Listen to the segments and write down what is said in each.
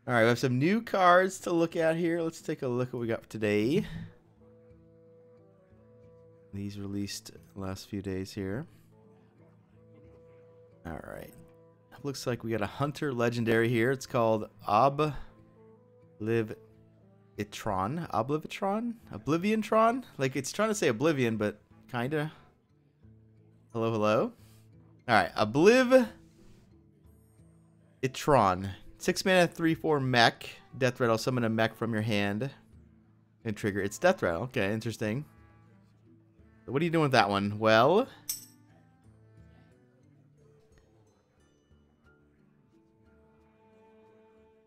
All right, we have some new cards to look at here. Let's take a look at what we got for today. These released last few days here. All right. Looks like we got a Hunter Legendary here. It's called Oblivitron. Obliviontron? Like, it's trying to say Oblivion, but kinda. Hello, hello. All right, Oblivitron. 6 mana, 3/4 mech. Death Rattle. Summon a mech from your hand and trigger. It's Death Rattle. Okay, interesting. So what are you doing with that one? Well,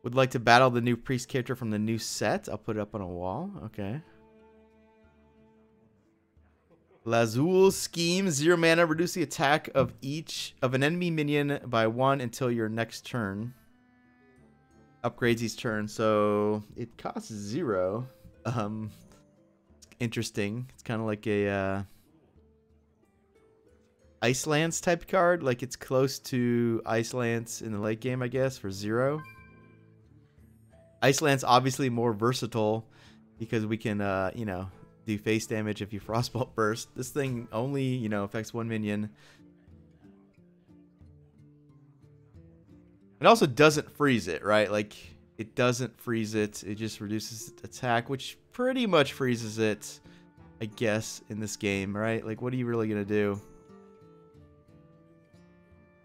would like to battle the new priest character from the new set. I'll put it up on a wall. Okay. Lazul Scheme. 0 mana. Reduce the attack of an enemy minion by 1 until your next turn. Upgrades each turn. So it costs 0. Interesting. It's kind of like a Icelands type card. Like, it's close to Icelands in the late game, I guess, for 0. Iceland's obviously more versatile because we can, you know, do face damage if you Frostbolt burst. This thing only, you know, affects 1 minion. It also doesn't freeze it, right? Like, it doesn't freeze it. It just reduces attack, which pretty much freezes it, I guess, in this game, right? Like, what are you really going to do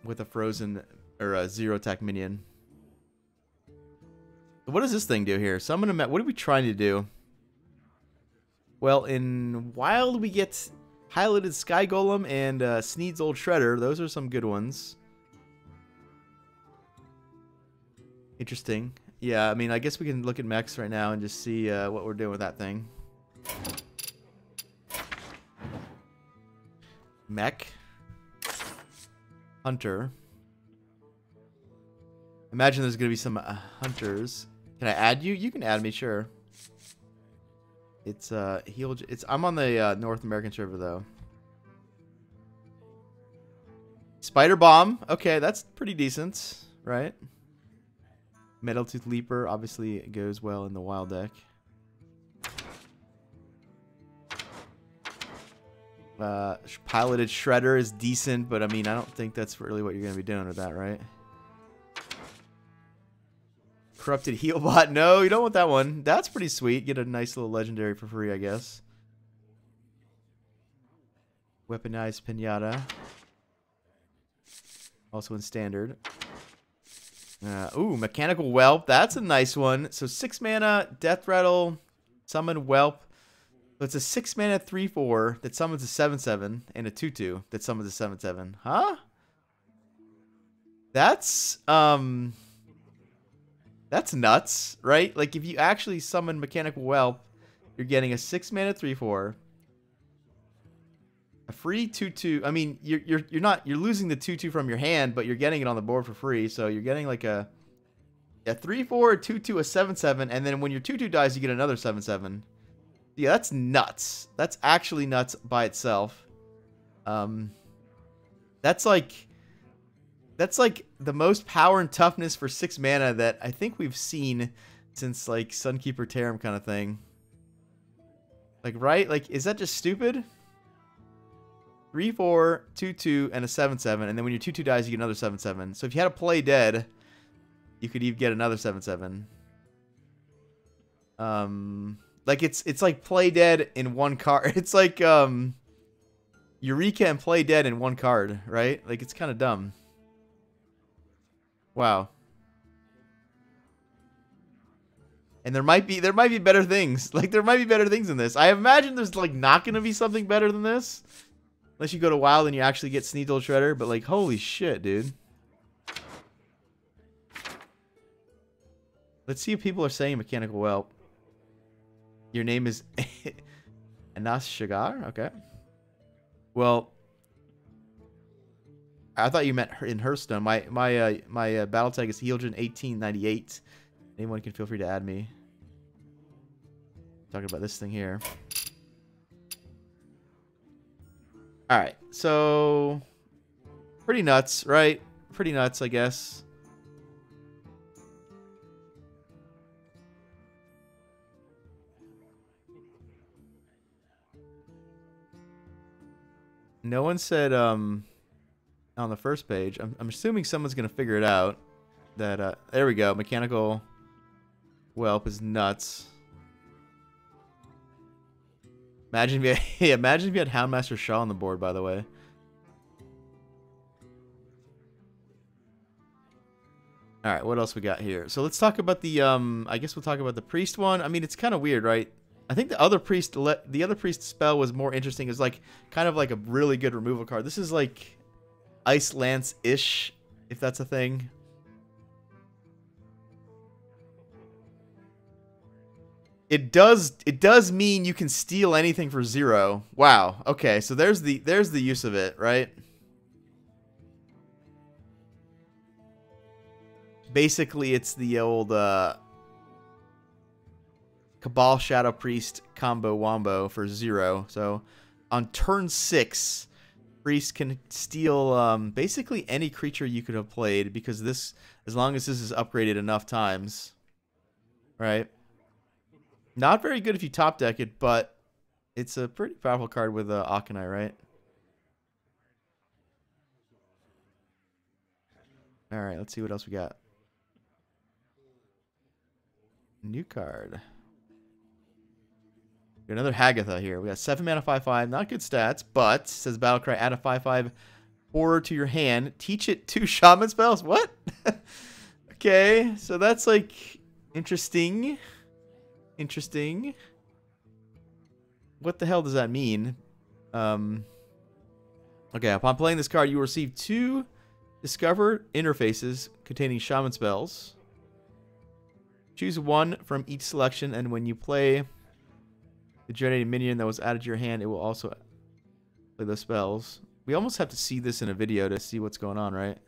with a frozen or a 0 attack minion? What does this thing do here? Summon a mech. What are we trying to do? Well, in Wild, we get Piloted Sky Golem and Sneed's Old Shredder. Those are some good ones. Interesting. Yeah, I mean, I guess we can look at mechs right now and just see what we're doing with that thing. Mech. Hunter. Imagine there's going to be some hunters. Can I add you? You can add me, sure. It's I'm on the North American server though. Spider Bomb. Okay, that's pretty decent, right? Metal Tooth Leaper obviously goes well in the wild deck. Piloted Shredder is decent, but I mean, I don't think that's really what you're going to be doing with that, right? Corrupted Healbot. No, you don't want that one. That's pretty sweet. Get a nice little legendary for free, I guess. Weaponized Pinata. Also in standard. Ooh, Mechanical Whelp. That's a nice one. So 6 mana, Death Rattle, Summon Whelp. So it's a 6 mana 3/4 that summons a 7/7 and a 2/2 that summons a 7/7. Huh? That's nuts, right? Like, if you actually summon Mechanical Whelp, you're getting a 6 mana 3/4, a free 2/2. I mean, you're losing the 2/2 from your hand, but you're getting it on the board for free. So you're getting like a 3/4, a 2/2, a 7/7, and then when your 2/2 dies, you get another 7/7. Yeah, that's nuts. That's actually nuts by itself. That's like the most power and toughness for 6 mana that I think we've seen since like Sunkeeper Tarim kind of thing. Like, right? Like, is that just stupid? 3/4, 2/2, and a 7/7, and then when your 2/2 dies, you get another 7/7. So if you had a play dead, you could even get another 7/7. Like, it's like play dead in one card. It's like Eureka and play dead in one card, right? Like, it's kind of dumb. Wow. And there might be better things. Like, there might be better things in this. I imagine there's like not gonna be something better than this. Unless you go to Wild and you actually get Sneed's Old Shredder, but like, holy shit, dude. Let's see if people are saying Mechanical Whelp. Your name is Anas Shagar? Okay. Well, I thought you meant in Hearthstone. My battle tag is Healdren1898. Anyone can feel free to add me. Talking about this thing here. All right, so pretty nuts, right? Pretty nuts, I guess. No one said on the first page. I'm assuming someone's gonna figure it out. That there we go. Mechanical whelp is nuts. Imagine if you had, imagine if you had Houndmaster Shaw on the board, by the way. All right, what else we got here? So let's talk about the I guess we'll talk about the priest one. I mean, it's kind of weird, right? I think the other priest spell was more interesting. It's like kind of like a really good removal card. This is like Ice Lance-ish, if that's a thing. It does mean you can steal anything for 0. Wow. Okay, so there's the use of it, right? Basically, it's the old Cabal Shadow Priest combo wombo for 0. So on turn 6, Priest can steal basically any creature you could have played, because this, as long as this is upgraded enough times, right? Not very good if you top deck it, but it's a pretty powerful card with Akanai, right? All right, let's see what else we got. New card. Another Hagatha here. We got 7 mana, 5/5. Not good stats, but says Battlecry, add a 5/5 horror to your hand. Teach it 2 shaman spells. What? Okay, so that's like interesting. Interesting. What the hell does that mean? Okay, upon playing this card, you will receive 2 discover interfaces containing shaman spells. Choose 1 from each selection, and when you play the generated minion that was added to your hand, it will also play those spells. We almost have to see this in a video to see what's going on, right?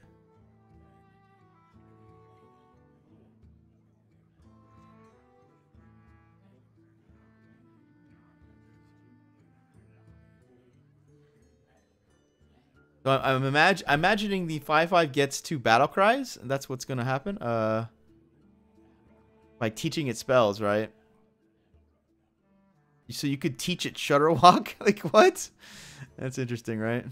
So I'm imagining the 5/5 gets 2 battle cries, and that's what's gonna happen. By teaching it spells, right? So you could teach it Shudderwalk? Like, what? That's interesting, right?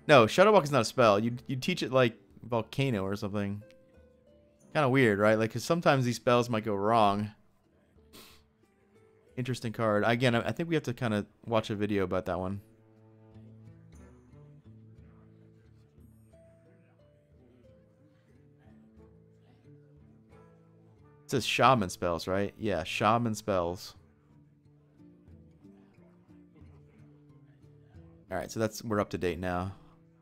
No, Shudderwalk is not a spell. You'd teach it like Volcano or something. Kind of weird, right? Like, because sometimes these spells might go wrong. Interesting card. Again, I think we have to kind of watch a video about that one. It says shaman spells, right? Yeah, shaman spells. All right, so we're up to date now.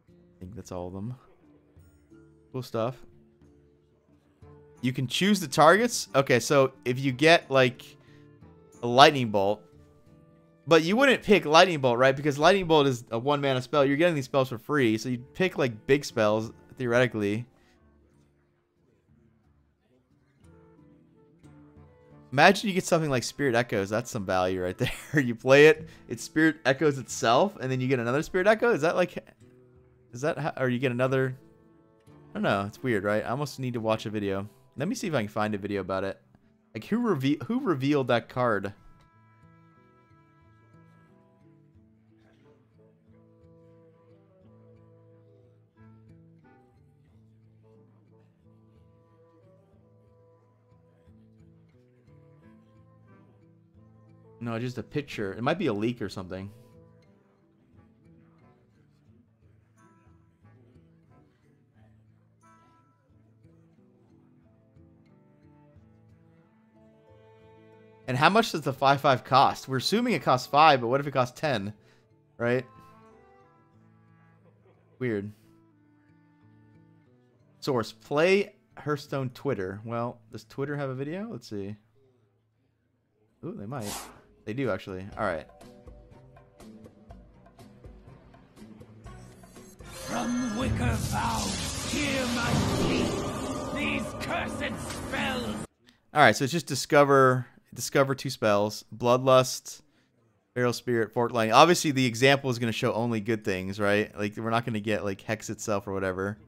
I think that's all of them. Cool stuff. You can choose the targets. Okay, so if you get like a lightning bolt, but you wouldn't pick lightning bolt, right? Because lightning bolt is a 1 mana spell. You're getting these spells for free, so you'd pick like big spells theoretically. Imagine you get something like Spirit Echoes. That's some value right there. You play it, it Spirit Echoes itself, and then you get another Spirit Echo? Is that like... Is that how... Or you get another... I don't know. It's weird, right? I almost need to watch a video. Let me see if I can find a video about it. Like, who revealed that card? No, just a picture. It might be a leak or something. And how much does the 5/5 cost? We're assuming it costs 5, but what if it costs 10? Right? Weird. Source. Play Hearthstone Twitter. Well, does Twitter have a video? Let's see. Ooh, they might. They do, actually. Alright. From wicker vows, hear my plea. These cursed spells. Alright, so it's just discover 2 spells. Bloodlust, Feral Spirit, Fork Lightning. Obviously, the example is going to show only good things, right? Like, we're not going to get, like, Hex itself or whatever.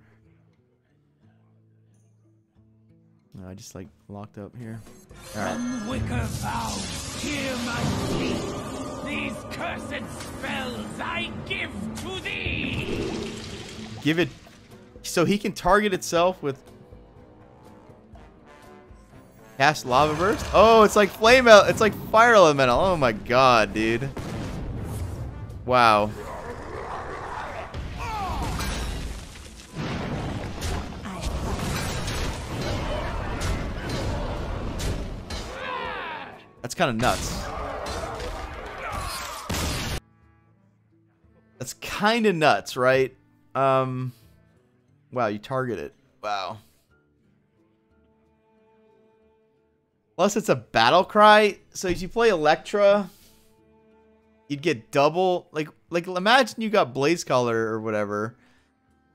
No, I just, like, locked up here. Alright. From wicker vows, hear my plea. These cursed spells I give to thee! Give it... So he can target itself with... Cast Lava Burst? Oh, it's like it's like Fire Elemental. Oh my god, dude. Wow. That's kind of nuts. That's kind of nuts, right? Wow, you target it. Wow. Plus, it's a battle cry. So if you play Electra, you'd get double. Like imagine you got Blaze Color or whatever.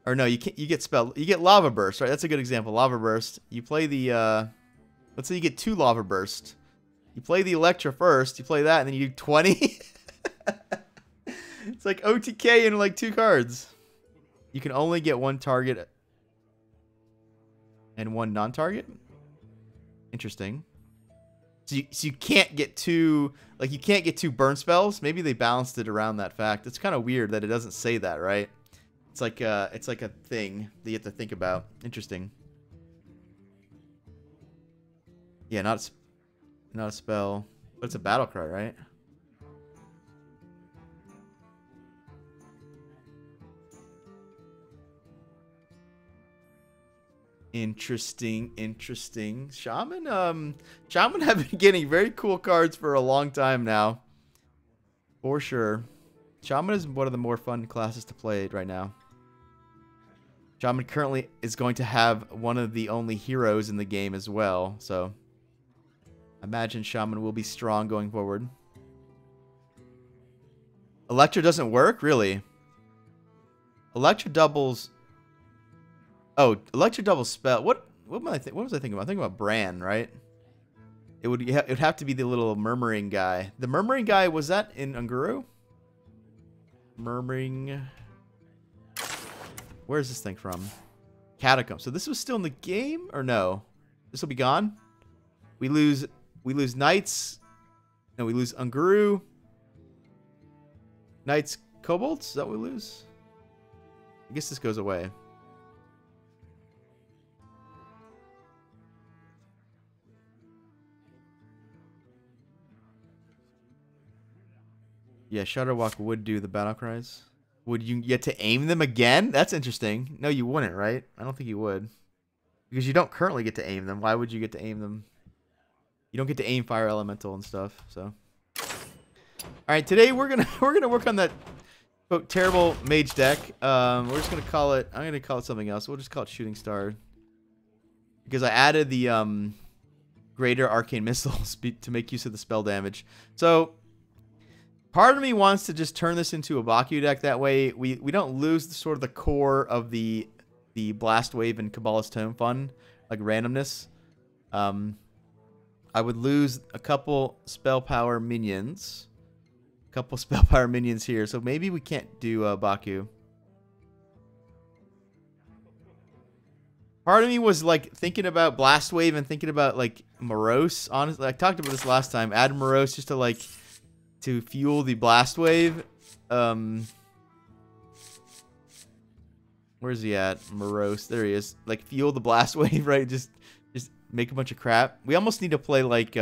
Or no, you can't. You get Lava Burst, right? That's a good example. Lava Burst. You play the. Let's say you get 2 Lava Burst. You play the Electra first. You play that, and then you do 20. It's like OTK in like 2 cards. You can only get 1 target and 1 non-target. Interesting. So you can't get 2, like you can't get 2 burn spells. Maybe they balanced it around that fact. It's kind of weird that it doesn't say that, right? It's like a thing that you have to think about. Interesting. Yeah, not a spell, but it's a battle cry, right? Interesting. Shaman have been getting very cool cards for a long time now. For sure. Shaman is one of the more fun classes to play right now. Shaman currently is going to have one of the only heroes in the game as well, so imagine Shaman will be strong going forward. Electra doesn't work? Really? Electra doubles... Oh, Electra double spell. What was I thinking about? I'm thinking about Bran, right? It would have to be the little murmuring guy. The murmuring guy, was that in Unguru? Murmuring. Where is this thing from? Catacomb. So this was still in the game or no? This will be gone. We lose Knights. No, we lose Unguru. Knights Kobolds? Is that what we lose? I guess this goes away. Yeah, Shudderwalk would do the battle cries. Would you get to aim them again? That's interesting. No, you wouldn't, right? I don't think you would. Because you don't currently get to aim them. Why would you get to aim them? You don't get to aim Fire Elemental and stuff, so. Alright, today we're gonna work on that quote terrible mage deck. We're just gonna call it, I'm gonna call it something else. We'll just call it Shooting Star. Because I added the greater arcane missiles to make use of the spell damage. So part of me wants to just turn this into a Baku deck. That way we don't lose sort of the core of the Blast Wave and Kabbalist Tome fun, like randomness. I would lose a couple spell power minions. A couple spell power minions here. So maybe we can't do Baku. Part of me was like thinking about Blast Wave and thinking about like Morose. Honestly, I talked about this last time. Add Morose just to like to fuel the Blast Wave. Where's he at? Morose. There he is. Like fuel the Blast Wave, right? Just make a bunch of crap. We almost need to play like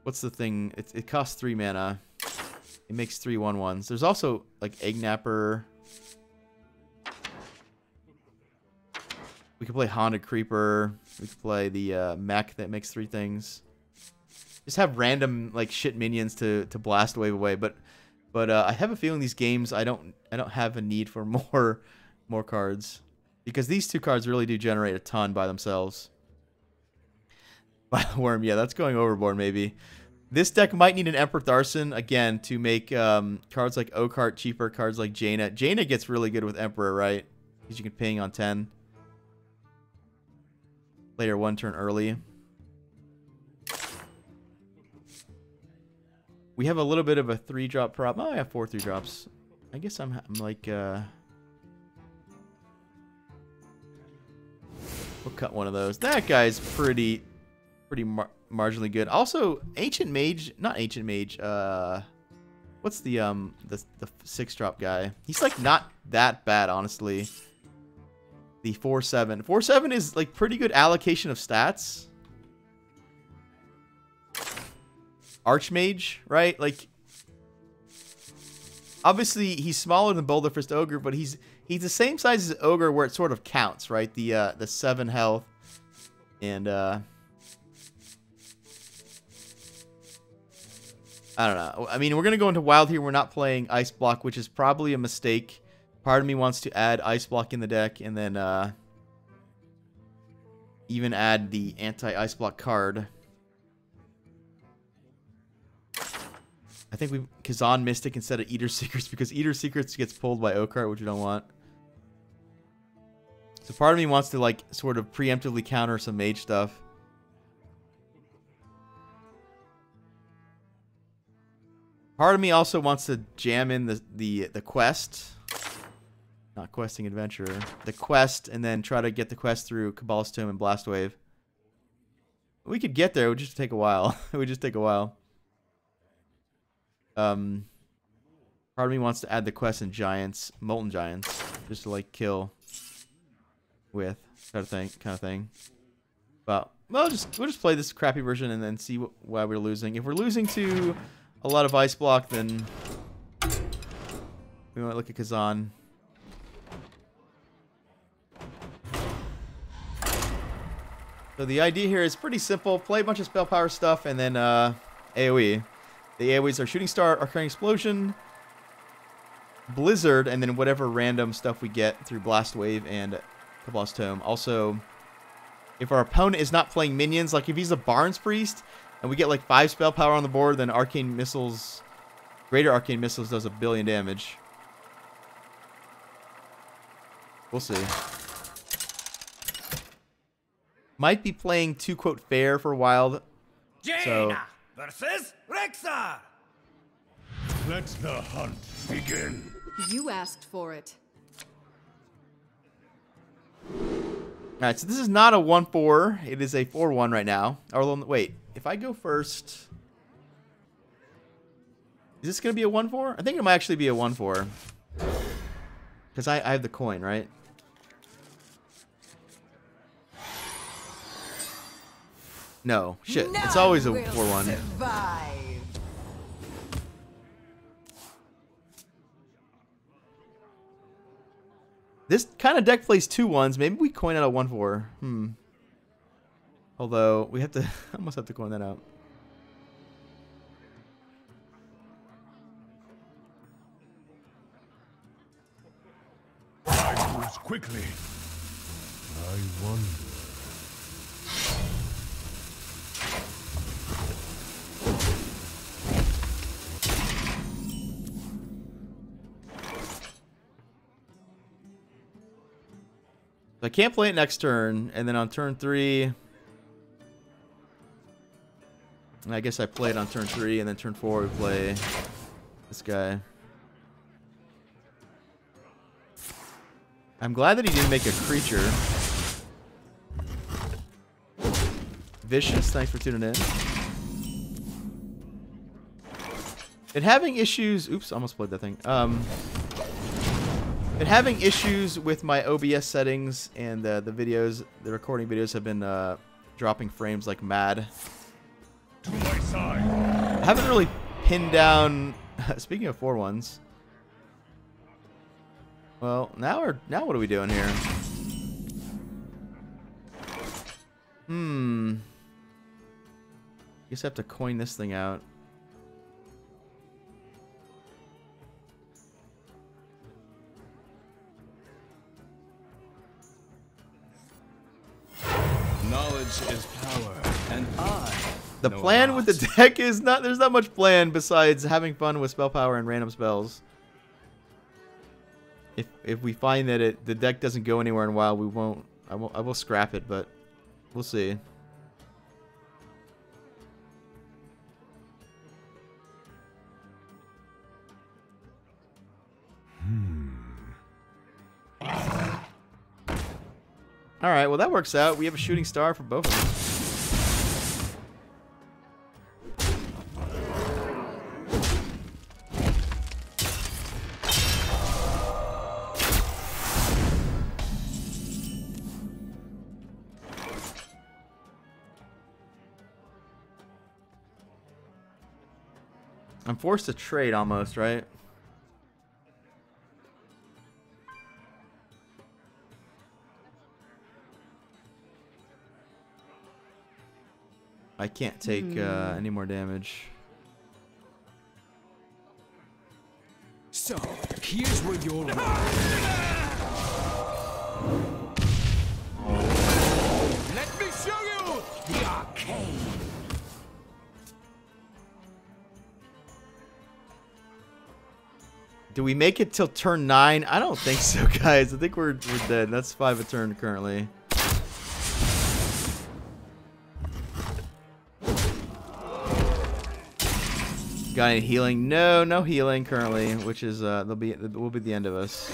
what's the thing? It costs 3 mana. It makes 3 1/1s. There's also like Egg Napper. We could play Haunted Creeper. We could play the mech that makes 3 things. Just have random like shit minions to Blast Wave away. But I have a feeling these games I don't have a need for more cards, because these 2 cards really do generate a ton by themselves. Worm, yeah, that's going overboard maybe. This deck might need an Emperor Tharson again to make cards like Oakheart cheaper. Cards like Jaina. Jaina gets really good with Emperor, right? Because you can ping on 10. Later 1 turn early. We have a little bit of a 3-drop prop. Oh, I have 4 3-drops. I guess I'm like we'll cut one of those. That guy's pretty pretty marginally good. Also, Ancient Mage, not Ancient Mage. What's the 6-drop guy? He's like not that bad, honestly. The 4/7. 4/7 is like pretty good allocation of stats. Archmage, right? Like, obviously he's smaller than Boulder Fist Ogre, but he's the same size as Ogre where it sort of counts, right? The 7 health and I don't know. I mean, we're gonna go into Wild here. We're not playing Ice Block, which is probably a mistake. Part of me wants to add Ice Block in the deck and then even add the anti-Ice Block card. I think we Kazan Mystic instead of Eater Secrets because Eater Secrets gets pulled by Okart, which we don't want. So part of me wants to like sort of preemptively counter some mage stuff. Part of me also wants to jam in the quest. Not questing adventurer. The quest and then try to get the quest through Cabalist's Tomb and Blast Wave. We could get there, it would just take a while. It would just take a while. Part of me wants to add the quest in Giants, Molten Giants, just to like kill with kind of thing. But we'll just play this crappy version and then see why we're losing. If we're losing to a lot of Ice Block, then we might look at Kazan. So the idea here is pretty simple: play a bunch of spell power stuff and then AOE. The AoEs are Shooting Star, Arcane Explosion, Blizzard, and then whatever random stuff we get through Blast Wave and Cabalist's Tomb. Also, if our opponent is not playing minions, like if he's a Barnes Priest, and we get like 5 spell power on the board, then Arcane Missiles, Greater Arcane Missiles does 1 billion damage. We'll see. Might be playing 2 quote fair for Wild. So versus Rexar. Let the hunt begin. You asked for it. Alright, so this is not a 1/4. It is a 4/1 right now. Or wait, if I go first, is this going to be a 1/4? I think it might actually be a 1/4. Because I have the coin, right? No. Shit. It's always a 4/1. Survive. This kind of deck plays 2/1s. Maybe we coin out a 1/4. Although, we have to... almost have to coin that out. I moves quickly. I wonder. So I can't play it next turn, and then on turn 3... I guess I play it on turn 3, and then turn 4 we play this guy. I'm glad that he didn't make a creature. Vicious, thanks for tuning in. Been having issues... Oops, almost played that thing. Been having issues with my OBS settings, and the videos, the recording videos have been dropping frames like mad. To my side. I haven't really pinned down... Speaking of 4/1s. Well, now what are we doing here? Guess I have to coin this thing out. Knowledge is power, and The plan with the deck is not... There's not much plan besides having fun with spell power and random spells. If we find that the deck doesn't go anywhere in a while, we won't... I will scrap it, but we'll see. Alright, well that works out. We have a Shooting Star for both of them. I'm forced to trade almost, right? I can't take any more damage. So, here's where you're at. Let me show you the arcane. Do we make it till turn 9? I don't think so, guys. I think we're dead. That's 5 a turn currently. Got any healing? No, no healing currently, which is will be the end of us.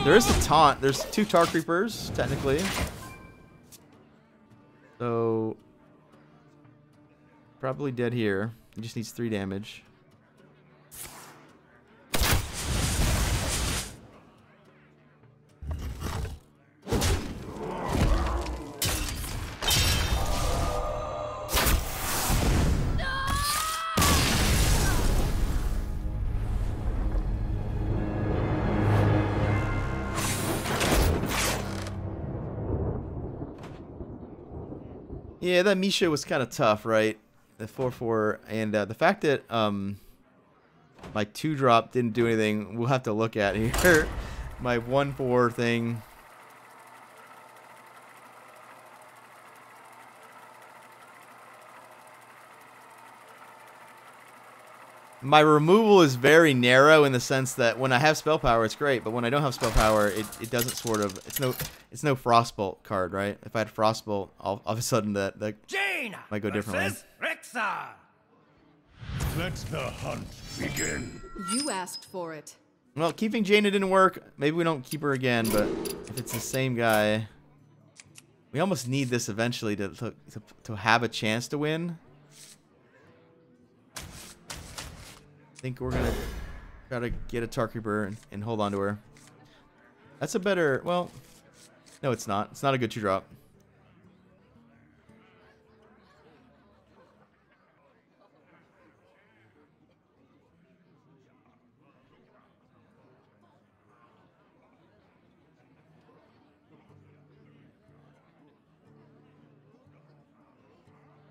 There is a taunt. There's 2 Tar Creepers technically, so probably dead here. He just needs 3 damage. Yeah, that Misha was kind of tough, right? The 4/4, and the fact that my 2-drop didn't do anything, we'll have to look at here. My 1/4 thing. My removal is very narrow in the sense that when I have spell power, it's great, but when I don't have spell power, it doesn't sort of. It's no Frostbolt card, right? If I had Frostbolt, all of a sudden that might go differently. Let the hunt begin. You asked for it. Well, keeping Jaina didn't work. Maybe we don't keep her again, but if it's the same guy, we almost need this eventually to have a chance to win. I think we're gonna try to get a Tar Creeper and hold on to her. That's a better. Well, no, it's not. It's not a good 2-drop.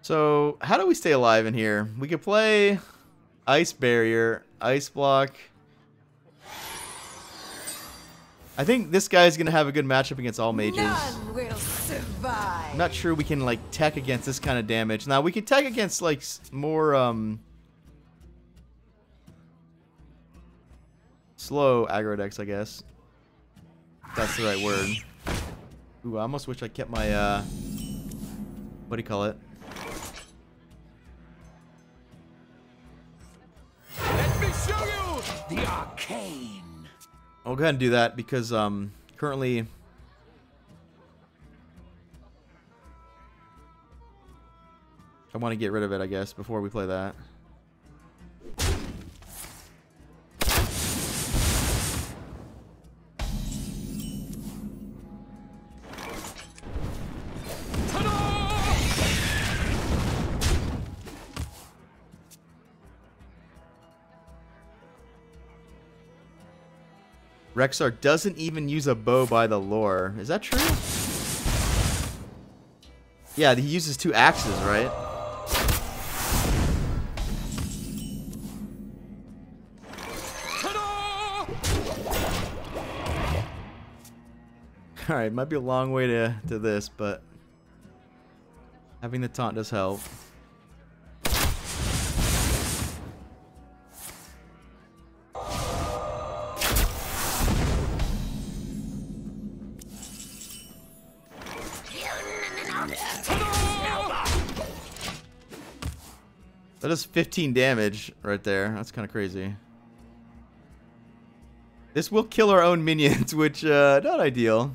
So, how do we stay alive in here? We could play Ice Barrier, Ice Block. I think this guy's going to have a good matchup against all mages. None will survive. I'm not sure we can, like, tech against this kind of damage. Now, we could tech against, like, more, slow aggro decks, I guess. If that's the right word. Ooh, I almost wish I kept my, what do you call it? Let me show you the arcane. I'll go ahead and do that because currently I want to get rid of it, I guess, before we play that. Rexar doesn't even use a bow by the lore. Is that true? Yeah, he uses 2 axes, right? Alright, might be a long way to this, but having the taunt does help. That does 15 damage right there. That's kind of crazy. This will kill our own minions, which, not ideal.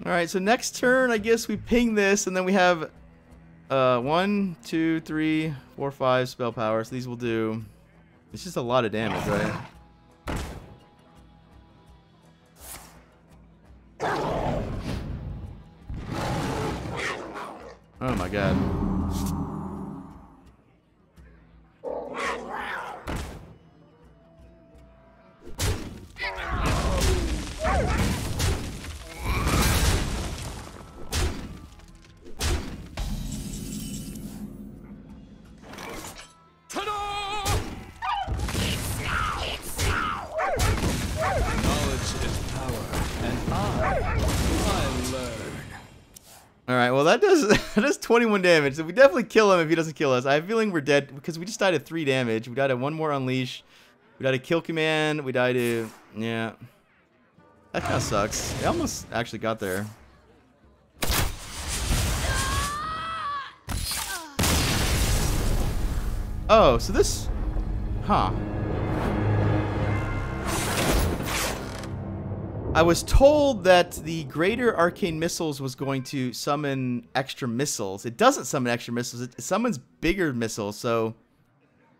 Alright, so next turn, I guess we ping this, and then we have 1, 2, 3, 4, 5 spell power. So these will do... It's just a lot of damage, right? Oh my god. Alright, well that does 21 damage. So we definitely kill him if he doesn't kill us. I have a feeling we're dead because we just died at 3 damage. We died at 1 more unleash. We died at kill command. We died to... Yeah. That kind of sucks. They almost actually got there. Oh, so this... Huh. I was told that the greater arcane missiles was going to summon extra missiles. It doesn't summon extra missiles. It summons bigger missiles. So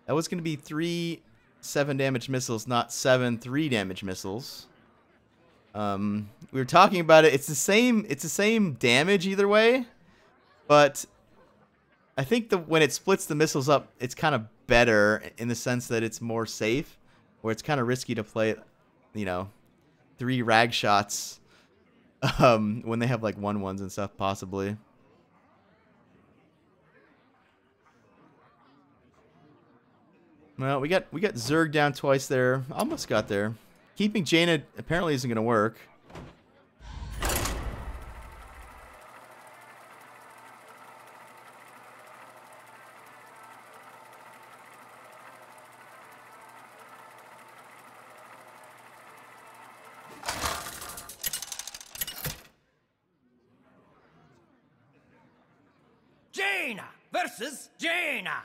that was going to be 3 7 damage missiles, not 7 3 damage missiles. We were talking about it. It's the same damage either way, but I think when it splits the missiles up, it's kind of better in the sense that it's more safe, where it's kind of risky to play, you know, 3 rag shots when they have like 1/1s and stuff possibly. Well, we got Zerg down twice there. Almost got there. Keeping Jaina apparently isn't going to work. Jaina versus Jaina.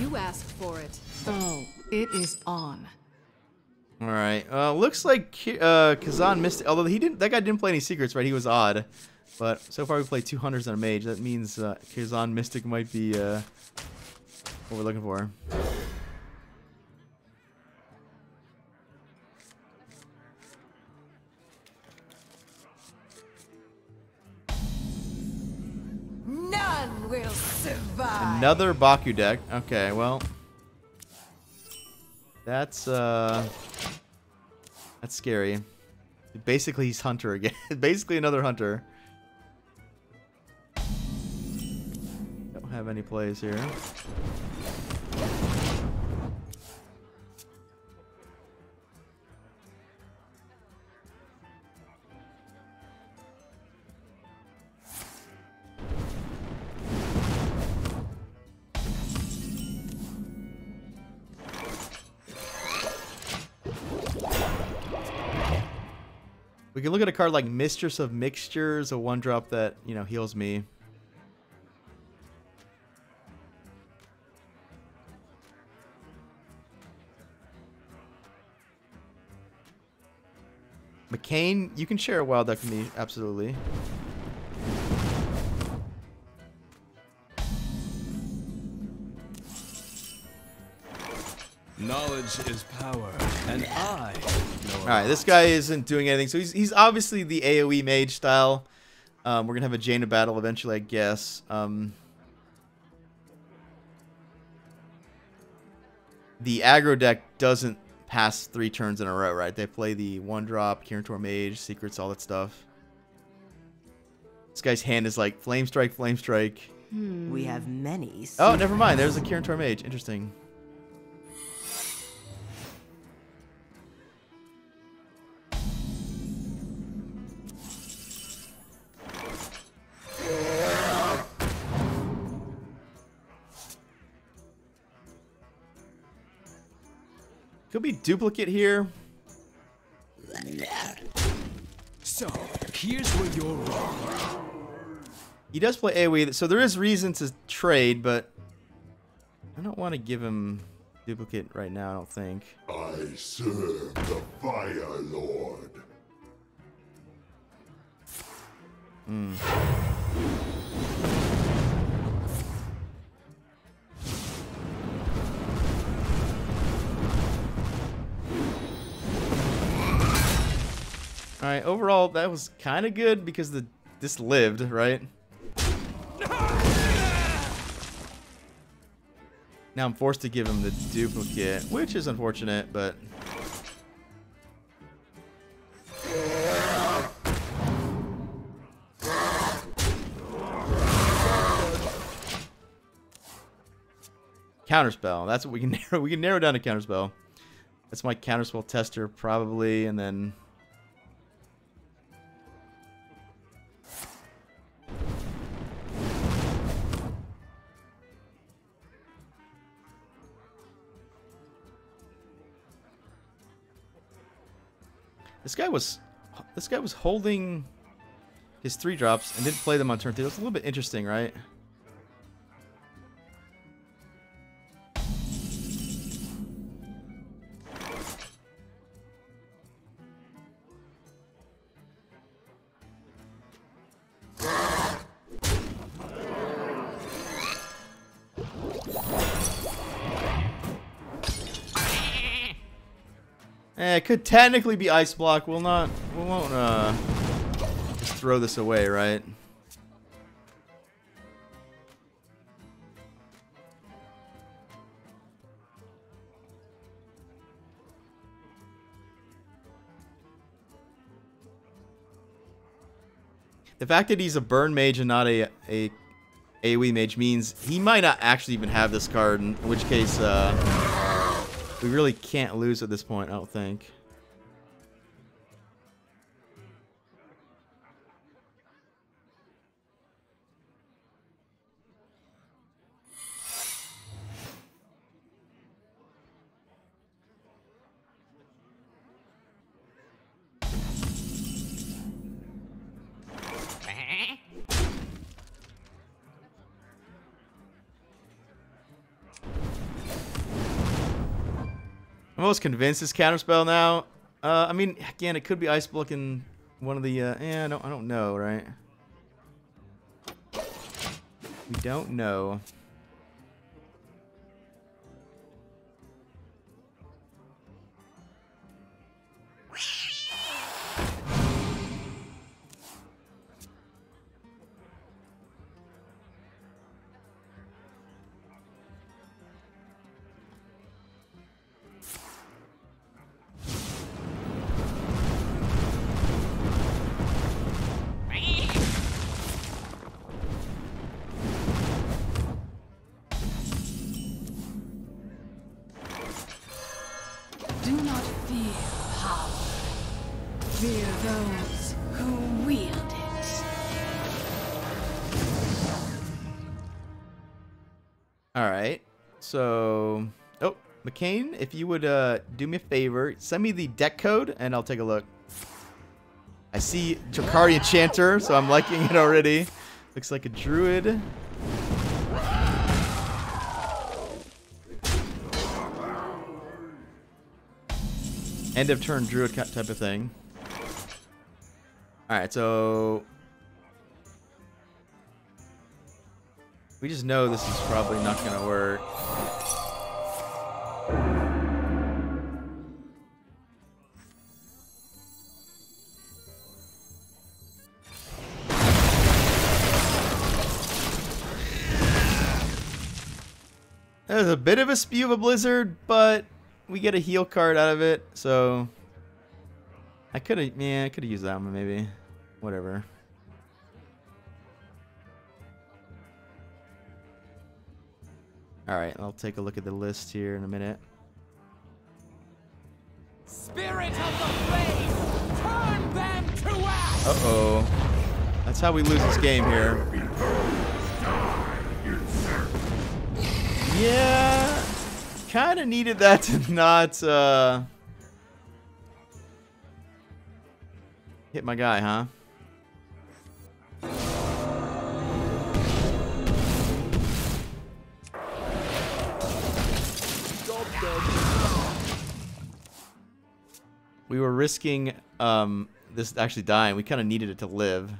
You asked for it. Oh, it is on. All right. Looks like Kazan missed. Although that guy didn't play any secrets, right? He was odd. But so far we played 2 hunters and a mage. That means Kazan Mystic might be what we're looking for. None will survive. Another Baku deck. Okay, well, that's scary. Basically, he's hunter again. Basically, another hunter. Don't have any plays here. We can look at a card like Mistress of Mixtures, a 1-drop that, you know, heals me. McCain, you can share a wild deck with me, absolutely. Knowledge is power, and I know. Alright, this guy isn't doing anything. So he's obviously the AoE mage style. We're going to have a Jaina battle eventually, I guess. The aggro deck doesn't pass 3 turns in a row, right? They play the 1-drop, Kirin Mage, secrets, all that stuff. This guy's hand is like Flame Strike, Flame Strike. We have many. Oh, never mind. There's a Kirin Mage. Interesting. Could be duplicate here. So, here's where you're wrong. He does play AoE, so there is reason to trade, but I don't want to give him duplicate right now, I don't think. I serve the Fire Lord. Hmm. All right, overall that was kind of good because this lived, right? Now I'm forced to give him the duplicate, which is unfortunate, but counterspell. That's what we can narrow. We can narrow down to counterspell. That's my counterspell tester probably, and then this guy was holding his 3-drops and didn't play them on turn 2. That's a little bit interesting, right? It could technically be ice block. We won't just throw this away, right? The fact that he's a burn mage and not a AoE mage means he might not actually even have this card, in which case we really can't lose at this point, I don't think. I'm almost convinced it's counterspell now. I mean, again, it could be ice block in one of the. I don't know, right? We don't know. Do not fear power. Fear those who wield it. Alright. So... Oh, McCain, if you would do me a favor, send me the deck code, and I'll take a look. I see Drakari Enchanter, so I'm liking it already. Looks like a druid. End of turn druid type of thing. Alright, so... we just know this is probably not going to work. There's a bit of a spew of a blizzard, but we get a heal card out of it, so I could have used that one maybe. Whatever. Alright, I'll take a look at the list here in a minute. Spirit of the flame, turn them to ash! Uh-oh. That's how we lose this game here. Yeah, kind of needed that to not hit my guy, huh? We were risking this actually dying. We kind of needed it to live.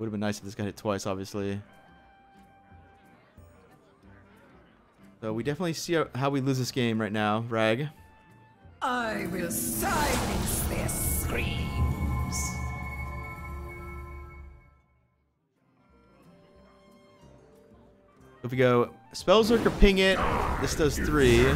Would have been nice if this got hit twice, obviously. So we definitely see how we lose this game right now, Rag. I will silence their screams. If we go Spellzerker, ping it, this does 3.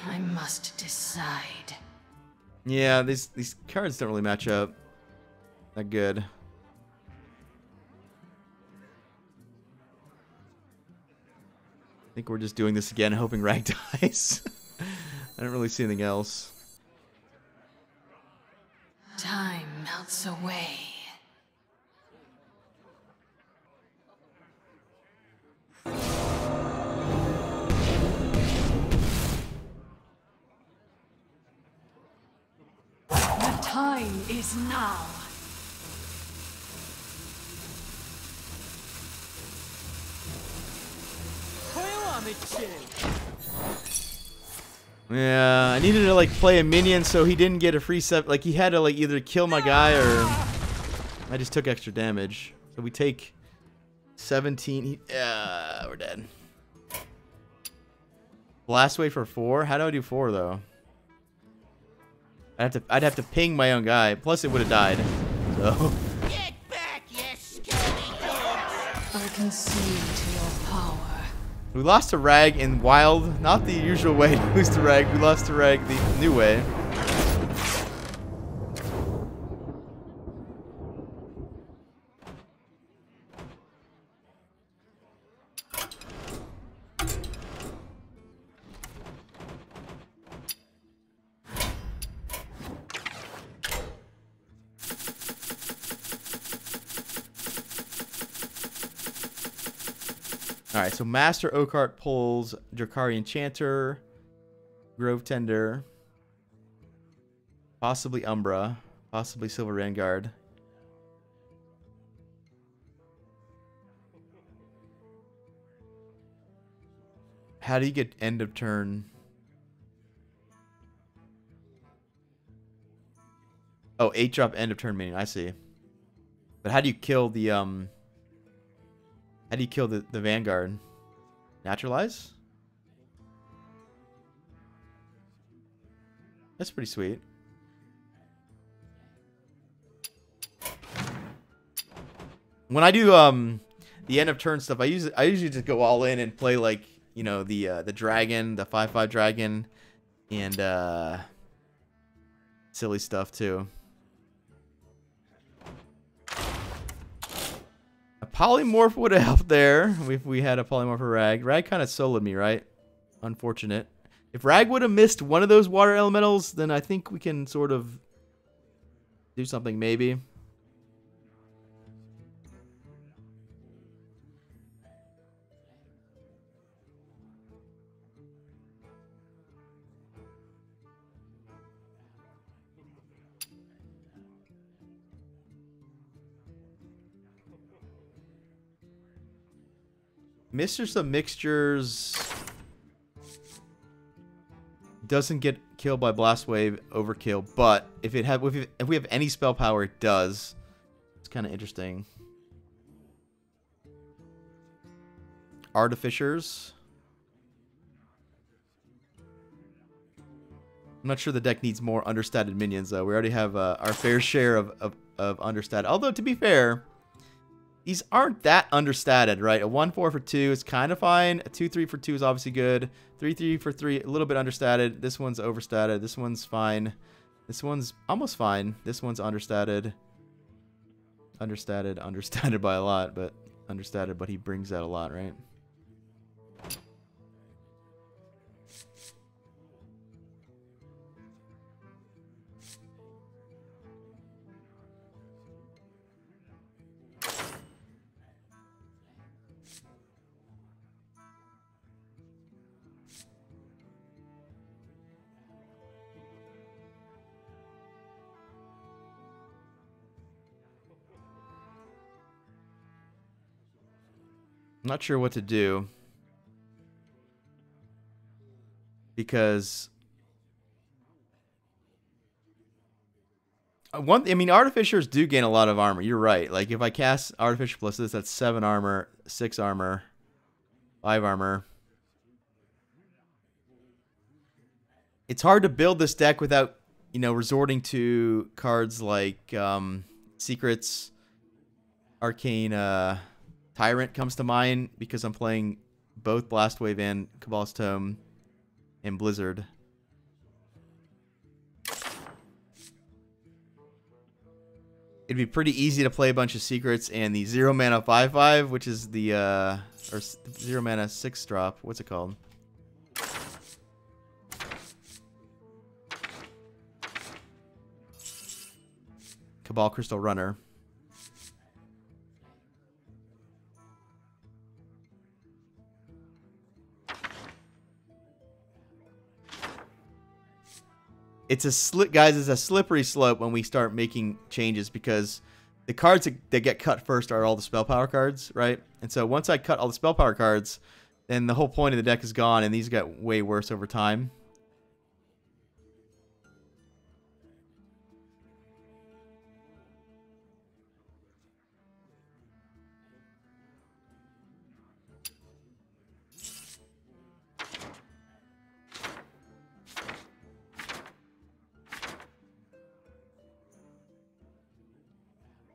I must decide. Yeah, these cards don't really match up that good. I think we're just doing this again, hoping Rag dies. I don't really see anything else. Time melts away. The time is now. Yeah, I needed to like play a minion so he didn't get a free set. Like he had to like either kill my guy or I just took extra damage. So we take 17. Yeah, we're dead. Blast Wave for 4. How do I do 4 though? I'd have to ping my own guy. Plus it would have died. So. Get back, you scary dogs! I can see to your power. We lost to Rag in Wild, not the usual way to lose to Rag. We lost to Rag the new way. Alright, so Master Oakheart pulls Drakari Enchanter, Grove Tender, possibly Umbra, possibly Silver Vanguard. How do you get end of turn? Oh, 8-drop end of turn minion, I see. But how do you kill the how do you kill the Vanguard? Naturalize? That's pretty sweet. When I do the end of turn stuff, I usually just go all in and play like, you know, the dragon, the 5/5 dragon, and silly stuff too. A polymorph would have helped there if we had a polymorph for Rag. Rag kind of soloed me, right? Unfortunate. If Rag would have missed one of those water elementals, then I think we can sort of do something maybe. Mistress of Mixtures doesn't get killed by Blast Wave, overkill, but if we have any spell power, it does. It's kind of interesting. Artificers. I'm not sure the deck needs more understated minions though. We already have our fair share of understated. Although to be fair, these aren't that understated, right? A 1/4 for 2 is kind of fine. A 2/3 for 2 is obviously good. 3/3 for 3, a little bit understated. This one's overstated. This one's fine. This one's almost fine. This one's understated. Understated by a lot, but understated, but he brings out a lot, right? I'm not sure what to do. Because I mean, Artificers do gain a lot of armor. You're right. Like, if I cast Artificer plus this, that's 7 armor, 6 armor, 5 armor. It's hard to build this deck without, you know, resorting to cards like Secrets. Arcane Tyrant comes to mind because I'm playing both Blast Wave and Cabal's Tome and Blizzard. It'd be pretty easy to play a bunch of Secrets and the 0 mana 5/5, which is the or 0 mana 6 drop. What's it called? Cabal Crystal Runner. It's a guys, it's a slippery slope when we start making changes because the cards that get cut first are all the spell power cards, right? And so once I cut all the spell power cards, then the whole point of the deck is gone, and these get way worse over time.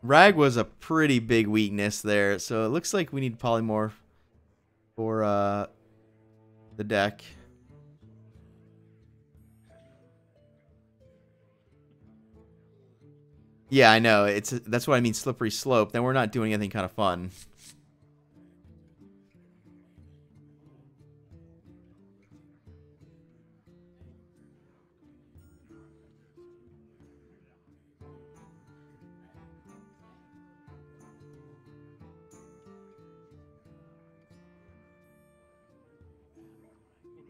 Rag was a pretty big weakness there, so it looks like we need polymorph for the deck. Yeah, I know. That's what I mean, slippery slope. Then we're not doing anything kind of fun.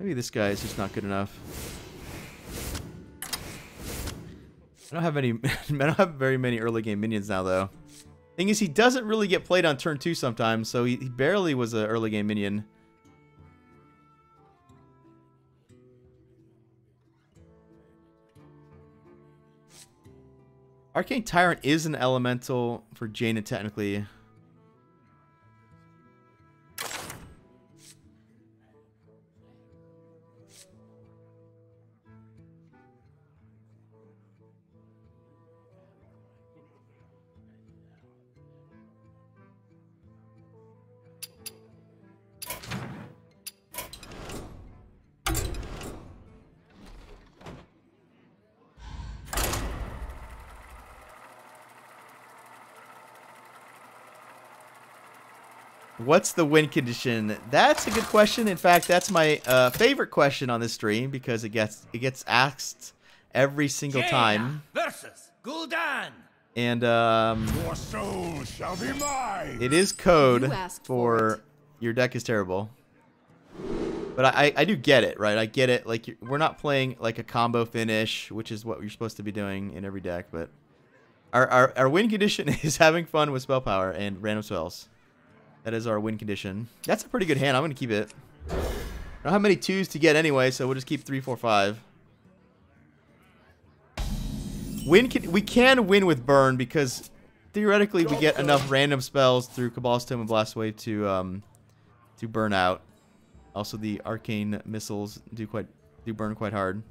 Maybe this guy is just not good enough. I don't have any. I don't have very many early game minions now, though. Thing is, he doesn't really get played on turn 2 sometimes, so he barely was an early game minion. Arcane Tyrant is an elemental for Jaina, technically. What's the win condition? That's a good question. In fact, that's my favorite question on this stream because it gets asked every single time. Versus Gul'dan. And Your soul shall be mine. it is code You asked for your deck is terrible. But I do get it, right? I get it. Like, we're not playing like a combo finish, which is what you're supposed to be doing in every deck. But our win condition is having fun with spell power and random spells. That is our win condition. That's a pretty good hand. I'm going to keep it. I don't have many 2s to get anyway, so we'll just keep 3, 4, 5. We can win with burn because theoretically we get enough random spells through Cabal's Tome and Blast Wave to burn out. Also, the arcane missiles do burn quite hard.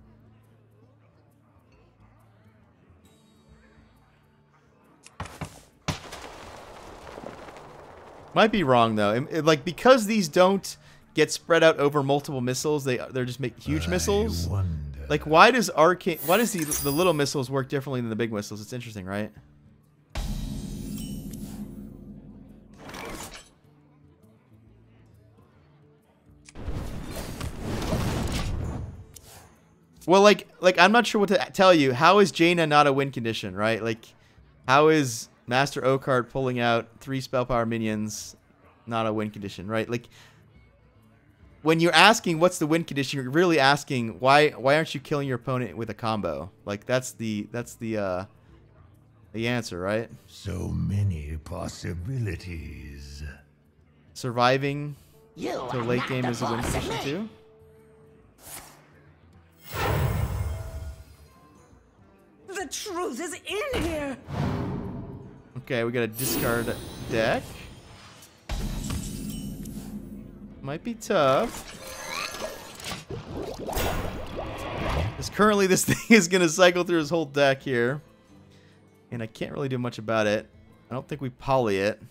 Might be wrong though. Like, because these don't get spread out over multiple missiles, they're just make huge missiles. Like, why does the little missiles work differently than the big missiles? It's interesting, right? Well, like I'm not sure what to tell you. How is Jaina not a win condition, right? Like, how is Master Oakheart pulling out 3 spell power minions not a win condition, right? Like, when you're asking what's the win condition, you're really asking why aren't you killing your opponent with a combo? Like, that's the answer, right? So many possibilities. surviving You till are late not game the is a win boss of condition me. too. The truth is in here. Okay, we got a discard deck. Might be tough. Because currently this thing is going to cycle through his whole deck here. And I can't really do much about it. I don't think we poly it.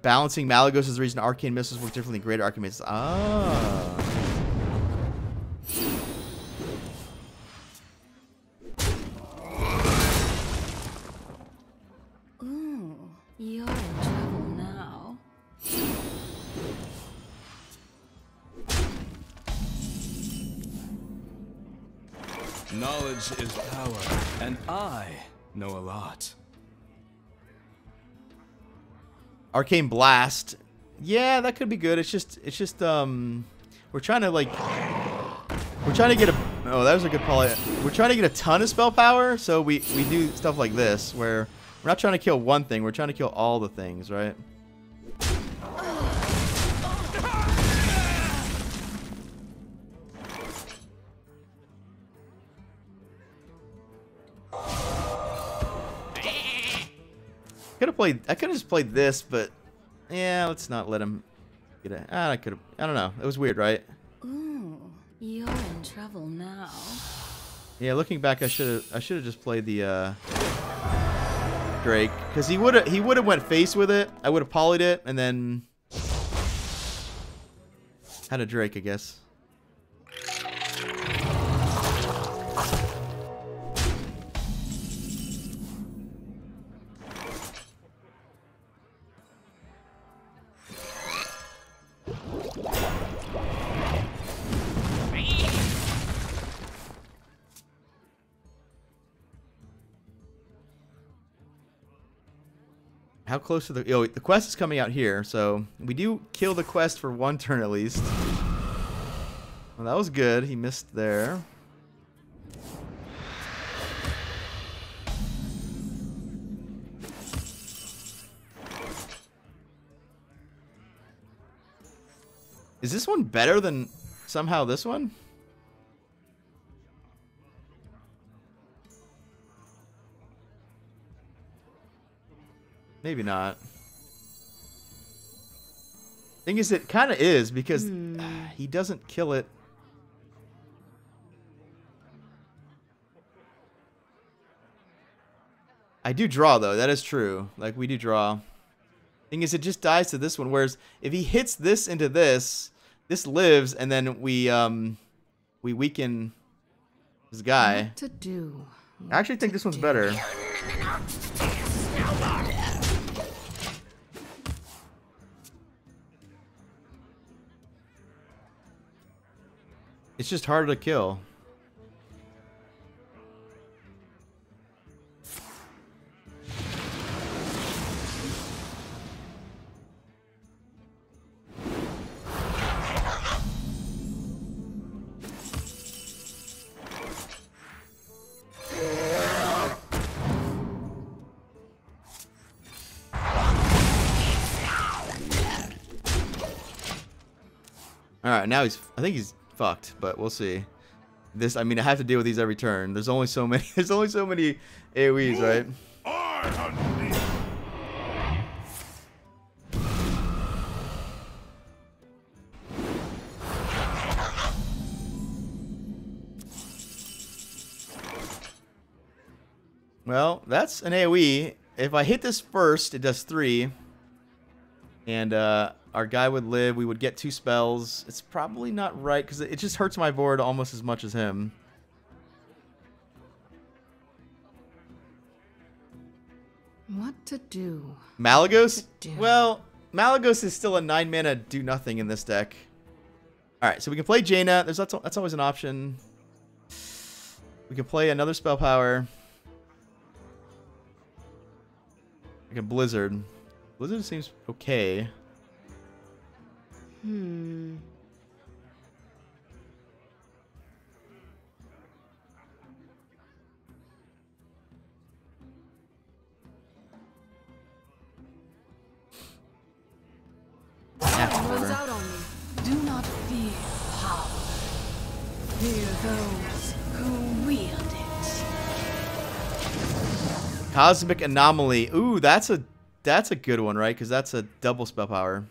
Balancing Malagos is the reason Arcane Missiles work differently than Greater Arcane Missiles. Ah. Ooh, you're in trouble now. Knowledge is power, and I know a lot. Arcane Blast. Yeah, that could be good. It's just we're trying to like we're trying to get a oh, that was a good poly. We're trying to get a ton of spell power, so we do stuff like this where we're not trying to kill one thing, we're trying to kill all the things, right? I could have just played this, but yeah, let's not let him get it. I don't know. It was weird, right? Ooh, you're in trouble now. Yeah, looking back, I should have just played the Drake, because he would have went face with it. I would have polyed it and then had a Drake, I guess. How close to the... Oh, the quest is coming out here, so we do kill the quest for one turn at least. Well, that was good. He missed there. Is this one better than somehow this one? Maybe not. Thing is, it kind of is, because he doesn't kill it. I do draw, though. That is true. Like, we do draw. Thing is, it just dies to this one. Whereas, if he hits this into this, this lives, and then we weaken this guy. What to do? I actually think this one's better. It's just harder to kill. All right, now I think he's fucked, but we'll see. This, I mean, I have to deal with these every turn. There's only so many. There's only so many AoEs, right? Well, that's an AoE. If I hit this first, it does 3. And our guy would live. We would get 2 spells. It's probably not right, because it just hurts my board almost as much as him. What to do? Malagos? What to do? Well, Malagos is still a 9 mana do nothing in this deck. Alright, so we can play Jaina. That's always an option. We can play another spell power. We can Blizzard. Blizzard seems okay. Fear those who wield it. Cosmic Anomaly. Ooh, that's a good one, right? Because that's a double spell power.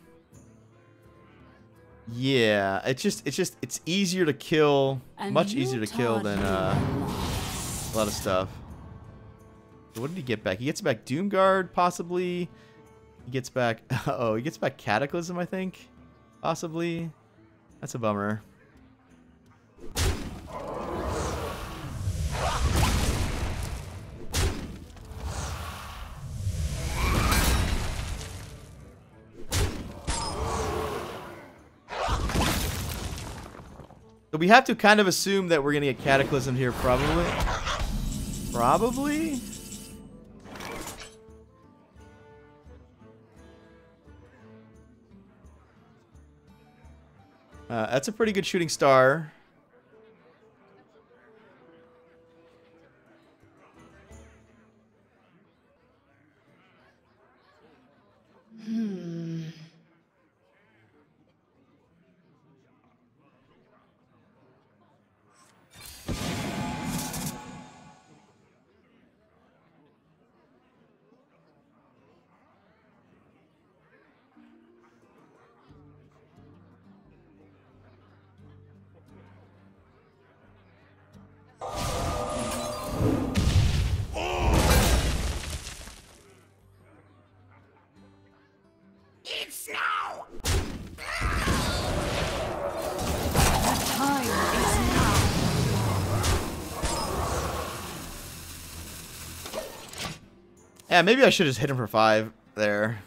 Yeah, it's easier to kill, much easier to kill than a lot of stuff. So what did he get back? He gets back Doomguard, possibly. He gets back. Oh, he gets back Cataclysm, I think, possibly. That's a bummer. So we have to kind of assume that we're gonna get Cataclysm here, probably. Probably. That's a pretty good shooting star. It's now! Time is now. Yeah, maybe I should have just hit him for 5 there.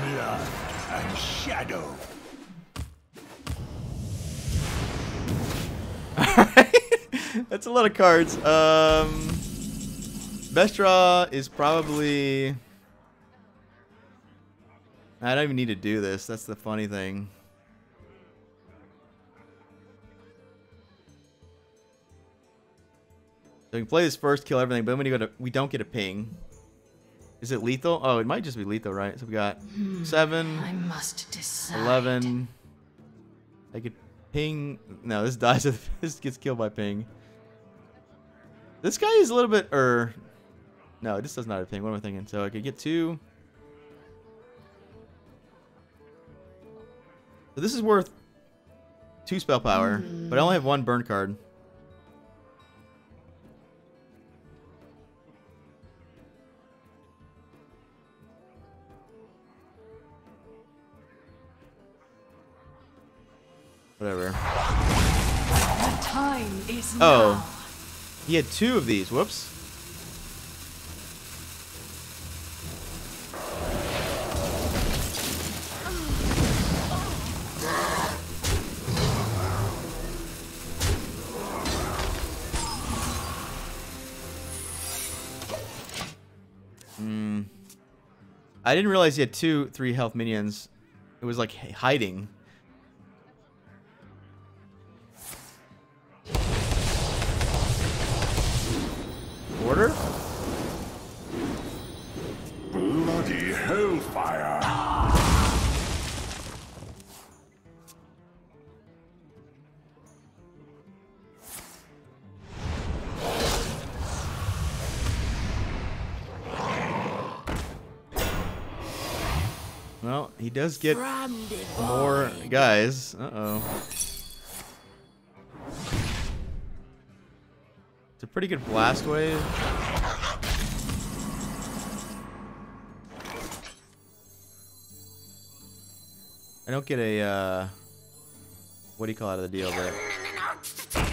Blood and shadow. That's a lot of cards. Best draw is probably... I don't even need to do this. That's the funny thing. So we can play this first, kill everything, but then when you go to, we don't get a ping. Is it lethal? Oh, it might just be lethal, right? So we got 7, I must decide. 11. I could ping. No, this dies. This gets killed by ping. This guy is a little bit, no, this does not have a ping. What am I thinking? So I could get 2. So this is worth 2 spell power, but I only have 1 burn card. Whatever. The time is now. Oh. He had 2 of these. Whoops. I didn't realize he had 3 health minions. It was like hiding. Order? Bloody hellfire. Well, he does get more guys. Uh-oh. It's a pretty good blast wave. I don't get a, what do you call out of the deal there?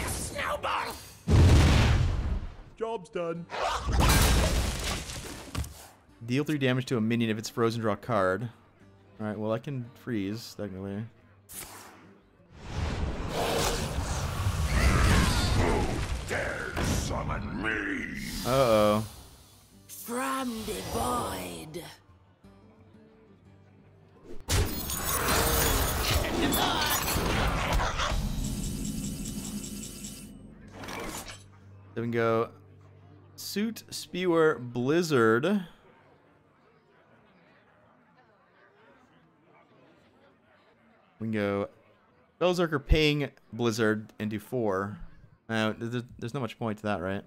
Snowball! Job's done. Deal 3 damage to a minion if it's frozen, draw a card. Alright, well I can freeze, technically. Summon me. Uh-oh. From the void. Then we can go Suit, Spewer, Blizzard. We can go Berserker, Ping, Blizzard, and do 4. There's not much point to that, right?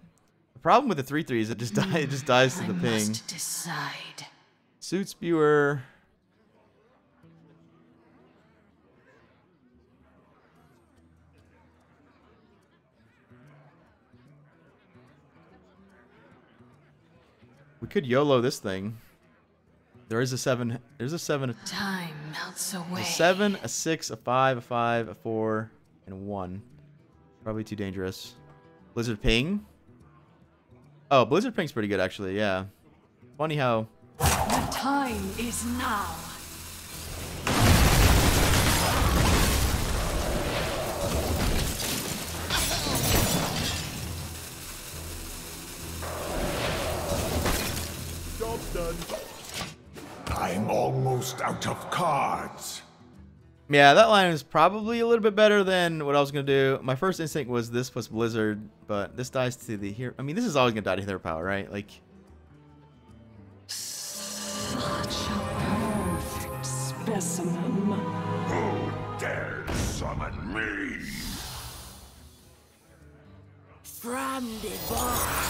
The problem with the 3/3 is it just dies to the ping. Must decide. Suit, Spewer. We could YOLO this thing. There is a 7. There's a 7. Time melts away. A 7, a 6, a 5, a 5, a 4, and a 1. Probably too dangerous. Blizzard Ping. Oh, Blizzard Ping's pretty good actually. Yeah. Funny how. The time is now. Job's done. I'm almost out of cards. Yeah, that line is probably a little bit better than what I was gonna do. My first instinct was this plus Blizzard, but this dies to the hero. I mean, this is always gonna die to hero power, right? Like. Such a perfect specimen. Who dares summon me? From the bog.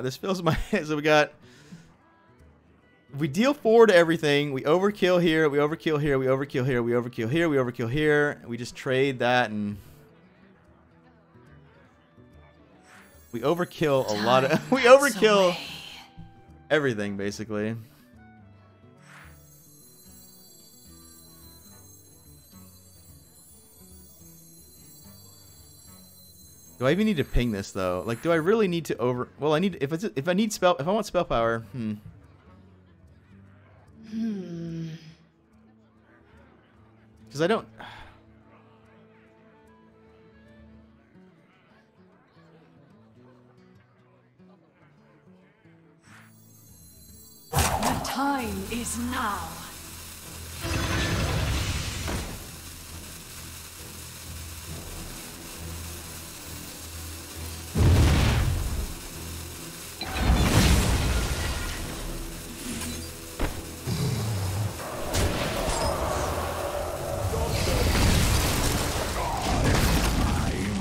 This fills my head. So we got. We deal 4 to everything. We overkill here. We overkill here. We overkill here. We overkill here. We overkill here. We just trade that and. We overkill a lot of. We overkill everything basically. Do I even need to ping this though? Like, do I really need to over? Well, I need if I need spell if I want spell power. Because I don't. The time is now.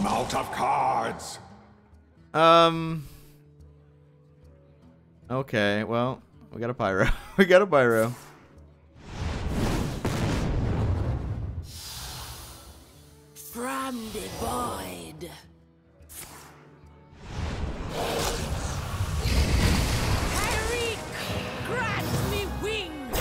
I'm out of cards. Okay, well, we got a pyro. We got a pyro. From the void. Eric, grant me wings.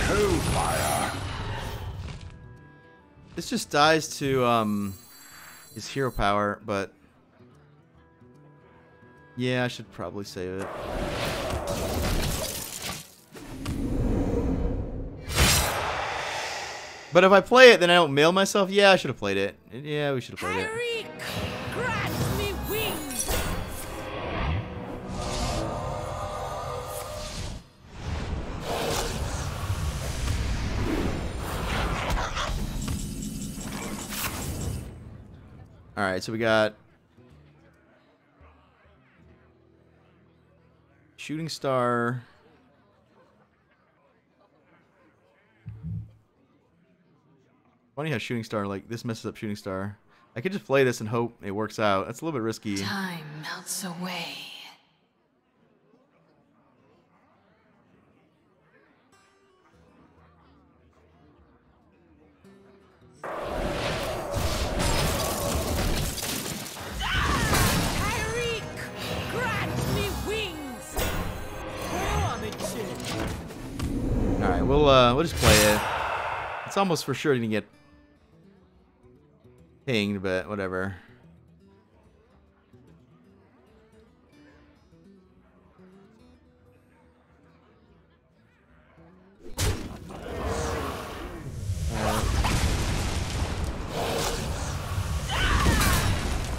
Hellfire. This just dies to his hero power, but yeah, I should probably save it. But if I play it, then I don't mail myself. Yeah, I should have played it. Yeah, we should have played it. Eric, grant me wings. All right, so we got Shooting Star. Funny how Shooting Star, like, this messes up Shooting Star. I could just play this and hope it works out. That's a little bit risky. Time melts away. Eric, grant me wings. Oh, I'm itching. All right, we'll just play it. It's almost for sure to get pinged, but whatever.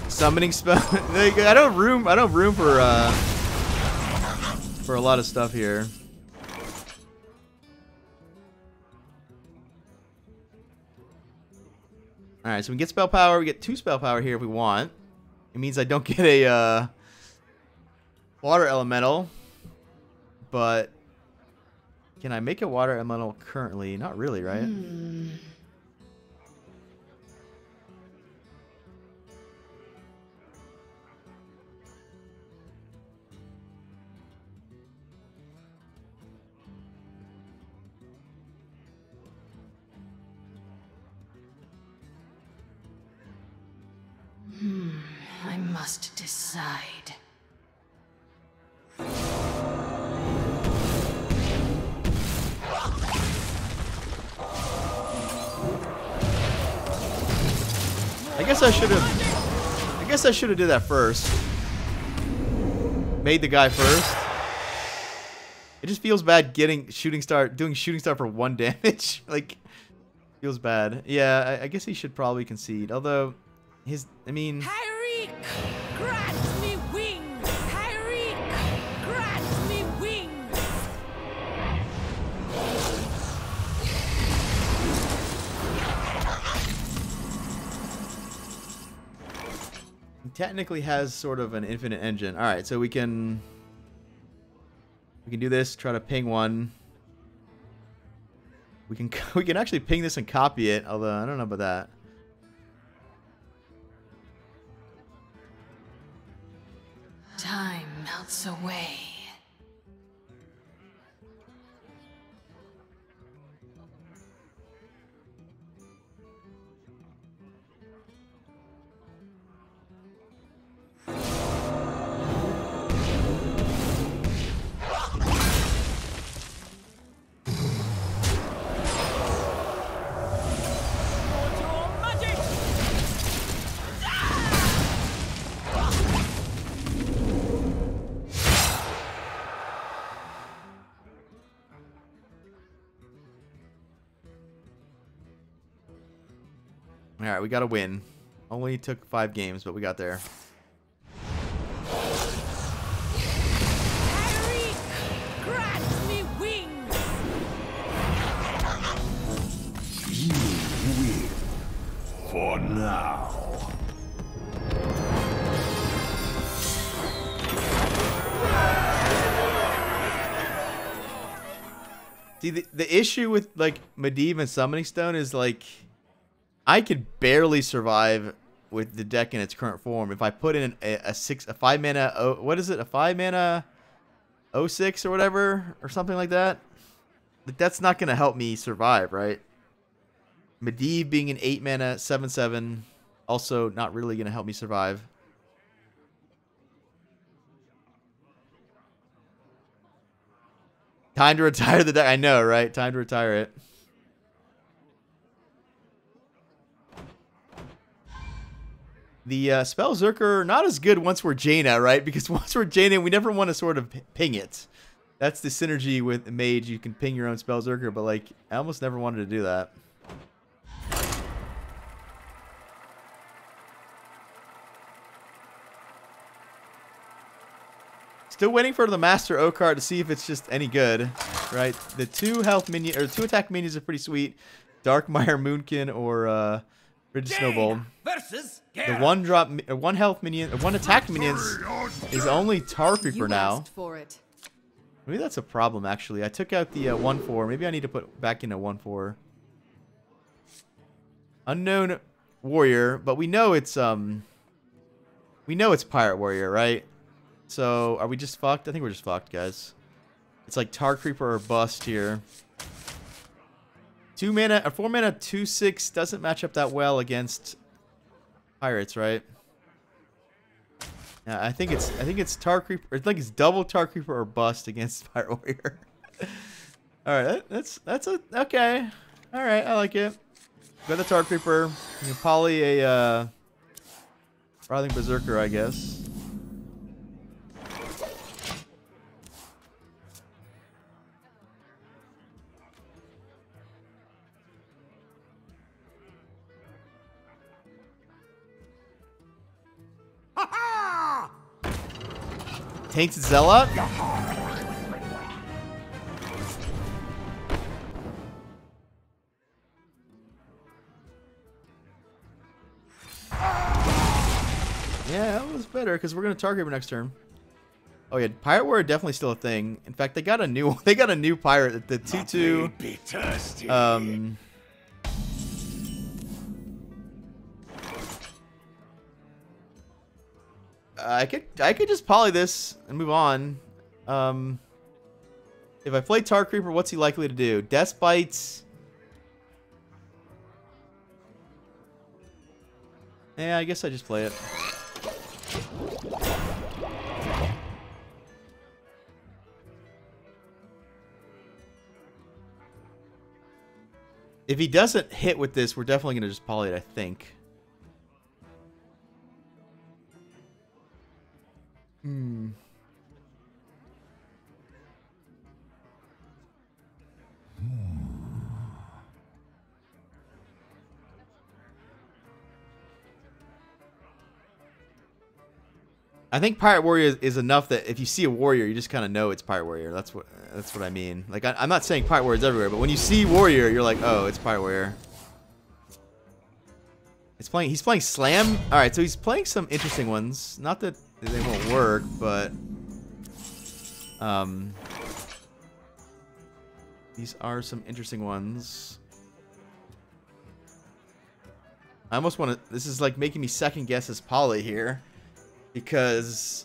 Summoning spell. I don't room for a lot of stuff here. All right, so we get spell power. We get 2 spell power here if we want. It means I don't get a water elemental, but can I make a water elemental currently? Not really, right? I must decide. I guess I should have did that first. Made the guy first. It just feels bad doing shooting star for 1 damage. Like, feels bad. Yeah, I guess he should probably concede. Although Hyric, grant me wings. Hyric, grant me wings. he technically has sort of an infinite engine. All right, so we can do this. Try to ping one. We can actually ping this and copy it. Although I don't know about that. Time melts away. All right, we got to win. Only took 5 games, but we got there. Hyric, grant me wings. You win. For now. See, the issue with like Medivh and Summoning Stone is like I could barely survive with the deck in its current form. If I put in a 5 mana, what is it? A 5 mana 06 or whatever, or something like that. Like, that's not going to help me survive, right? Medivh being an 8 mana 7/7, also not really going to help me survive. Time to retire the deck. I know, right? Time to retire it. The Spell Zerker, not as good once we're Jaina, right? Because once we're Jaina, we never want to sort of ping it. That's the synergy with Mage. You can ping your own Spell Zerker, but like, I almost never wanted to do that. Still waiting for the Master O card to see if it's just any good, right? The 2 attack minions are pretty sweet. Darkmire Moonkin or Bridge Snowball. The 1 health minion, 1 attack minions is only Tar Creeper now. For it. Maybe that's a problem actually. I took out the 1/4. Maybe I need to put back in a 1/4. Unknown Warrior, but we know it's Pirate Warrior, right? So are we just fucked? I think we're just fucked, guys. It's like Tar Creeper or bust here. 4 mana 2/6 doesn't match up that well against pirates, right? Yeah, I think it's Tar Creeper. It's like it's double Tar Creeper or bust against Pirate Warrior. All right, that's okay. All right, I like it. Got the Tar Creeper. You can poly a Writhing Berserker, I guess. Tainted Zealot? Yeah, that was better because we're gonna target him next turn. Oh yeah, Pirate Warrior definitely still a thing. In fact, they got a new pirate, the 2/2. Be thirsty. I could just poly this and move on. If I play Tar Creeper, what's he likely to do? Death Bites. Yeah, I guess I just play it. If he doesn't hit with this, we're definitely going to just poly it, I think. I think Pirate Warrior is enough that if you see a warrior, you just kind of know it's Pirate Warrior. That's what I mean. Like I'm not saying Pirate Warrior is everywhere, but when you see warrior, you're like, oh, it's Pirate Warrior. He's playing Slam. All right, so he's playing some interesting ones. Not that they won't work, but these are some interesting ones. I almost want to. This is like making me second guess his poly here. Because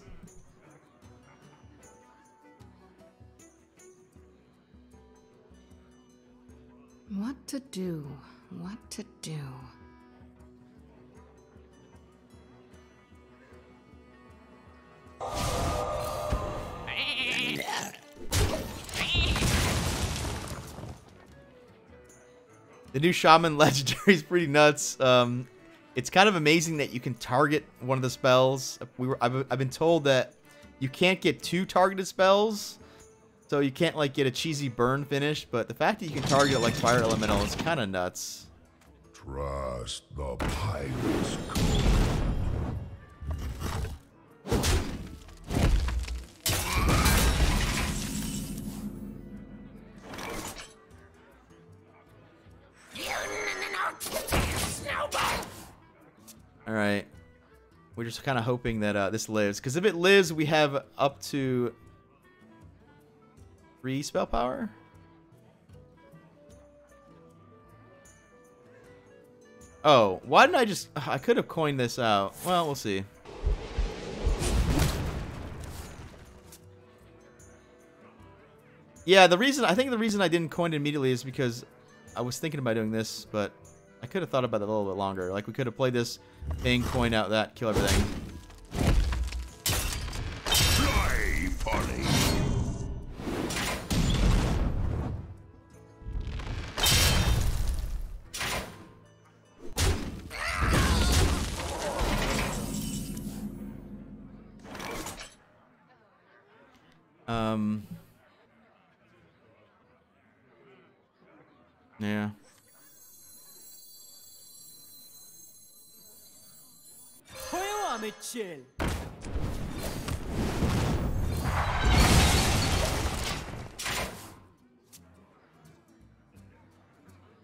what to do? What to do? the new Shaman Legendary is pretty nuts. It's kind of amazing that you can target one of the spells. I've been told that you can't get 2 targeted spells, so you can't like get a cheesy burn finish. But the fact that you can target it like Fire Elemental is kind of nuts. Trust the pirate's code. All right, we're just kind of hoping that this lives, because if it lives, we have up to 3 spell power. Oh, why didn't I just? I could have coined this out. Well, we'll see. Yeah, I think the reason I didn't coin it immediately is because I was thinking about doing this, but I could have thought about it a little bit longer. Like we could have played this thing, coin out that, kill everything. Fly, Polly. Yeah. Chill.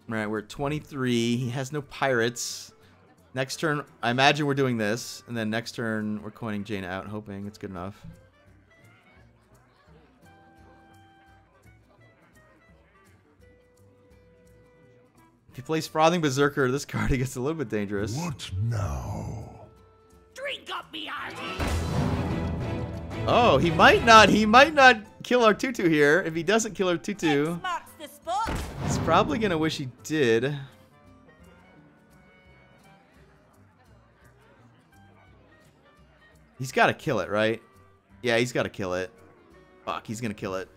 Right, we're at 23. He has no pirates. Next turn, I imagine we're doing this, and then next turn we're coining Jaina out, hoping it's good enough. If he plays Frothing Berserker, this card gets a little bit dangerous. What now? Drink up me hearty. Oh, he might not kill our 2/2 here. If he doesn't kill our 2/2, Marks the spot. he's probably gonna wish he did. He's got to kill it, right? Yeah, he's got to kill it. Fuck, he's gonna kill it.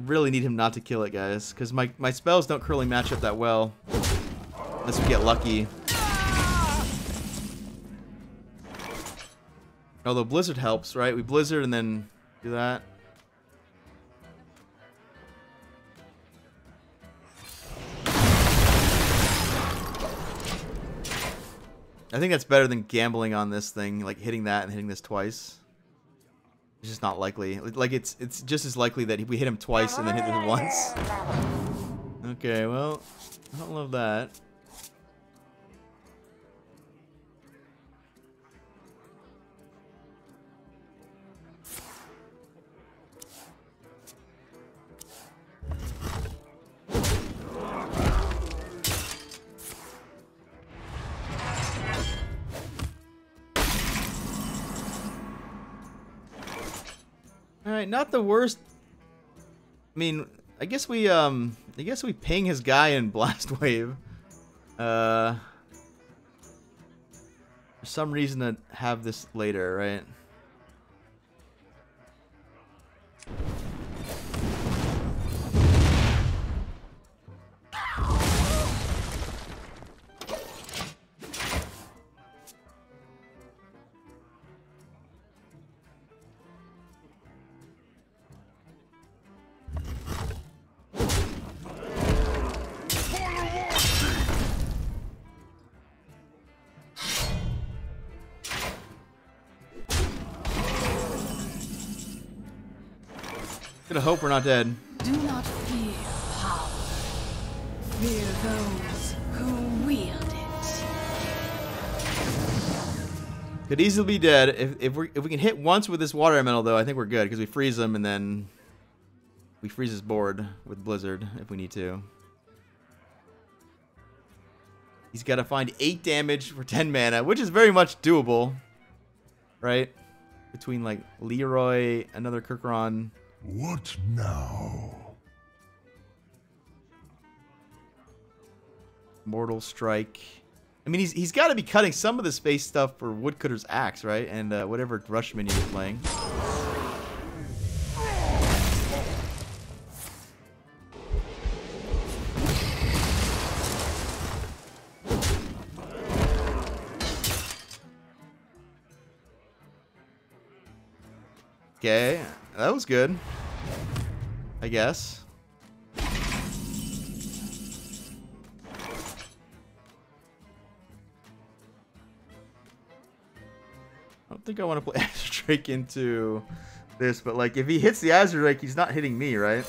really need him not to kill it, guys, because my spells don't currently match up that well. Unless we get lucky. Although Blizzard helps, right? We Blizzard and then do that. I think that's better than gambling on this thing, like hitting that and hitting this twice. It's just not likely. Like it's just as likely that we hit him twice and then hit him once. Okay, well, I don't love that. Alright, not the worst. I mean, I guess we ping his guy in Blast Wave. For some reason to have this later, right? Gonna hope we're not dead. Do not fear power. Fear those who wield it. Could easily be dead. If we can hit once with this water elemental, though, I think we're good because we freeze him and then we freeze his board with Blizzard if we need to. He's got to find 8 damage for 10 mana, which is very much doable, right? Between like Leroy, another Kirkaron. What now? Mortal Strike. I mean, he's got to be cutting some of the space stuff for Woodcutter's Axe, right? And whatever Rush minion he's playing. Okay, that was good, I guess. I don't think I want to play Azure Drake into this, but like if he hits the Azure Drake, he's not hitting me, right?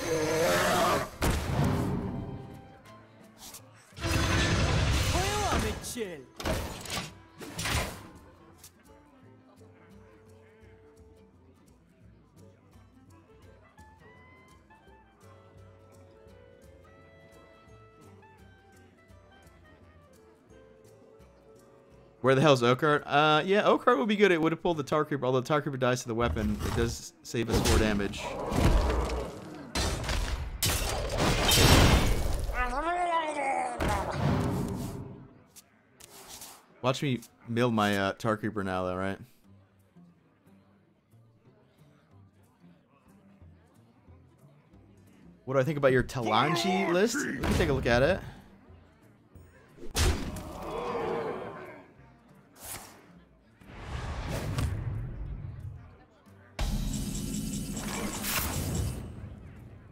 Where the hell's Oakheart? Yeah, Oakheart would be good. It would have pulled the Tar Creeper, although the Tar Creeper dies to the weapon. It does save us 4 damage. Watch me mill my Tar Creeper now, though, right? What do I think about your Talanji list? We can take a look at it.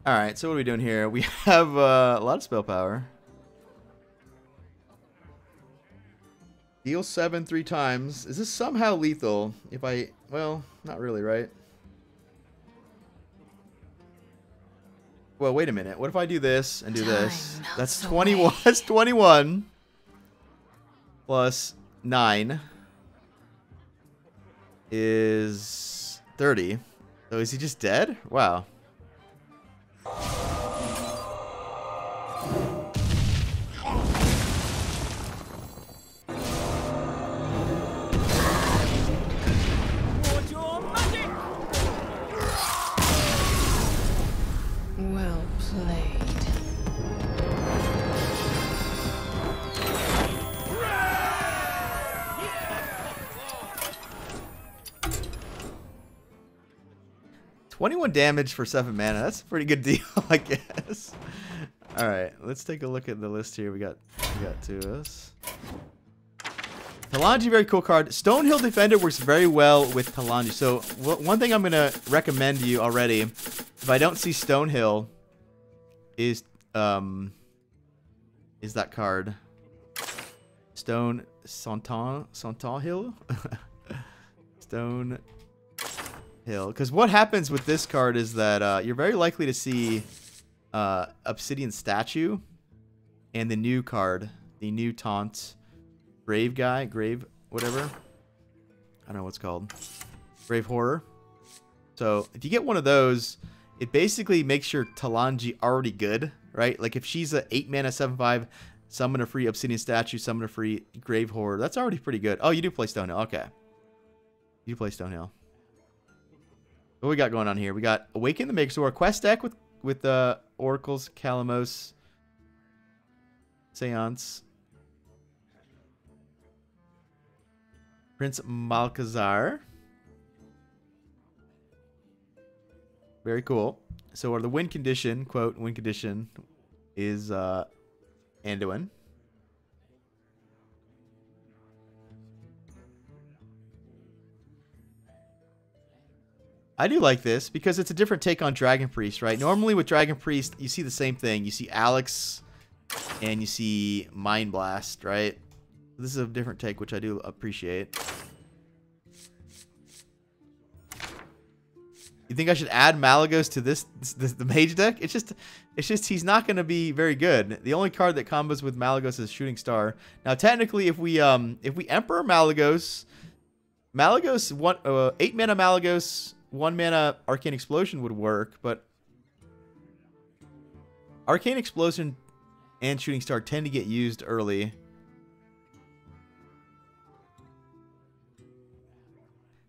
Alright, so what are we doing here? We have a lot of spell power. Deal 7 3 times. Is this somehow lethal? If I... Well, not really, right? Well, wait a minute. What if I do this and do this? That's 21. That's 21. Plus 9 is 30. So is he just dead? Wow. Well played. 21 damage for 7 mana. That's a pretty good deal, I guess. All right, let's take a look at the list here. We got to us. Talanji, very cool card. Stonehill Defender works very well with Talanji. So one thing I'm gonna recommend to you already, if I don't see Stonehill, is that card. Stone Santal Hill? Stone Hill. Because what happens with this card is that you're very likely to see Obsidian Statue and the new card, the new taunt. Grave guy, grave, whatever. I don't know what's called. Grave Horror. So if you get one of those, it basically makes your Talanji already good, right? Like if she's a 8 mana 7/5, summon a free Obsidian Statue, summon a free Grave Horror. That's already pretty good. Oh, you do play Stonehill. Okay. You play Stonehill. What we got going on here? We got Awaken the Maker. So our quest deck with Oracles, Calamos, Seance. Prince Malkazar. Very cool. So the win condition, quote, win condition is Anduin. I do like this because it's a different take on Dragon Priest, right? Normally with Dragon Priest, you see the same thing. You see Alex and you see Mind Blast, right? This is a different take, which I do appreciate. You think I should add Malagos to the mage deck? It's just he's not going to be very good. The only card that combos with Malagos is Shooting Star. Now, technically, if we Emperor Malagos, 8 mana Malagos, 1 mana Arcane Explosion would work, but Arcane Explosion and Shooting Star tend to get used early.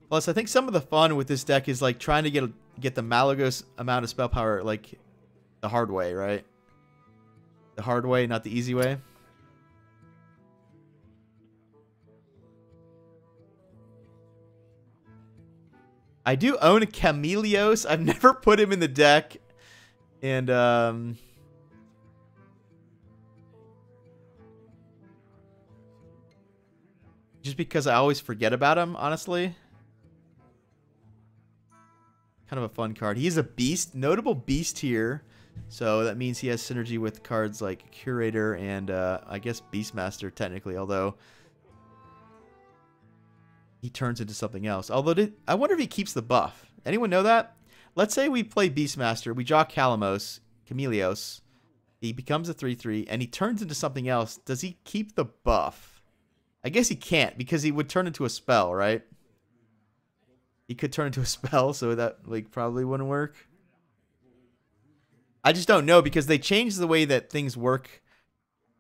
Plus, I think some of the fun with this deck is like trying to get the Malagos amount of spell power like the hard way, right? The hard way, not the easy way. I do own a Chameleos. I've never put him in the deck, and just because I always forget about him, honestly. Kind of a fun card. He's a beast, notable beast here. So that means he has synergy with cards like Curator and I guess Beastmaster technically, although he turns into something else. Although I wonder if he keeps the buff. Anyone know that? Let's say we play Beastmaster, we draw Chameleos. He becomes a 3/3 and he turns into something else. Does he keep the buff? I guess he can't because he would turn into a spell, right? He could turn into a spell, so that like probably wouldn't work. I just don't know because they changed the way that things work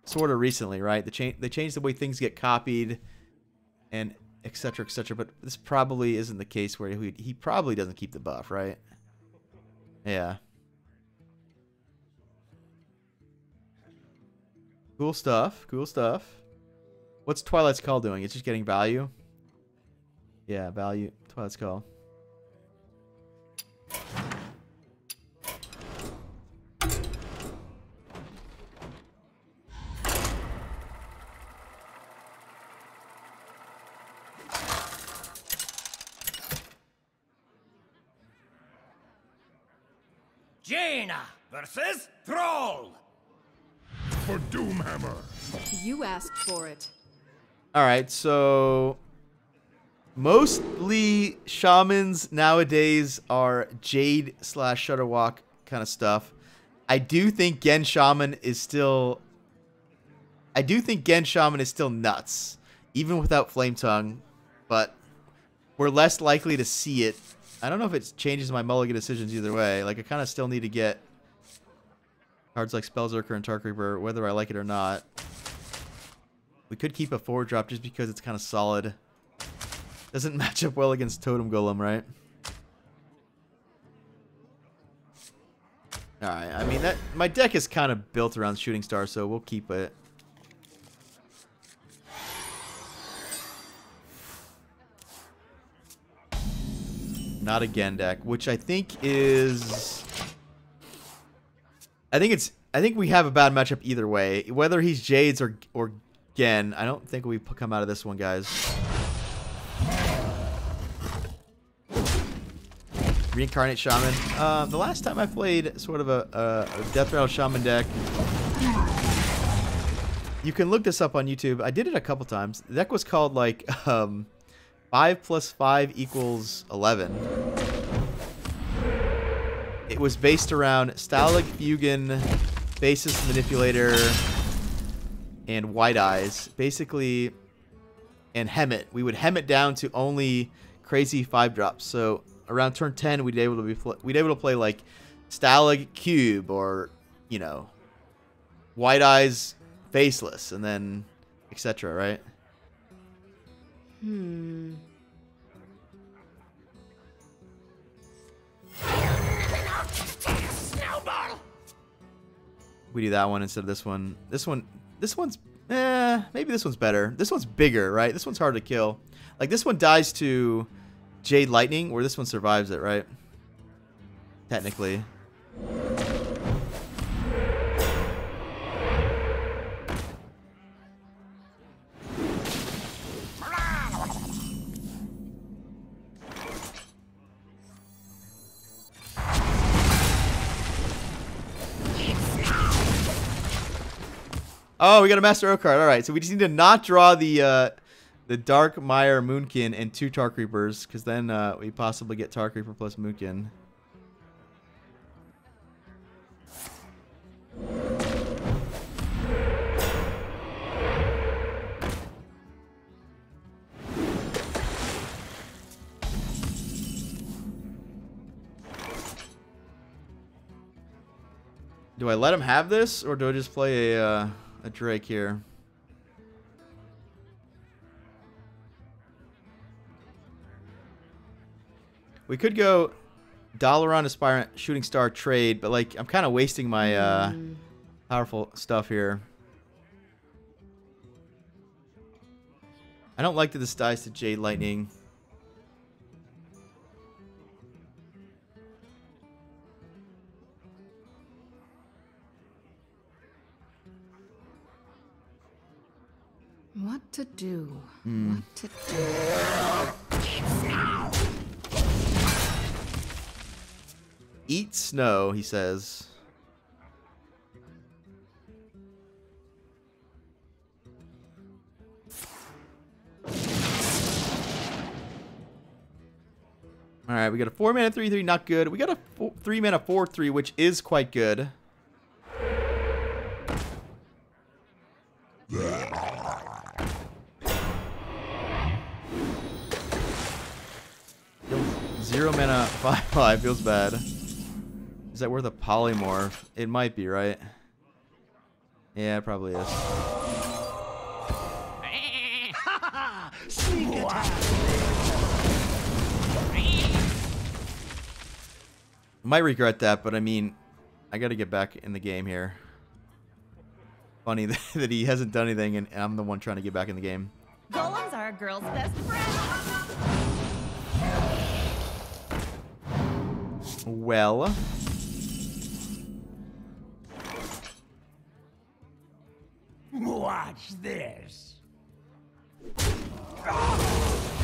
sort of recently, right? They changed the way things get copied and etc., etc. But this probably isn't the case where he probably doesn't keep the buff, right? Yeah. Cool stuff. Cool stuff. What's Twilight's Call doing? It's just getting value. Yeah, value. Twilight's Call. Jaina versus Thrall. For Doomhammer. You asked for it. All right, so mostly shamans nowadays are Jade / Shudderwalk kind of stuff. I do think Gen Shaman is still nuts, even without Flame Tongue, but we're less likely to see it. I don't know if it changes my mulligan decisions either way. Like, I kind of still need to get cards like Spellzerker and Tark Reaper, whether I like it or not. We could keep a 4-drop just because it's kind of solid. Doesn't match up well against Totem Golem, right? Alright, I mean, my deck is kind of built around Shooting Star, so we'll keep it. Not again deck, which I think is... I think we have a bad matchup either way. Whether he's Jades or Gen, I don't think we come out of this one, guys. Reincarnate Shaman. The last time I played sort of a Death Rattle Shaman deck, you can look this up on YouTube. I did it a couple times. The deck was called like 5 + 5 = 11. It was based around Stalag Fugan, Basis Manipulator, and White Eyes, basically, and hem it. We would hem it down to only crazy 5-drops. So around turn 10, we'd be able to play like Stalag Cube or, you know, White Eyes Faceless, and then etc. Right? We do that one instead of this one. This one's maybe this one's better. This one's bigger, right? This one's hard to kill. Like this one dies to Jade Lightning, where this one survives it, right? Technically. Oh, we got a Master O card. All right, so we just need to not draw the Dark Mire Moonkin and 2 Tar Creepers, because then we possibly get Tar Creeper plus Moonkin. Do I let him have this, or do I just play a Drake here? We could go Dalaran Aspirant Shooting Star trade, but like I'm kind of wasting my powerful stuff here. I don't like that this dies to Jade Lightning. What to do? What to do? Eat snow, he says. Alright, we got a 4-mana 3/3, not good. We got a 3-mana 4/3, which is quite good. Zero mana 5/5 feels bad. Is that worth a polymorph? It might be, right? Yeah, it probably is. Might regret that, but I mean, I got to get back in the game here. Funny that he hasn't done anything, and I'm the one trying to get back in the game. Golems are a girl's best friend. Well, Watch this.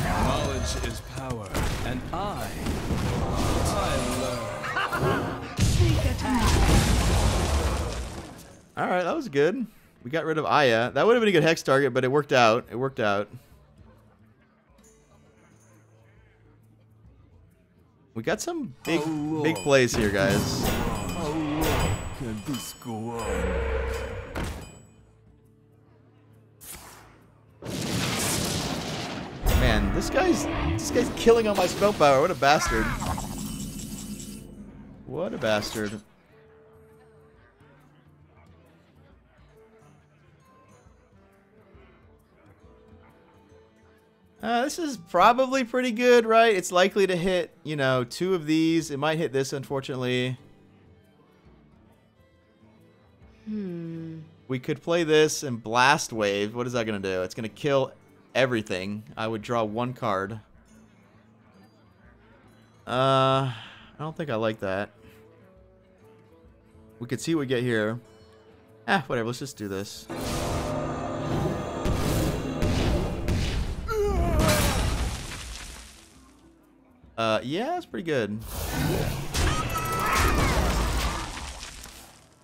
Knowledge is power, and I learn. Sneak attack. all right, that was good. We got rid of Aya. That would have been a good hex target, but it worked out. It worked out. We got some big plays here, guys. How long can this go on? Man, this guy's killing all my spell power. What a bastard. What a bastard. This is probably pretty good, right? It's likely to hit, you know, 2 of these. It might hit this, unfortunately. We could play this and Blast Wave. What is that going to do? It's going to kill everything. I would draw 1 card. I don't think I like that. We could see what we get here. Whatever. Let's just do this. Yeah, that's pretty good.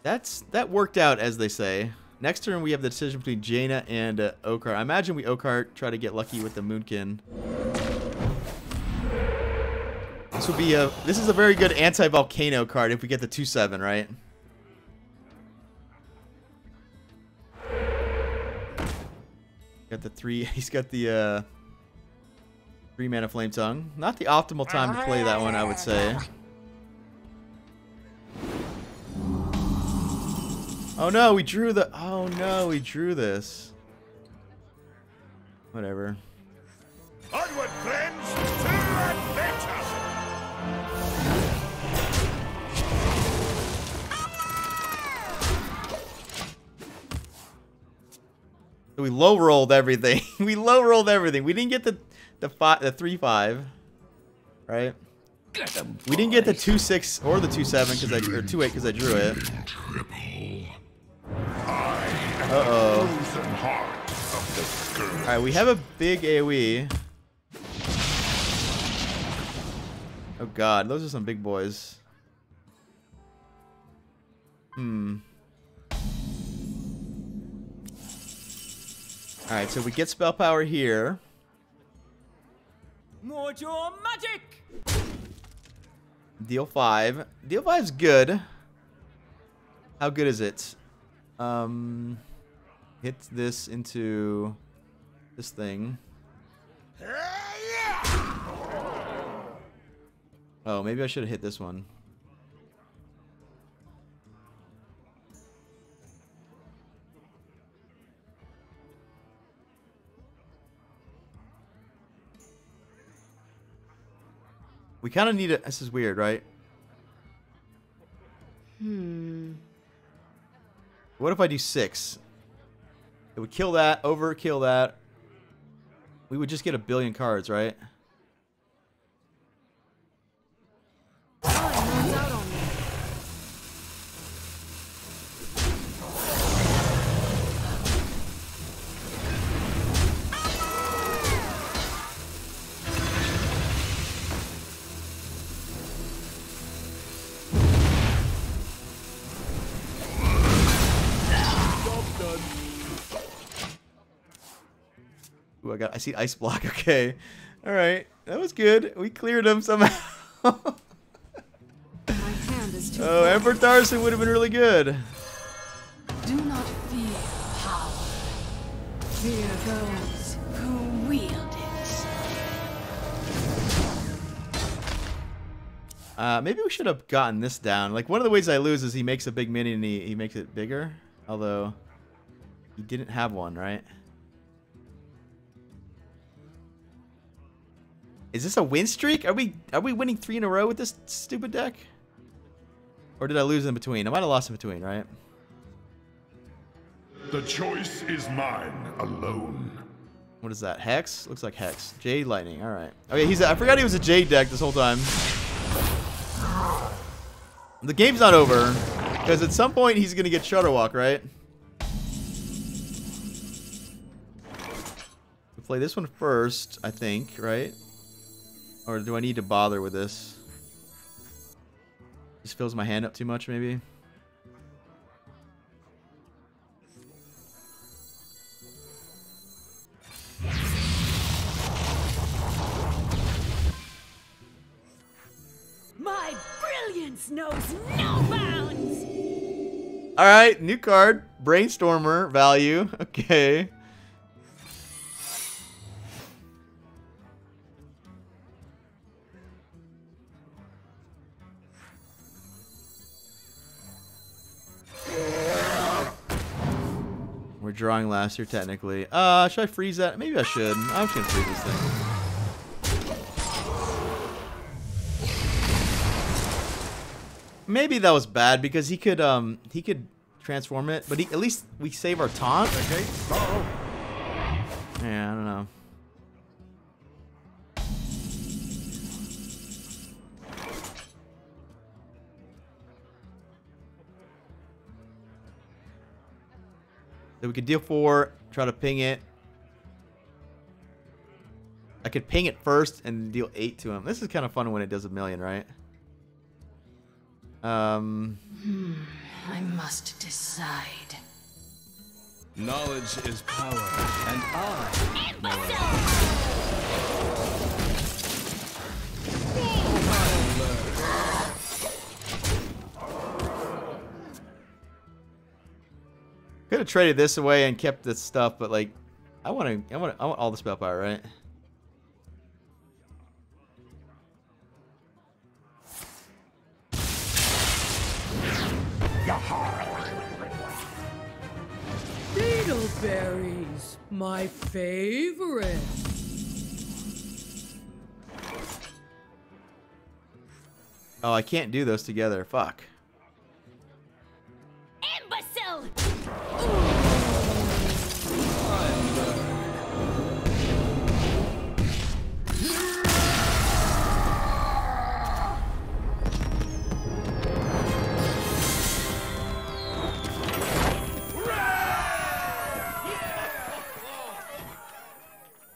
That worked out, as they say. Next turn, we have the decision between Jaina and Okar. I imagine we Okar try to get lucky with the Moonkin. This will be a. This is a very good anti-volcano card if we get the 2/7, right? Got the 3. He's got the 3 mana Flame Tongue. Not the optimal time to play that one, I would say. Oh no, we drew the. Oh no, we drew this. Whatever. Onward, friends, to adventure! We low rolled everything. We low rolled everything. We didn't get the 3/5, right? We didn't get the 2/6 or the 2/7 because I or 2/8 because I drew it. Uh-oh. Alright, we have a big AoE. Oh god, those are some big boys. Alright, so we get spell power here. Mojo magic! Deal 5. Deal 5's good. How good is it? Hit this into this thing. Oh, maybe I should have hit this one. We kind of need it. This is weird, right? What if I do 6? It would kill that, overkill that. We would just get a billion cards, right? Ooh, I see ice block. Okay, all right, that was good. We cleared him somehow. My hand is too Oh, Emperor Tarson would have been really good. Do not fear power. Fear those who wield it. Maybe we should have gotten this down. Like, one of the ways I lose is he makes a big mini and he makes it bigger. Although, he didn't have one, right? Is this a win streak? Are we winning 3 in a row with this stupid deck? Or did I lose in between? I might have lost in between, right? The choice is mine alone. What is that? Hex? Looks like Hex. Jade Lightning. All right. Okay, I forgot he was a Jade deck this whole time. The game's not over because at some point he's gonna get Shudderwalk, right? We'll play this one first, I think, right? Or do I need to bother with this? Just fills my hand up too much, maybe. My brilliance knows no bounds! Alright, new card. Brainstormer value. Okay. We're drawing last here, technically. Should I freeze that? Maybe I should. I'm just gonna freeze this thing. Maybe that was bad because he could transform it, but at least we save our taunt. Okay. Yeah, I don't know. So we could deal 4, try to ping it. I could ping it first and deal 8 to him. This is kind of fun when it does a million, right? I must decide. Knowledge is power, and I Could have traded this away and kept this stuff, but like, I want all the spell power, right? Beetleberries, my favorite. Oh, I can't do those together. Fuck. Imbecile!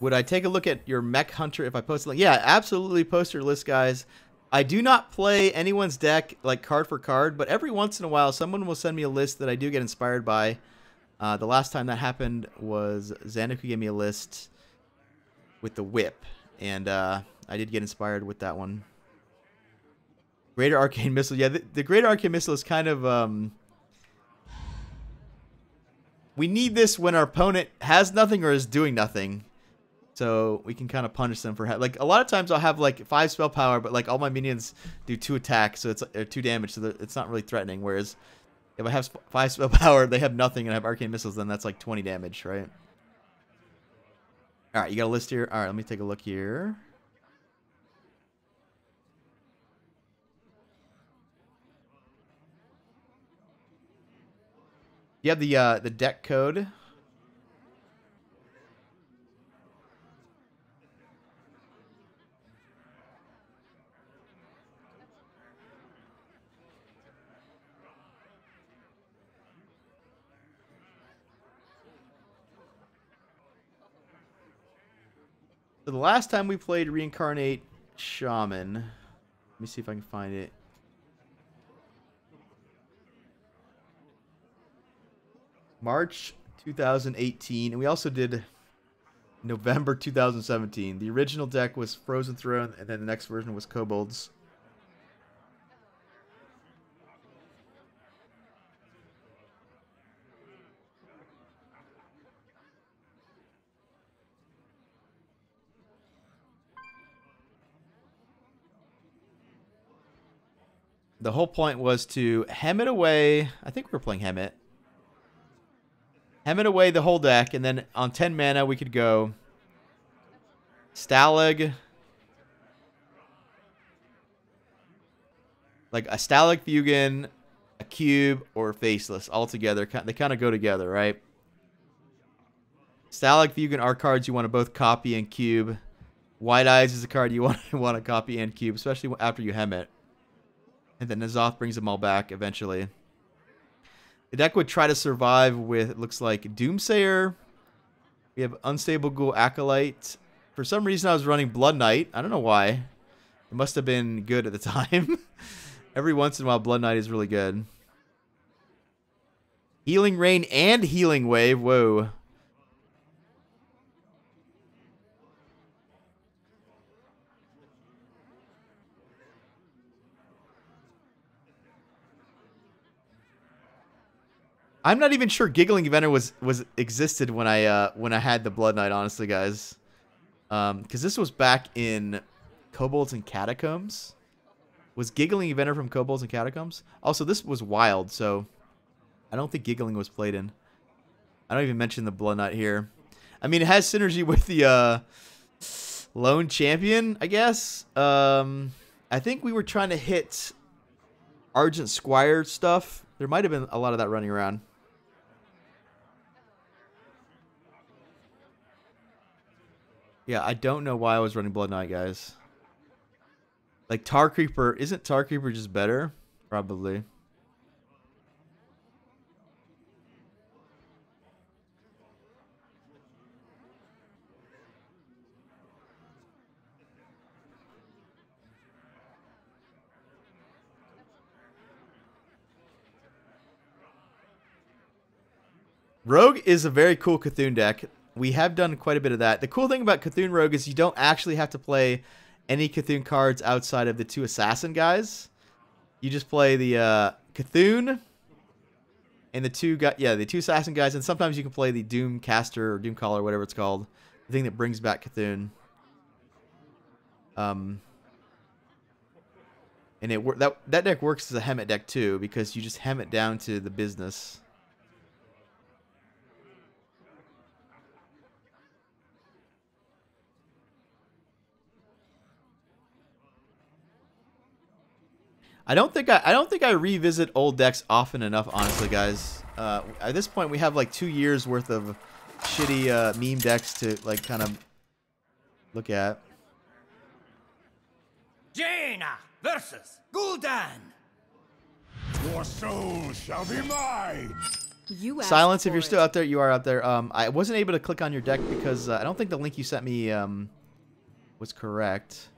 Would I take a look at your mech hunter if I post a link? Yeah, absolutely post your list, guys. I do not play anyone's deck like card for card, but every once in a while someone will send me a list that I do get inspired by. The last time that happened was Xander who gave me a list with the whip, and I did get inspired with that one. Greater Arcane Missile. Yeah, the Greater Arcane Missile is kind of... we need this when our opponent has nothing or is doing nothing. So we can kind of punish them for like a lot of times I'll have like 5 spell power, but like all my minions do 2 attacks, so it's 2 damage, so it's not really threatening. Whereas if I have 5 spell power, they have nothing, and I have arcane missiles, then that's like 20 damage, right? All right, you got a list here. All right, let me take a look here. You have the deck code. So the last time we played Reincarnate Shaman, let me see if I can find it. March 2018, and we also did November 2017. The original deck was Frozen Throne, and then the next version was Kobolds. The whole point was to hem it away. I think we were playing hem it. Hem it away the whole deck, and then on 10 mana we could go Stalag, like a Stalag Fugan, a Cube, or Faceless all together. They kind of go together, right? Stalag Fugan are cards you want to both copy and cube. White Eyes is a card you want to copy and cube, especially after you hem it. And then N'Zoth brings them all back eventually. The deck would try to survive with, it looks like, Doomsayer. We have Unstable Ghoul Acolyte. For some reason, I was running Blood Knight. I don't know why. It must have been good at the time. Every once in a while, Blood Knight is really good. Healing Rain and Healing Wave. Whoa. I'm not even sure Giggling Venom was existed when I had the Blood Knight, honestly, guys. Because this was back in Kobolds and Catacombs. Was Giggling Venom from Kobolds and Catacombs? Also, this was Wild, so I don't think Giggling was played in. I don't even mention the Blood Knight here. I mean, it has synergy with the Lone Champion, I guess. I think we were trying to hit Argent Squire stuff. There might have been a lot of that running around. Yeah, I don't know why I was running Blood Knight, guys. Like, Tar Creeper. Isn't Tar Creeper just better? Probably. Rogue is a very cool Cthulhu deck. We have done quite a bit of that. The cool thing about Cthulhu Rogue is you don't actually have to play any Cthulhu cards outside of the 2 assassin guys. You just play the Cthulhu and the 2 assassin guys, and sometimes you can play the Doom Caster or Doom Caller, whatever it's called, the thing that brings back Cthulhu. And that deck works as a Hemet deck too, because you just hem it down to the business. I don't think I revisit old decks often enough, honestly, guys. At this point, we have like 2 years worth of shitty meme decks to like kind of look at. Jaina versus Gul'dan. Your soul shall be mine. You asked Silence, if for you're it. still out there, you are out there. I wasn't able to click on your deck because I don't think the link you sent me was correct.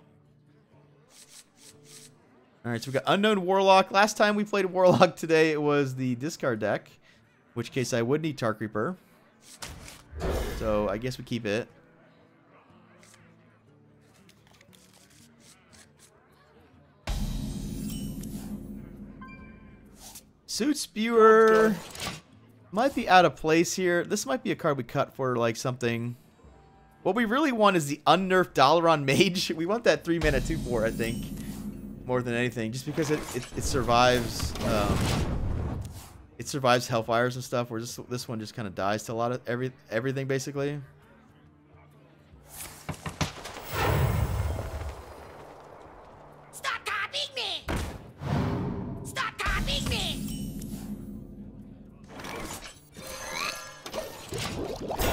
Alright, so we got Unknown Warlock. Last time we played Warlock today, it was the discard deck. In which case I would need Tark Reaper. So I guess we keep it. Suit Spewer might be out of place here. This might be a card we cut for like something. What we really want is the unnerfed Dalaran Mage. We want that 3-mana 2/4, I think. More than anything, just because it survives Hellfires and stuff. Where this one just kind of dies to a lot of everything basically. Stop copying me! Stop copying me!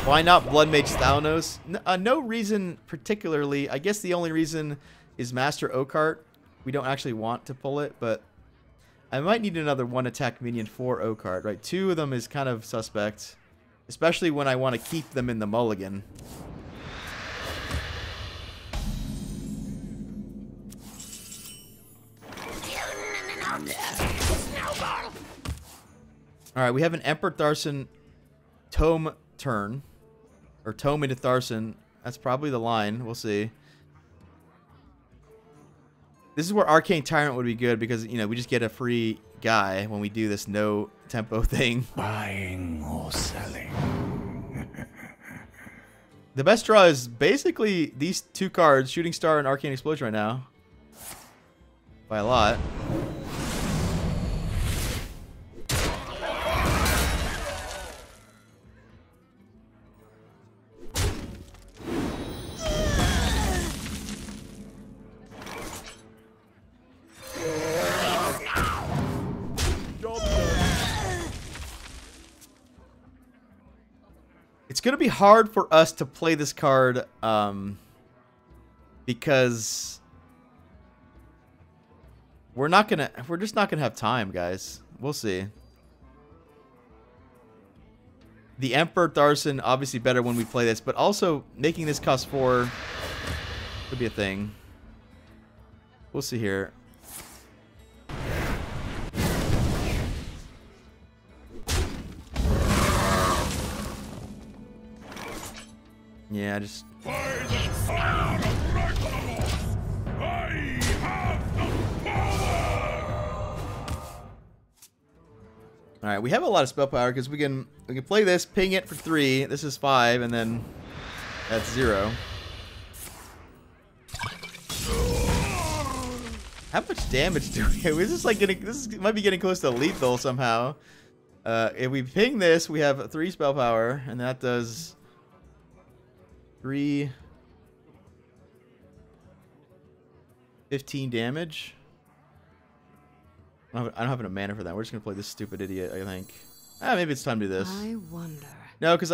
Why not Blood Mage Thalanos? No reason particularly. I guess the only reason is Master Oakheart. We don't actually want to pull it, but I might need another 1-attack minion for Oakheart, right? 2 of them is kind of suspect, especially when I want to keep them in the mulligan. Alright, we have an Emperor Tharson Tome turn. Or Tome into Tharson. That's probably the line. We'll see. This is where Arcane Tyrant would be good because, you know, we just get a free guy when we do this no tempo thing. Buying or selling. The best draw is basically these 2 cards, Shooting Star and Arcane Explosion right now. By a lot. It's going to be hard for us to play this card because we're just not going to have time, guys. We'll see. The Emperor Tharson, obviously better when we play this, but also making this cost 4 could be a thing. We'll see here. Yeah, just... By the power of Ragnarok, I have the power! Alright, we have a lot of spell power because we can play this, ping it for 3, this is 5, and then that's 0. How much damage do we have? This is like this might be getting close to lethal somehow. If we ping this, we have 3 spell power, and that does 15 damage. I don't have enough mana for that. We're just gonna play this stupid idiot, I think. Maybe it's time to do this. I wonder. No, because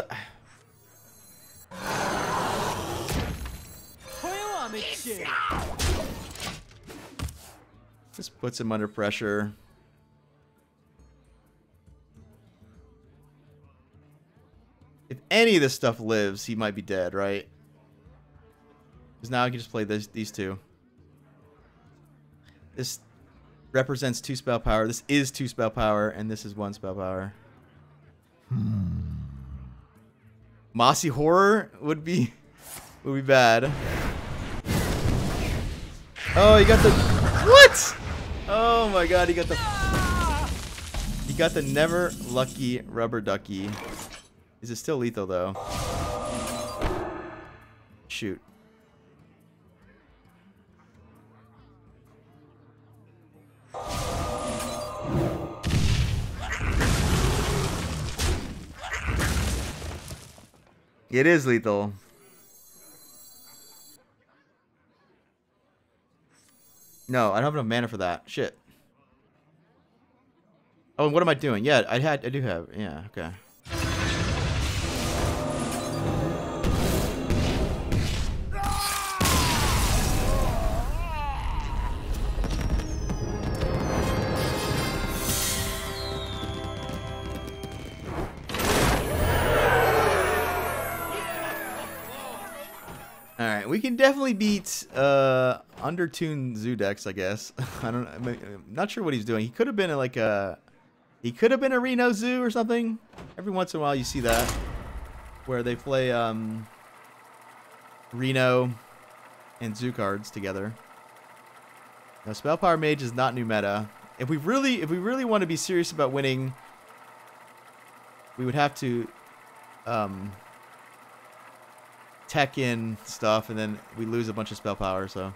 this puts him under pressure. If any of this stuff lives, he might be dead, right? Because now I can just play these 2. This represents 2 spell power. This is 2 spell power, and this is 1 spell power. Mossy Horror would be bad. Oh, you got the what? Oh my god, he got the never lucky rubber ducky. Is it still lethal though? Shoot. It is lethal. No, I don't have enough mana for that. Shit. Oh, and what am I doing? Yeah, I do have. Yeah, okay. Alright, we can definitely beat undertuned Zoo decks, I guess. I'm not sure what he's doing. He could have been like a Reno Zoo or something. Every once in a while you see that. Where they play Reno and Zoo cards together. Now Spell Power Mage is not new meta. If we really want to be serious about winning, we would have to tech in stuff, and then we lose a bunch of spell power, so.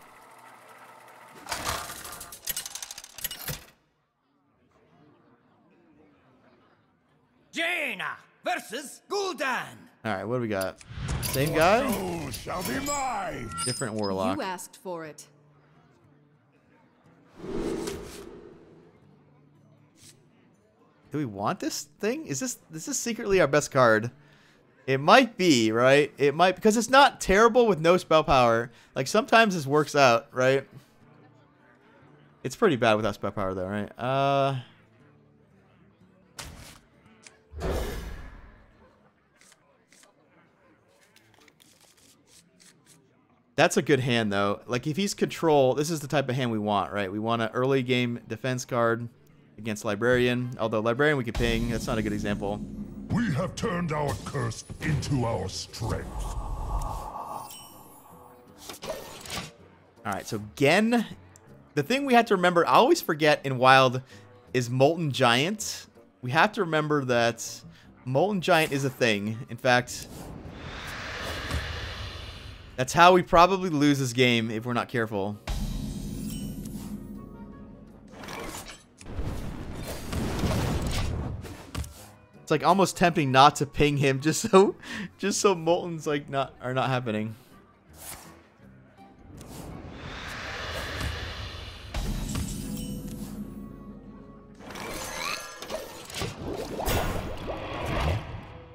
Jaina versus Gul'dan. Alright, what do we got? Same guy? Soul shall be mine. Different warlock. You asked for it. Do we want this thing? Is this secretly our best card? It might be, right? It might, because it's not terrible with no spell power. Like, sometimes this works out, right? It's pretty bad without spell power, though, right? That's a good hand, though. Like, if he's control, this is the type of hand we want, right? We want an early game defense card against Librarian. Although Librarian we could ping. That's not a good example. We have turned our curse into our strength. Alright, so Gen. The thing we have to remember, I always forget in Wild, is Molten Giant. We have to remember that Molten Giant is a thing. In fact, that's how we probably lose this game if we're not careful. It's like almost tempting not to ping him just so Molten's like not happening.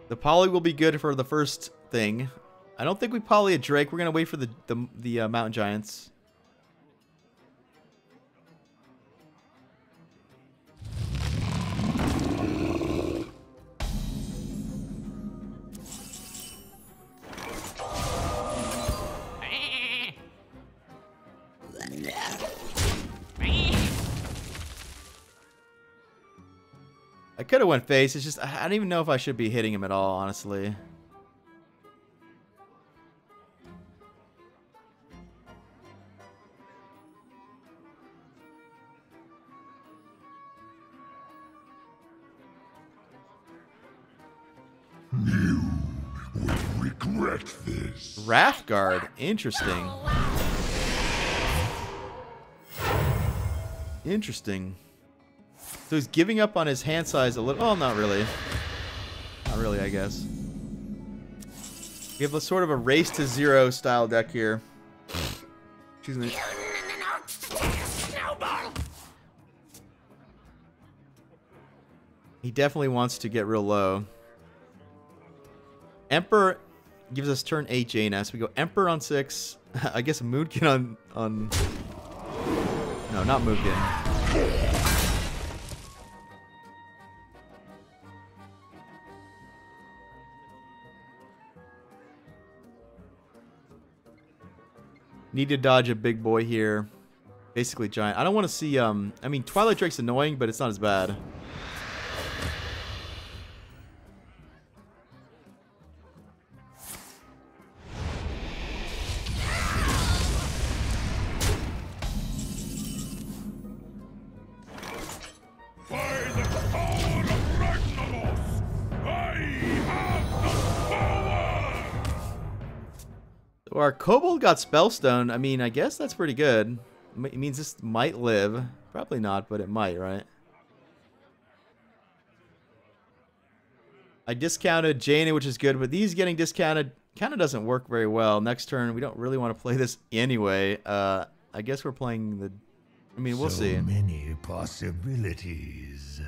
The poly will be good for the first thing. I don't think we poly a Drake. We're gonna wait for the Mountain Giants. I could have went face. It's just I don't even know if I should be hitting him at all, honestly. You will regret this. Wrathguard, interesting. Interesting. So he's giving up on his hand size a little. Oh, not really. Not really, I guess. We have a sort of a race to zero style deck here. Excuse me. He definitely wants to get real low. Emperor gives us turn 8 Jaina. So we go Emperor on 6. I guess Moonkin on... No, not Moonkin. Need to dodge a big boy here. Basically giant. I don't want to see, I mean, Twilight Drake's annoying, but it's not as bad. So our kobold got spellstone. I mean, I guess that's pretty good. It means this might live. Probably not, but it might, right? I discounted Jaina, which is good, but these getting discounted kind of doesn't work very well. Next turn, we don't really want to play this anyway. I guess we're playing the... I mean, we'll see. So many possibilities.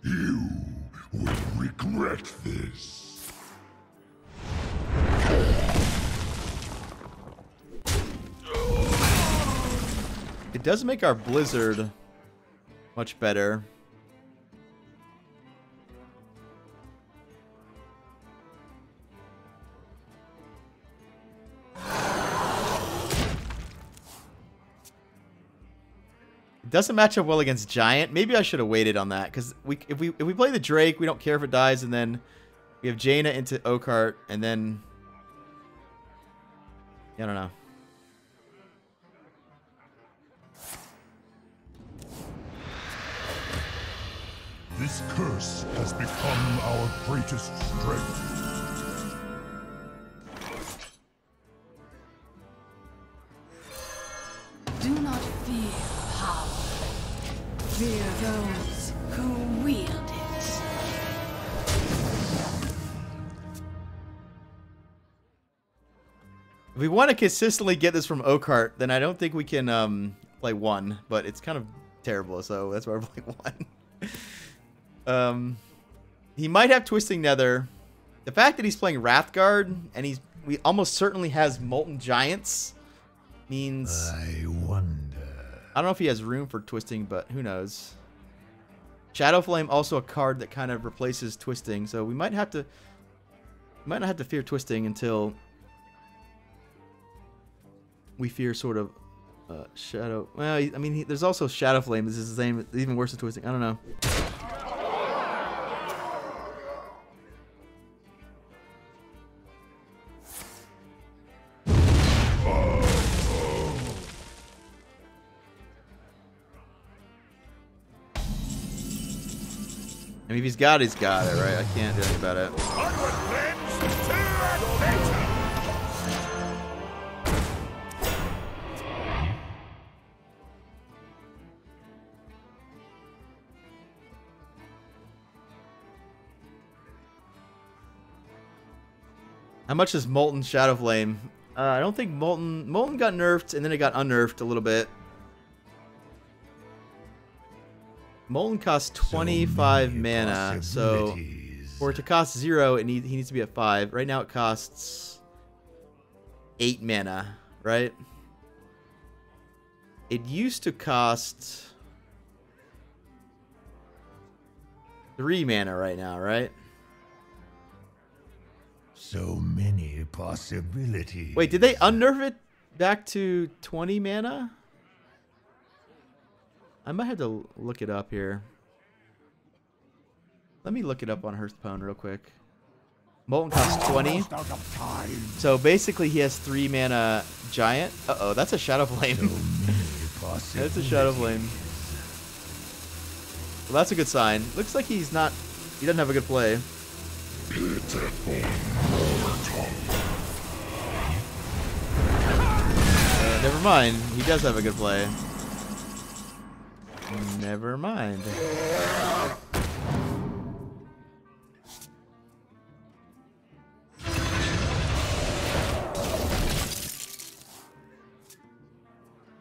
You will regret this. It does make our blizzard much better. It doesn't match up well against Giant. Maybe I should have waited on that, because if we play the Drake, we don't care if it dies, and then we have Jaina into Oakheart, and then I don't know. This curse has become our greatest strength. Do not fear power. Fear those who wield it. If we want to consistently get this from Oakheart, then I don't think we can play 1, but it's kind of terrible, so that's why we're playing 1. He might have Twisting Nether. The fact that he's playing Wrathguard and we almost certainly has Molten Giants means I wonder. I don't know if he has room for Twisting, but who knows. Shadowflame also a card that kind of replaces Twisting, so we might not have to fear Twisting until we fear sort of Shadow. Well, I mean, there's also Shadowflame. This is the same, even worse than Twisting. I don't know. I mean, if he's got it, right? I can't do anything about it. How much is Molten Shadowflame? I don't think Molten got nerfed, and then it got unnerfed a little bit. Molten costs 25 mana, so for it to cost 0, he needs to be at 5. Right now it costs 8 mana, right? It used to cost 3 mana right now, right? So many possibilities. Wait, did they unnerf it back to 20 mana? I might have to look it up here. Let me look it up on Hearthstone real quick. Molten costs 20. So basically he has 3 mana Giant. Uh-oh, that's a Shadowflame. That's a Shadowflame. Well, that's a good sign. Looks like he doesn't have a good play. Never mind. He does have a good play. Never mind.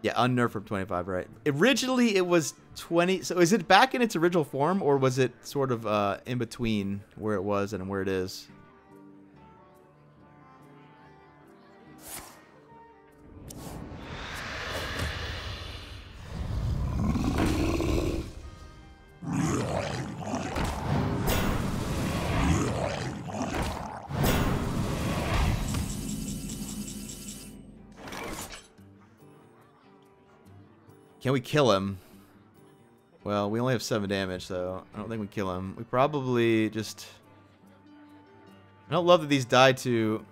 Yeah, unnerfed from 25, right? Originally, it was 20. So is it back in its original form, or was it sort of in between where it was and where it is? Can we kill him? Well, we only have 7 damage, so I don't think we kill him. We probably just... I don't love that these die to...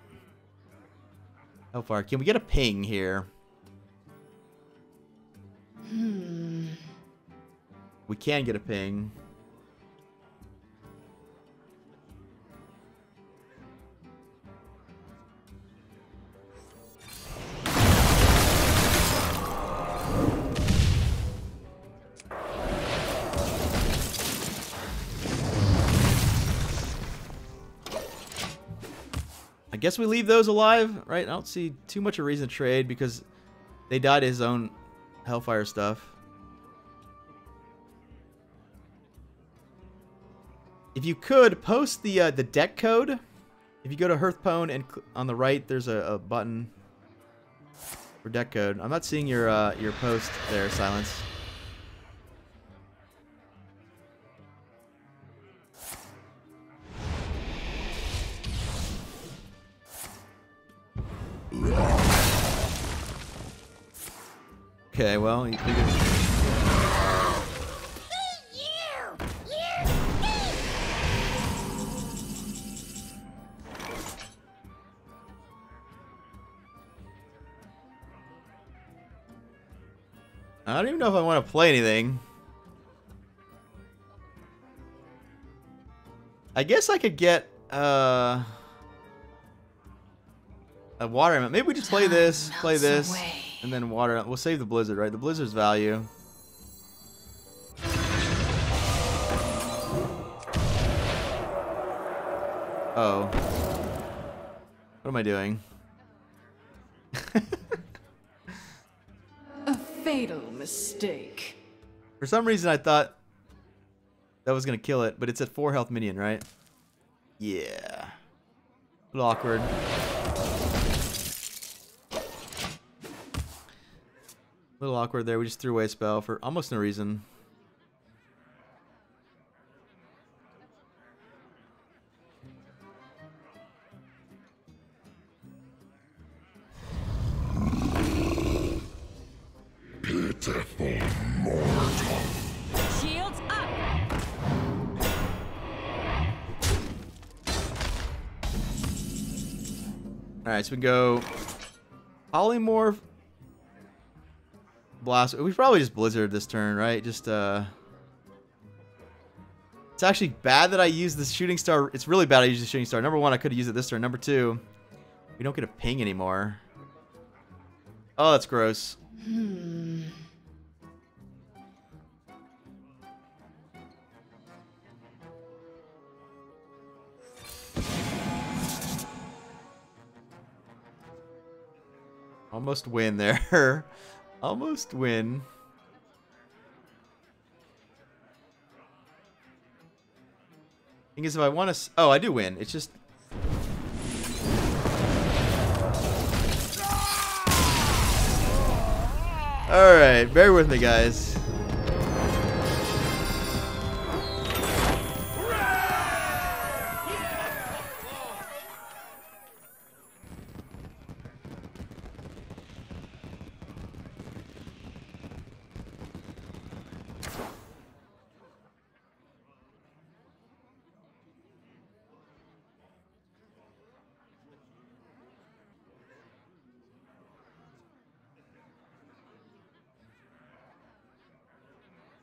How far? Can we get a ping here? We can get a ping. guess we leave those alive, right? I don't see too much of a reason to trade because they died to his own Hellfire stuff. If you could, post the deck code. If you go to Hearthstone and on the right, there's a button for deck code. I'm not seeing your post there, Silence. Okay, well, you figured. I don't even know if I want to play anything. I guess I could get a water element. Maybe we just play this, and then water. We'll save the blizzard, right? The blizzard's value. Oh. What am I doing? A fatal mistake. For some reason, I thought that was going to kill it, but it's at 4 health minion, right? Yeah. A little awkward. A little awkward there. We just threw away a spell for almost no reason. Pitiful mortal. Shields up. Alright, so we go Polymorph. Blast. We probably just Blizzard this turn, right? Just, it's actually bad that I use the Shooting Star. It's really bad I use the Shooting Star. Number one, I could have used it this turn. Number two, we don't get a ping anymore. Oh, that's gross. Almost win there. Almost win. Thing is, if I want to... Oh, I do win. It's just... Alright, bear with me, guys.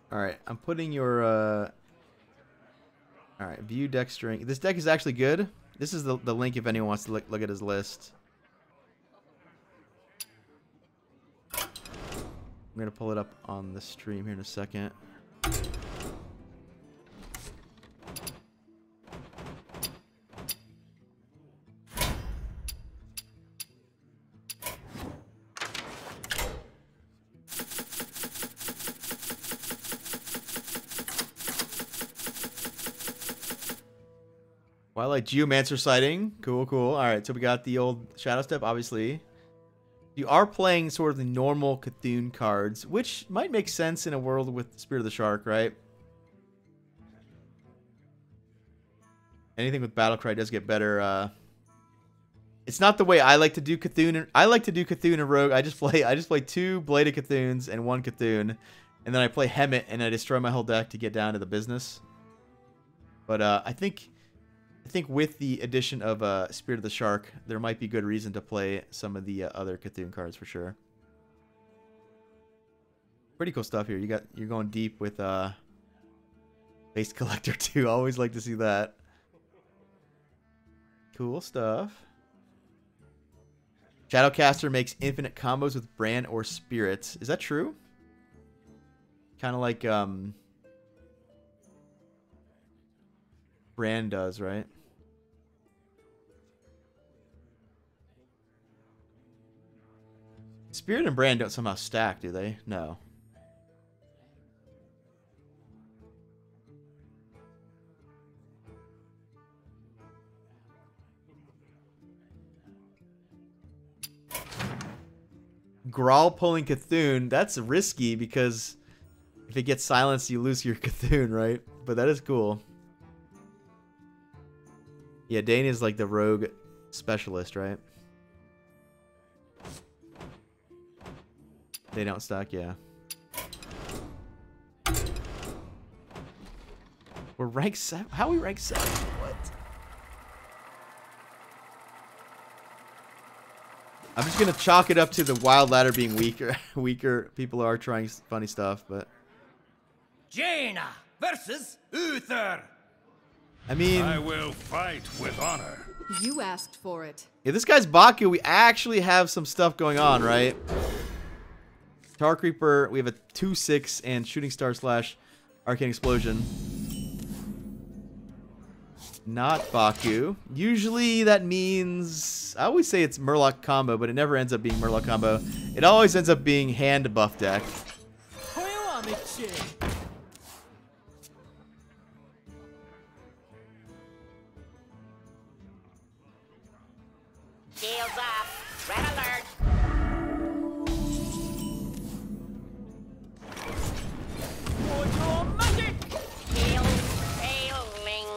Alright, I'm putting your, Alright, view deck strength. This deck is actually good. This is the link if anyone wants to look at his list. I'm going to pull it up on the stream here in a second. Twilight Geomancer sighting. Cool, cool. Alright, so we got the old Shadow Step, obviously. You are playing sort of the normal Cthulhu cards, which might make sense in a world with Spirit of the Shark, right? Anything with Battlecry does get better. It's not the way I like to do Cthulhu. I like to do Cthulhu and Rogue. I just play 2 Bladed Cthulhuns and 1 Cthulhu, and then I play Hemet and I destroy my whole deck to get down to the business. But I think with the addition of Spirit of the Shark, there might be good reason to play some of the other Cthulhu cards for sure. Pretty cool stuff here. You're going deep with Base Collector too. Always like to see that. Cool stuff. Shadowcaster makes infinite combos with Brand or Spirits. Is that true? Kind of like Brand does, right? Spirit and Brand don't somehow stack, do they? No. Grawl pulling Cthulhu, that's risky because if it gets silenced, you lose your Cthulhu, right? But that is cool. Yeah, Dane is like the rogue specialist, right? They don't stack, yeah. We're rank 7? How are we rank 7? What? I'm just gonna chalk it up to the wild ladder being weaker. People are trying funny stuff, but Jaina versus Uther. I mean, I will fight with honor. You asked for it. if this guy's Baku, we actually have some stuff going on, right? Tar Creeper, we have a 2/6 and Shooting Star / Arcane Explosion. Not Baku. Usually that means, I always say it's Murloc combo, but it never ends up being Murloc combo. It always ends up being hand buff deck. Shields up. Red alert. Shields failing.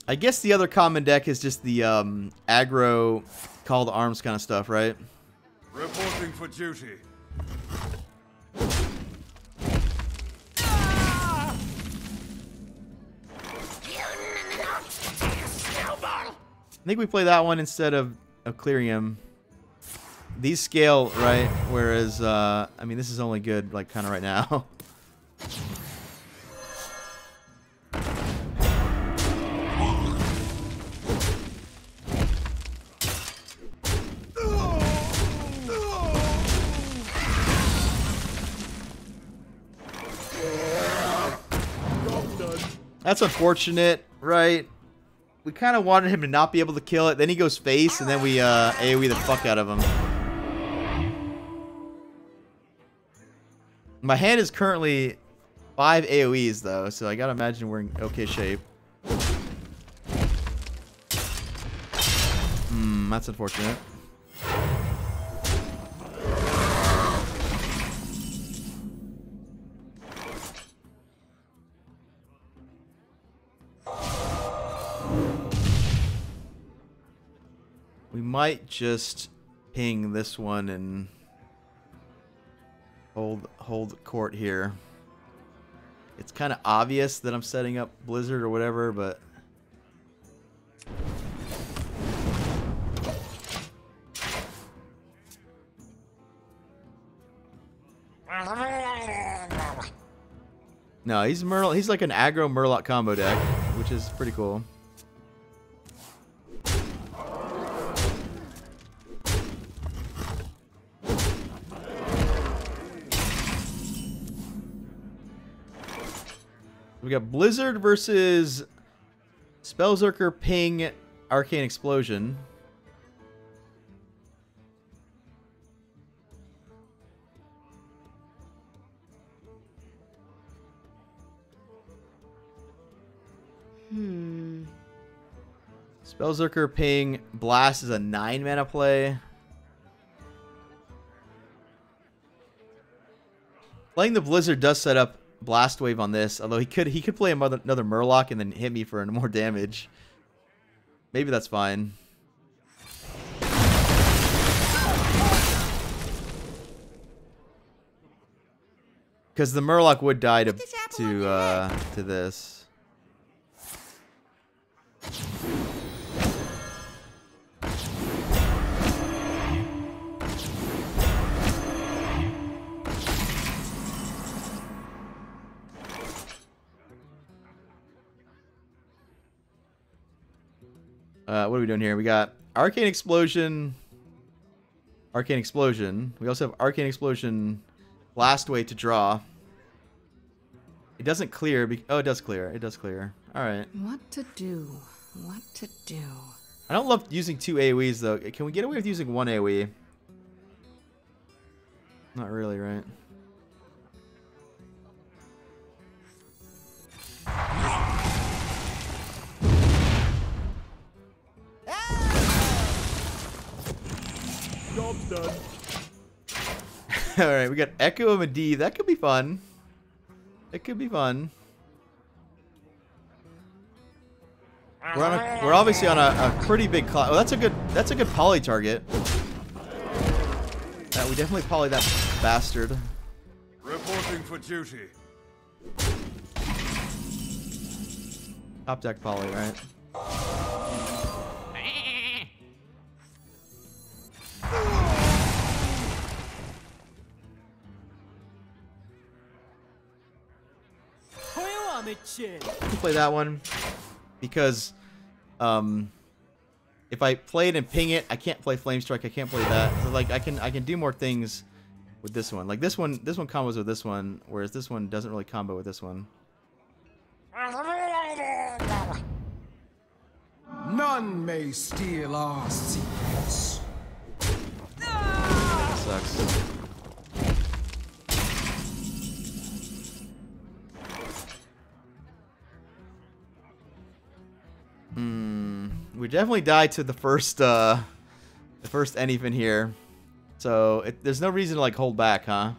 I guess the other common deck is just the aggro call to arms kind of stuff, right? Reporting for duty. I think we play that one instead of clearing him. These scale, right? Whereas, I mean, this is only good, like, kind of right now. That's unfortunate, right? We kind of wanted him to not be able to kill it. Then he goes face, and then we AoE the fuck out of him. My hand is currently 5 AoEs, though, so I gotta imagine we're in okay shape. That's unfortunate. We might just ping this one and hold court here. It's kind of obvious that I'm setting up Blizzard or whatever, but no, he's like an aggro Murloc combo deck, which is pretty cool. We got Blizzard versus Spellzerker Ping Arcane Explosion. Spellzerker Ping Blast is a 9 mana play. Playing the Blizzard does set up Blast Wave on this, although he could play another Murloc and then hit me for more damage. Maybe that's fine. Because the Murloc would die to this. What are we doing here? We got Arcane Explosion. Arcane Explosion. We also have Arcane Explosion Blast Wave to draw. It doesn't clear. Oh, it does clear. It does clear. All right. What to do? What to do? I don't love using 2 AoEs, though. Can we get away with using 1 AoE? Not really, right? Job's done. All right, we got Echo of Medivh. That could be fun. It could be fun. We're obviously on a pretty big class. Oh, that's a good poly target. We definitely poly that bastard. Reporting for duty. Top deck poly, right? I'll play that one because if I play it and ping it, I can't play Flame Strike. I can't play that. So like I can do more things with this one. Like this one combos with this one, whereas this one doesn't really combo with this one. None may steal our secrets. That sucks. We definitely died to the first anything here, so there's no reason to like hold back, huh?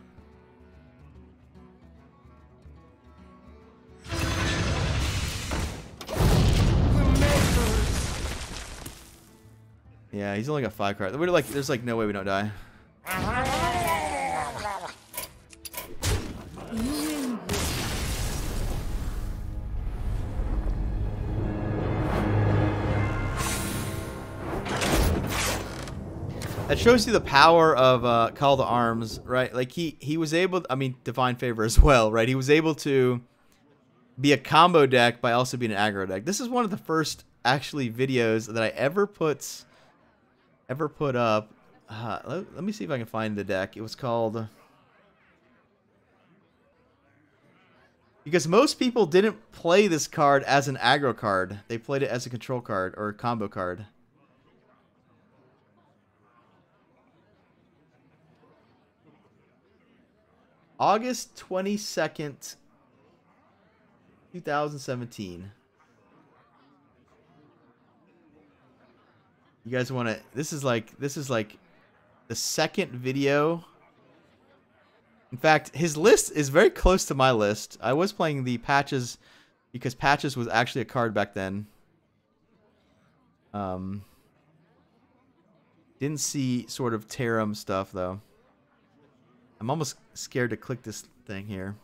Yeah, he's only got 5 cards. We're like, there's like no way we don't die. That shows you the power of Call to Arms, right? Like he was able, I mean, Divine Favor as well, right? He was able to be a combo deck by also being an aggro deck. This is one of the first actually videos that I ever put up. Let me see if I can find the deck. It was called, because most people didn't play this card as an aggro card. They played it as a control card or a combo card. August 22nd, 2017. You guys want to? This is like the second video. In fact, his list is very close to my list. I was playing the Patches because Patches was actually a card back then. Didn't see sort of Tarum stuff though. I'm almost scared to click this thing here.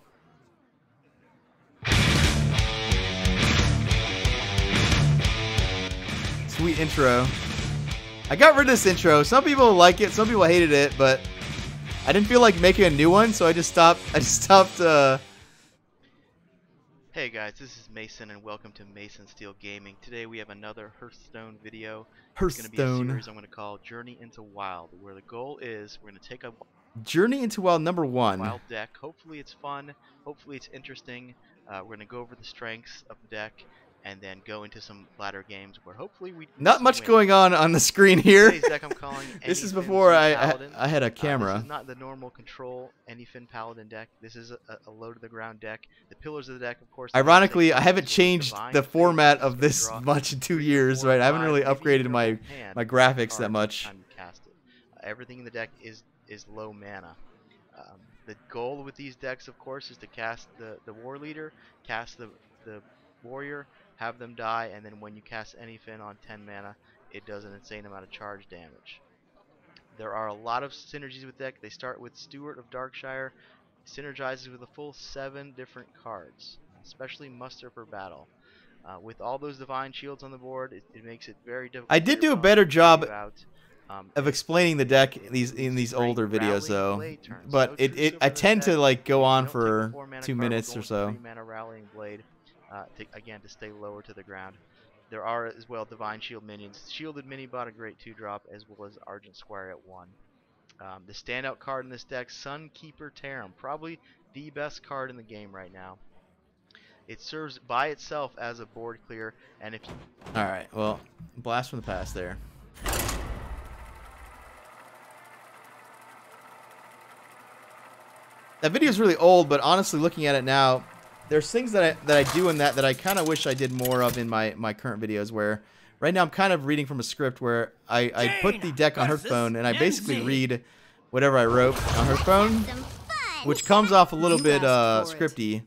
Sweet intro. I got rid of this intro. Some people like it, some people hated it, but I didn't feel like making a new one, so I just stopped. Hey guys, this is Mason and welcome to Mason Steel Gaming. Today we have another Hearthstone video. It's going to be a series I'm going to call Journey into Wild, where the goal is we're going to take a Journey into Wild number 1. Wild deck. Hopefully it's fun. Hopefully it's interesting. We're going to go over the strengths of the deck and then go into some ladder games where hopefully we not much win. going on the screen here. Today's deck I'm calling This is Anyfin before I had a This camera. is not the normal control Anyfin Paladin deck. This is a low to the ground deck. The pillars of the deck, of course. Ironically, I haven't changed the format of this much in 2 years, right? I haven't really upgraded my graphics that much. Everything in the deck is low mana. The goal with these decks, of course, is to cast the war leader, cast the warrior, have them die, and then when you cast Anyfin on 10 mana, it does an insane amount of charge damage. There are a lot of synergies with the deck. They start with Steward of Darkshire, synergizes with a full 7 different cards, especially Muster for Battle. With all those Divine Shields on the board, it makes it very difficult. I did do a better job of explaining the deck in these older videos though, but I tend to like go on for 2 minutes or so. 3-mana Rallying Blade, to stay lower to the ground. There are as well Divine Shield minions. Shielded Mini bought a great 2-drop, as well as Argent Squire at 1. The standout card in this deck, Sunkeeper Tarum, probably the best card in the game right now. It serves by itself as a board clear, and if you... Alright, well, blast from the past there. That video is really old, but honestly, looking at it now, there's things that I do in that I kind of wish I did more of in my current videos. Where right now I'm kind of reading from a script where I put the deck on Hearthstone and I basically read whatever I wrote on Hearthstone, which comes off a little bit scripty.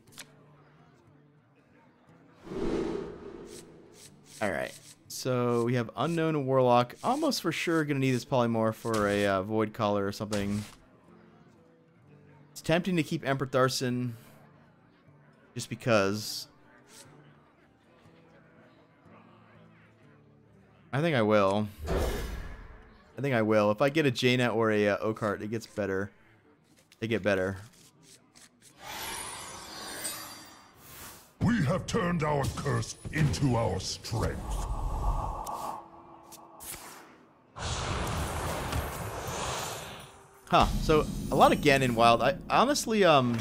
All right, so we have Unknown Warlock. Almost for sure gonna need this polymorph for a Void Caller or something. It's tempting to keep Emperor Tharson, just because. I think I will. If I get a Jaina or a Oakheart, it gets better. They get better. We have turned our curse into our strength. Huh, so a lot of Gen in Wild. I honestly, I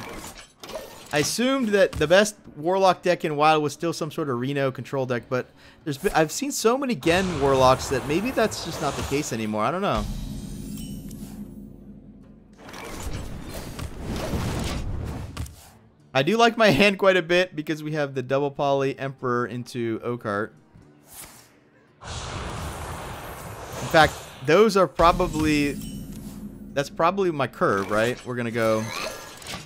assumed that the best Warlock deck in Wild was still some sort of Reno control deck, but I've seen so many Gen Warlocks that maybe that's just not the case anymore. I don't know. I do like my hand quite a bit because we have the double poly Emperor into Oakheart. In fact, those are probably... That's probably my curve, right? We're going to go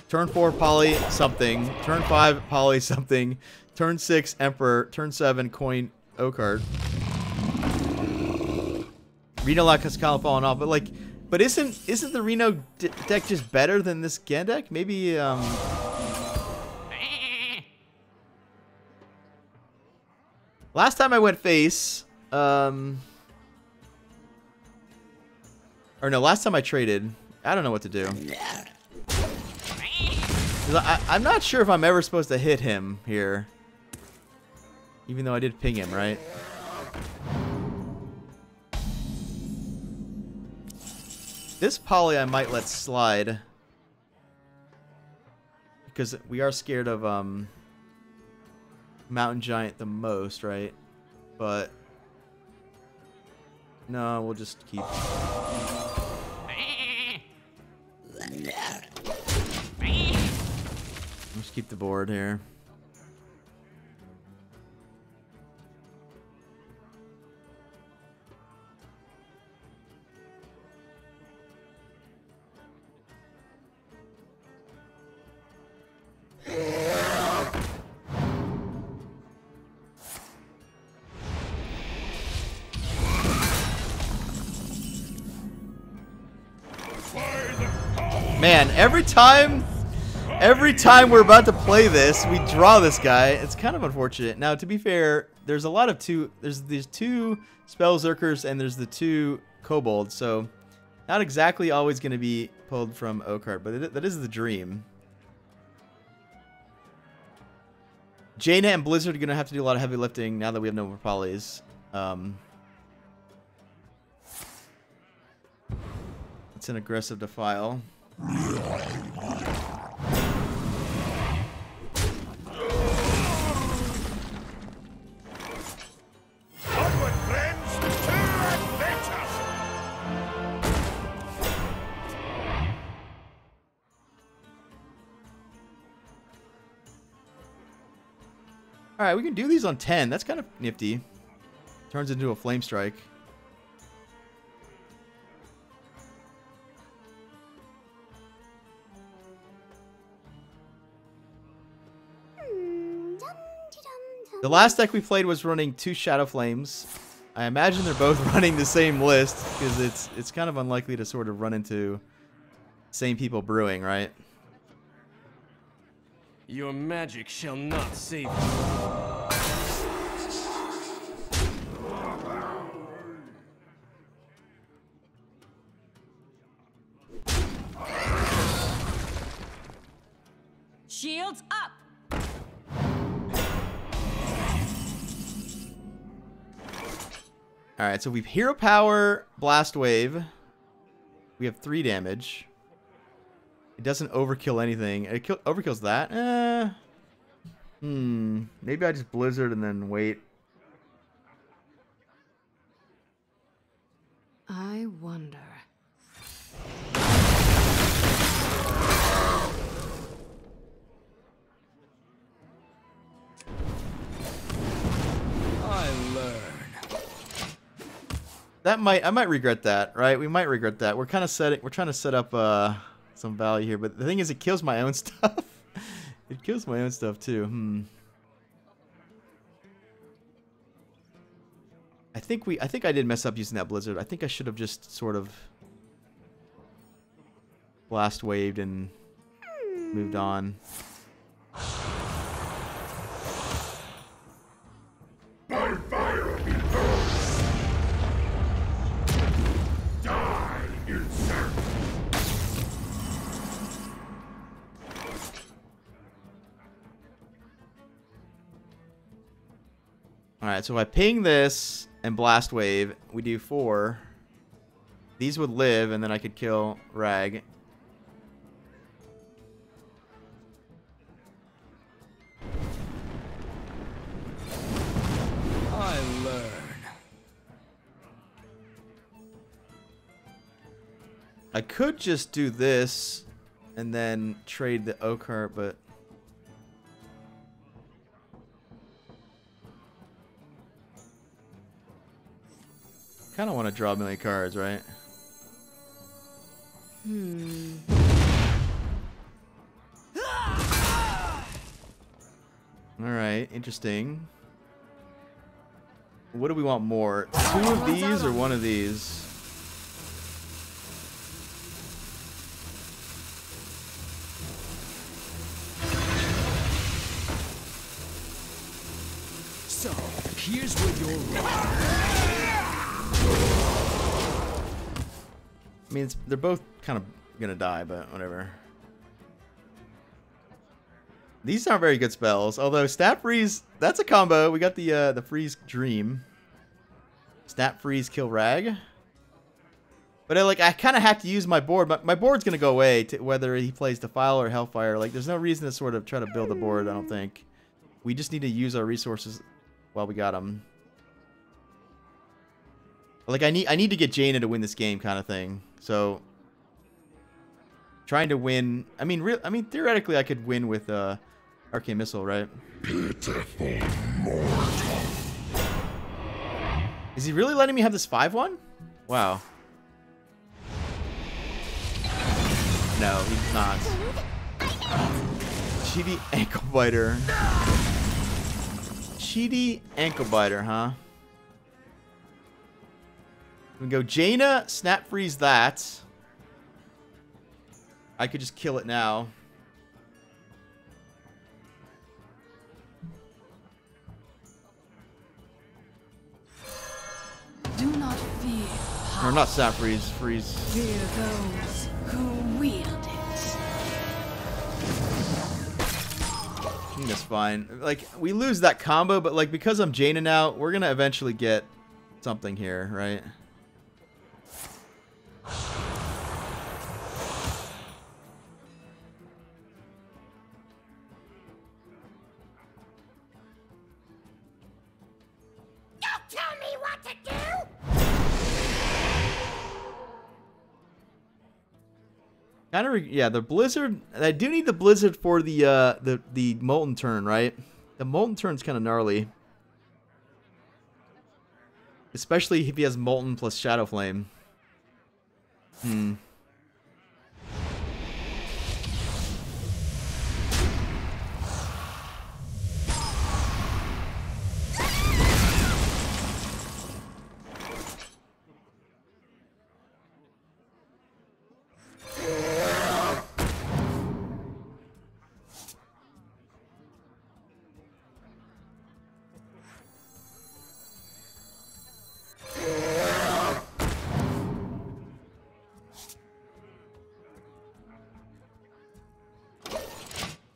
turn 4 poly something, turn 5 poly something, turn 6 Emperor, turn 7 coin Oakheart. Reno Lock has kind of fallen off, but like, but isn't the Reno deck just better than this Gen deck? Maybe last time I went face, or no, last time I traded, I don't know what to do. I'm not sure if I'm ever supposed to hit him here. Even though I did ping him, right? This poly I might let slide. Because we are scared of Mountain Giant the most, right? But no, we'll just keep. Let's keep the board here. Man, every time we're about to play this, we draw this guy. It's kind of unfortunate. Now, to be fair, there's a lot of there's these 2 Spell Zerkers and there's the 2 Kobolds, so not exactly always going to be pulled from Oakheart, but that is the dream. Jaina and Blizzard are going to have to do a lot of heavy lifting now that we have no more polys. It's an aggressive defile. Alright, we can do these on 10. That's kind of nifty. Turns into a Flame Strike. The last deck we played was running 2 Shadow Flames. I imagine they're both running the same list because it's kind of unlikely to sort of run into same people brewing, right? Your magic shall not save you. Shields up! Alright, so we've Hero Power, Blast Wave. We have 3 damage. It doesn't overkill anything. It overkills that? Maybe I just Blizzard and then wait. I wonder. I might regret that, right? We might regret that. We're trying to set up some value here, but the thing is, it kills my own stuff. It kills my own stuff too. I think I did mess up using that blizzard. I think I should have just sort of blast waved and moved on. By fire be burst! Die, insect! Alright, so if I ping this and blast wave, we do 4. These would live, and then I could kill Rag. I learn. I could just do this and then trade the Oakheart, but kind of want to draw a million cards, right? Alright, interesting. What do we want more? 2 of these or 1 of these? So, here's where you're wrong. I mean, they're both kind of gonna die, but whatever. These aren't very good spells. Although Snap Freeze, that's a combo. We got the Freeze Dream. Snap Freeze, kill Rag. But I kind of have to use my board. My board's gonna go away whether he plays Defile or Hellfire. Like, there's no reason to sort of try to build a board. I don't think. We just need to use our resources while we got them. Like, I need to get Jaina to win this game, kind of thing. So, trying to win. I mean, theoretically, I could win with Arcane Missile, right? Pitiful mortal. Is he really letting me have this 5-1? Wow. No, he's not. Cheaty Ankle Biter. Cheaty Ankle Biter, huh? We go Jaina, Snap Freeze that. I could just kill it now. Do not fear. Or not Snap Freeze, Freeze. Fear those who wield it. I think that's fine. Like, we lose that combo, but like, because I'm Jaina now, we're gonna eventually get something here, right? Don't tell me what to do! Kind of, yeah. The Blizzard. I do need the Blizzard for the Molten turn, right? The Molten turn's kind of gnarly, especially if he has Molten plus Shadow Flame.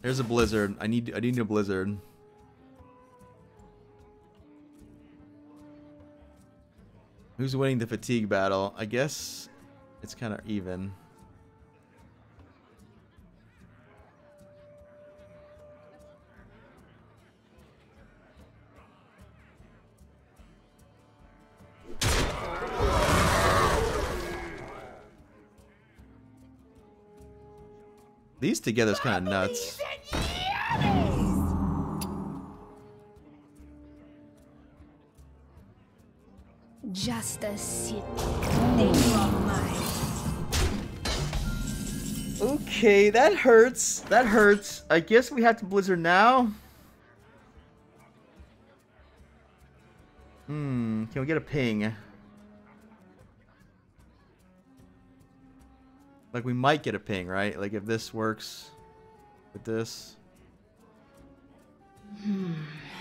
There's a Blizzard. I need a Blizzard. Who's winning the fatigue battle? I guess it's kind of even. These together is kind of nuts. Just a city. Then you are mine. Okay, that hurts. That hurts. I guess we have to Blizzard now. Can we get a ping? Like, we might get a ping, right? Like, if this works with this.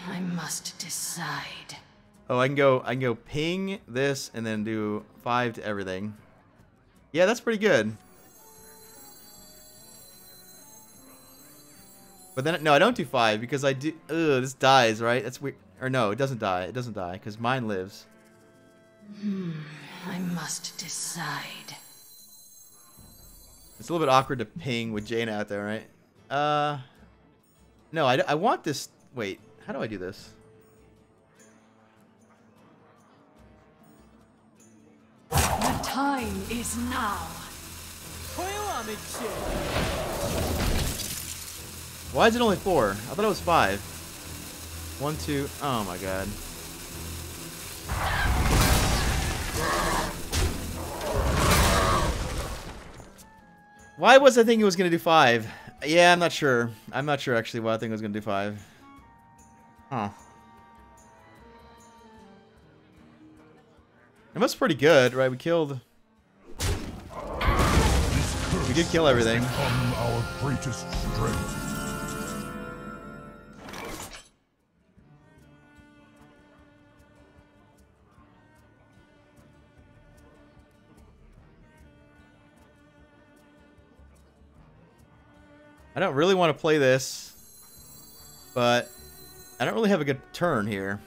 I must decide. Oh, I can go ping this and then do 5 to everything. Yeah, that's pretty good. But then, no, I don't do 5 because I do. Ugh, this dies, right? That's weird. Or no, it doesn't die. It doesn't die because mine lives. I must decide. It's a little bit awkward to ping with Jaina out there, right? No, I want this. Wait, how do I do this? The time is now. Why is it only 4? I thought it was 5. 1, 2. Oh my god. Why was I thinking it was gonna do 5? Yeah, I'm not sure. I'm not sure actually why I think it was gonna do 5. Huh. It was pretty good, right? We killed. We did kill everything. Become our greatest strength. I don't really want to play this, but I don't really have a good turn here.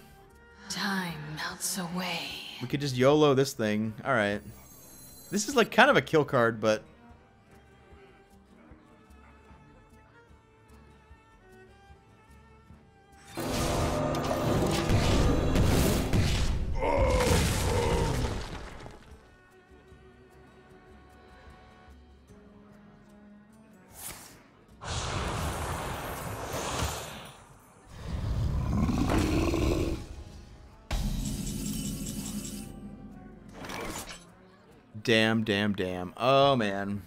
Time melts away. We could just YOLO this thing. Alright. This is like kind of a kill card, but... Damn. Oh, man.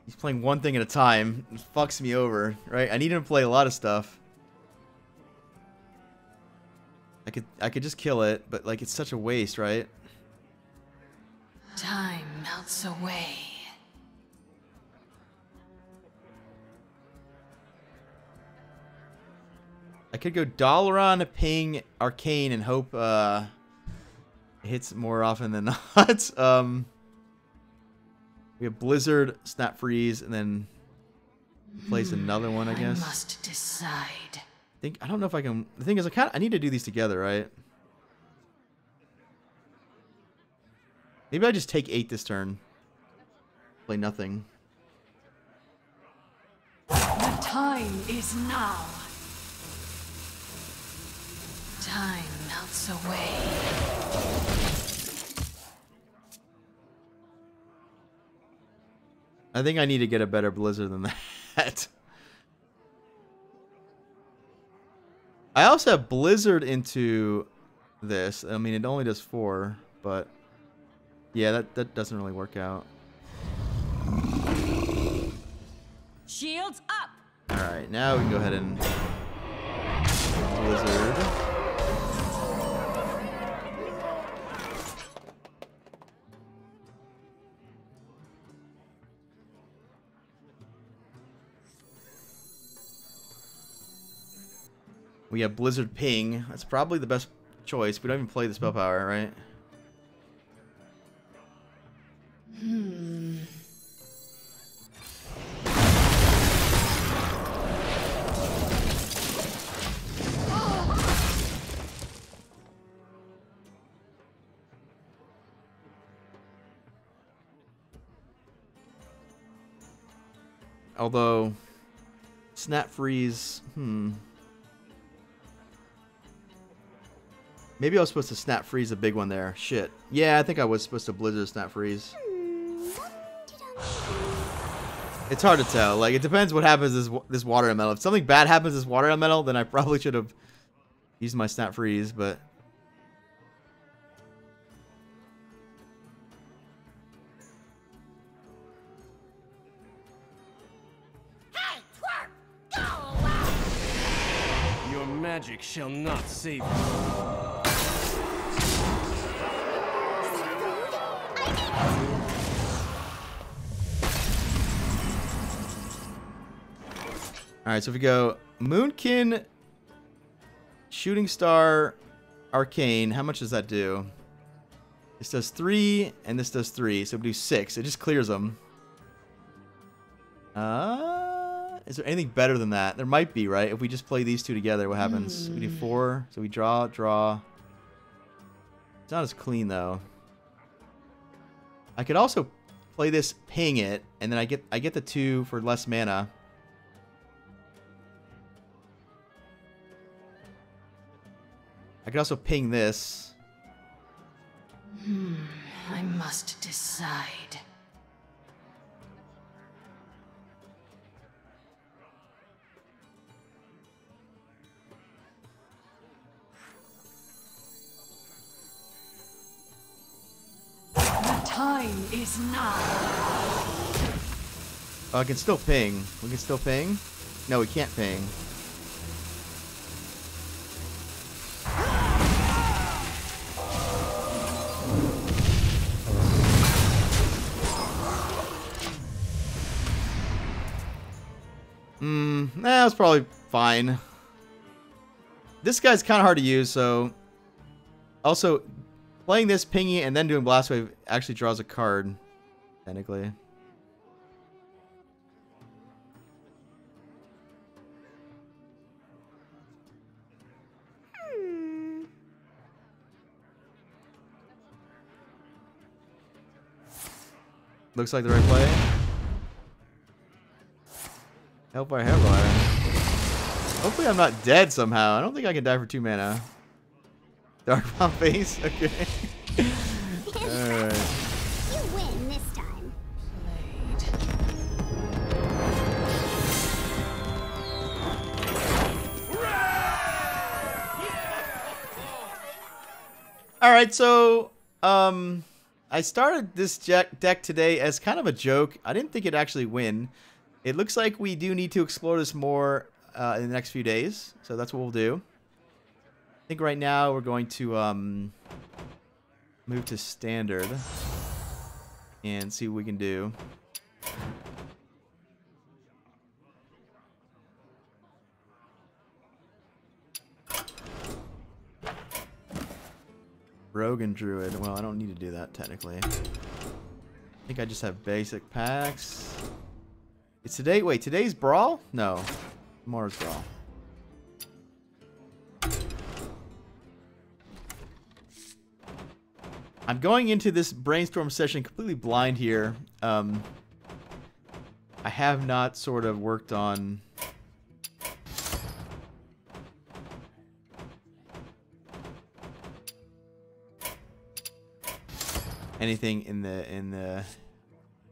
He's playing one thing at a time. It fucks me over, right? I need him to play a lot of stuff. I could just kill it, but, like, it's such a waste, right? Time melts away. I could go Dalaran, ping, Arcane, and hope, hits more often than not. We have Blizzard, Snap Freeze, and then place another one, I guess. I must decide. I don't know if I can. The thing is, I need to do these together, right? Maybe I just take 8 this turn. Play nothing. The time is now. Time melts away. I think I need to get a better Blizzard than that. I also have Blizzard into this. I mean, it only does 4, but yeah, that doesn't really work out. Shields up! Alright, now we can go ahead and Blizzard. We have Blizzard Ping. That's probably the best choice. We don't even play the spell power, right? Although, Snap Freeze, Maybe I was supposed to Snap Freeze a big one there. Shit. Yeah, I think I was supposed to Blizzard Snap Freeze. It's hard to tell. Like, it depends what happens this water elemental. If something bad happens this water elemental, then I probably should have used my Snap Freeze, but magic shall not save you. Alright, so if we go Moonkin, Shooting Star, Arcane, how much does that do? This does 3, and this does 3, so we do 6. It just clears them. Is there anything better than that? There might be, right? If we just play these two together, what happens? We do 4, so we draw, draw. It's not as clean, though. I could also play this, ping it, and then I get the 2 for less mana. I could also ping this. I must decide. The time is now. Oh, I can still ping. We can still ping? No, we can't ping. That was probably fine. This guy's kind of hard to use, so... Also, playing this, pinging, and then doing Blast Wave actually draws a card, technically. Looks like the right play. Hellfire Hairfire. Hopefully I'm not dead somehow. I don't think I can die for 2 mana. Dark Bomb Face? Okay. Alright. You win this time. Alright, so I started this deck today as kind of a joke. I didn't think it'd actually win. It looks like we do need to explore this more in the next few days, so that's what we'll do. I think right now we're going to move to standard and see what we can do. Rogue and Druid. Well, I don't need to do that technically. I think I just have basic packs. It's today. Wait, today's Brawl? No. Tomorrow's Brawl. I'm going into this brainstorm session completely blind here. I have not sort of worked on anything in the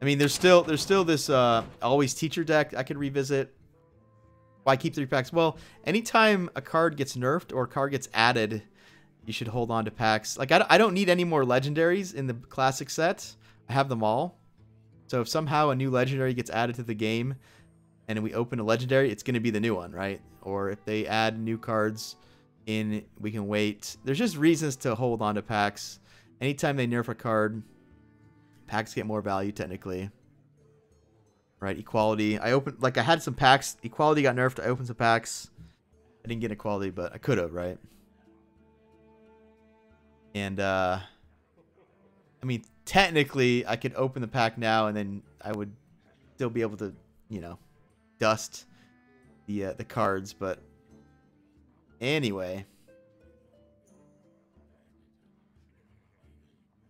I mean, there's still this always teacher deck I could revisit. Why keep 3 packs? Well, anytime a card gets nerfed or a card gets added, you should hold on to packs. Like, I don't need any more legendaries in the classic set. I have them all. So if somehow a new legendary gets added to the game and we open a legendary, it's going to be the new one, right? Or if they add new cards in, we can wait. There's just reasons to hold on to packs. Anytime they nerf a card, packs get more value technically. Right, equality. I had some packs. Equality got nerfed. I opened some packs. I didn't get equality, but I could have, right? And I mean, technically, I could open the pack now, and then I would still be able to, you know, dust the cards. But anyway.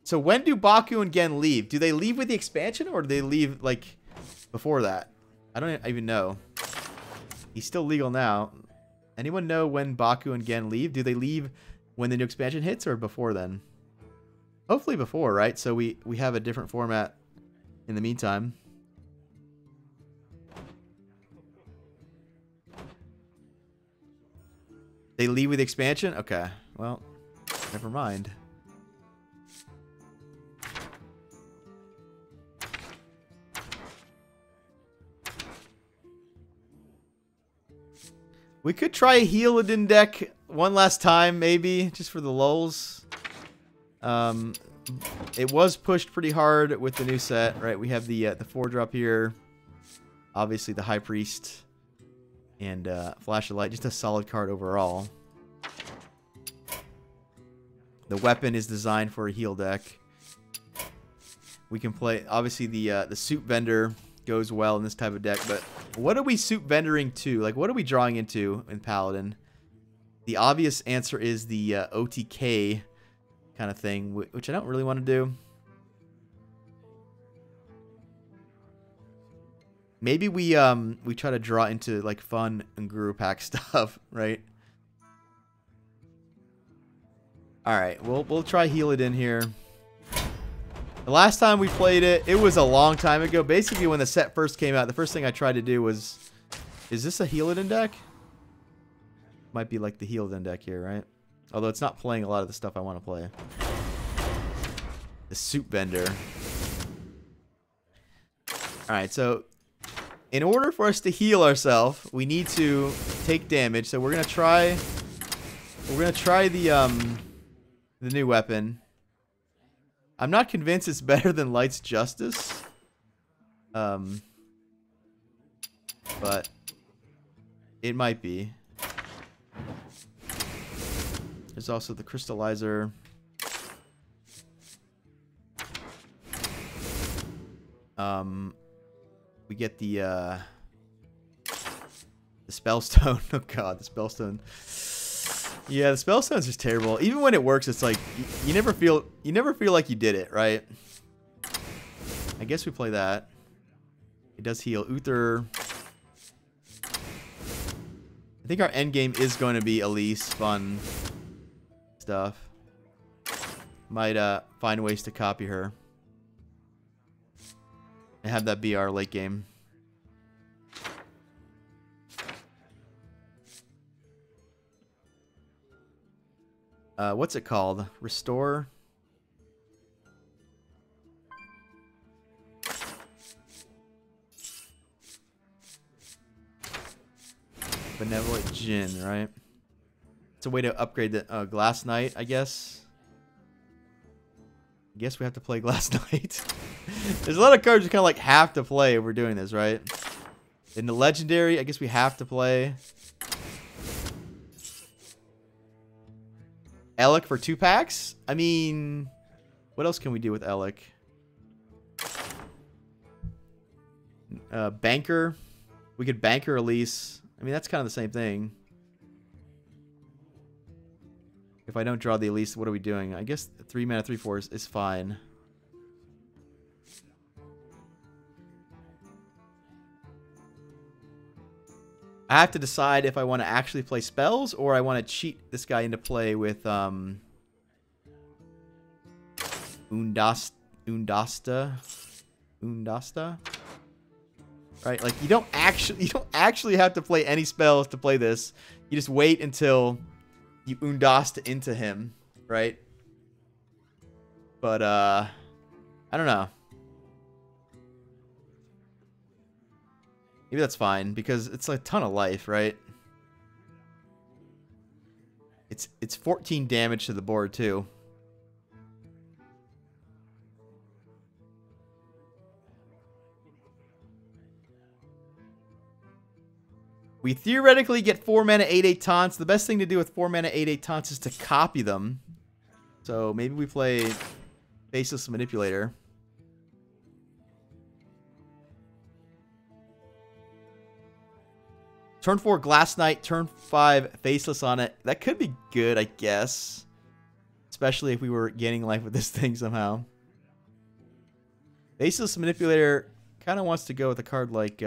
So when do Baku and Gen leave? Do they leave with the expansion, or do they leave, like, before that? I don't even know. He's still legal now. Anyone know when Baku and Gen leave? Do they leave when the new expansion hits, or before then? Hopefully before, right? So we have a different format in the meantime. They leave with the expansion? Okay. Well, never mind. We could try a Healadin deck one last time, maybe, just for the lulz. It was pushed pretty hard with the new set, right? We have the 4-drop here. Obviously, the High Priest. And Flash of Light, just a solid card overall. The weapon is designed for a heal deck. We can play, obviously the Soup Vendor goes well in this type of deck, but what are we Soup Vendoring to? Like, what are we drawing into in Paladin? The obvious answer is the OTK kind of thing, which I don't really want to do. Maybe we try to draw into like fun and Guru Pack stuff, right? All right, we'll try heal it in here. The last time we played it, it was a long time ago. Basically, when the set first came out, the first thing I tried to do was, is this a heal it in deck? Might be like the heal it in deck here, right? Although it's not playing a lot of the stuff I want to play. The Soup Vendor. All right, so in order for us to heal ourselves, we need to take damage. So we're gonna try the new weapon. I'm not convinced it's better than Light's Justice. But it might be. There's also the Crystallizer. We get the Spellstone. Oh god, the Spellstone. Yeah, the Spellstone's just terrible. Even when it works, it's like you never feel like you did it, right? I guess we play that. It does heal Uther. I think our end game is going to be Elise, fun stuff. Might find ways to copy her and have that be our late game. What's it called? Restore? Benevolent Djinn, right? It's a way to upgrade the Glass Knight, I guess. I guess we have to play Glass Knight. There's a lot of cards you kind of like have to play if we're doing this, right? In the Legendary, I guess we have to play. Alec for 2 packs? I mean, what else can we do with Alec? Banker. We could Banker Elise. I mean, that's kind of the same thing. If I don't draw the Elise, what are we doing? I guess 3 mana, 3/4 is fine. I have to decide if I want to actually play spells or I want to cheat this guy into play with Undasta. Right? Like you don't actually have to play any spells to play this. You just wait until you Undasta into him, right? But I don't know. Maybe that's fine because it's a ton of life, right? It's 14 damage to the board too. We theoretically get 4 mana 8/8 taunts. The best thing to do with 4 mana 8/8 taunts is to copy them. So maybe we play Faceless Manipulator. Turn 4 Glass Knight, turn 5 Faceless on it. That could be good, I guess. Especially if we were gaining life with this thing somehow. Faceless Manipulator kind of wants to go with a card like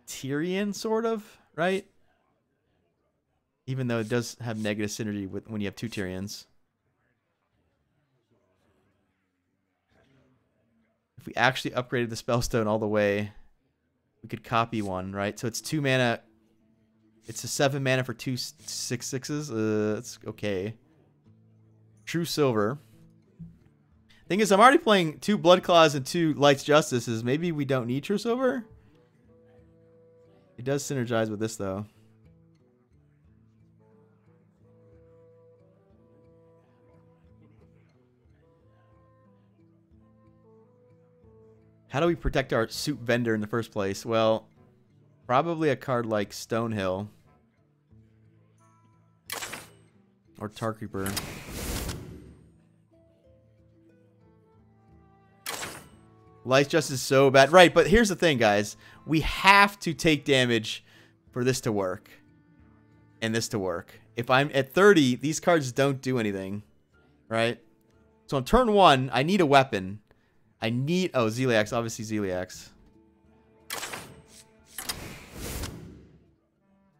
Tyrion, sort of, right? Even though it does have negative synergy with when you have 2 Tyrions. If we actually upgraded the Spellstone all the way, we could copy one, right? So it's 2 mana. It's a 7 mana for 2 6/6s. That's okay. True Silver. Thing is, I'm already playing 2 Blood Claws and 2 Light's Justices. Maybe we don't need True Silver? He does synergize with this, though. How do we protect our soup vendor in the first place? Well, probably a card like Stonehill. Or Tar Creeper. Light Justice is so bad. Right, but here's the thing, guys. We have to take damage for this to work. And this to work. If I'm at 30, these cards don't do anything. Right? So on turn 1, I need a weapon. I need... Oh, Zeliax. Obviously Zeliax.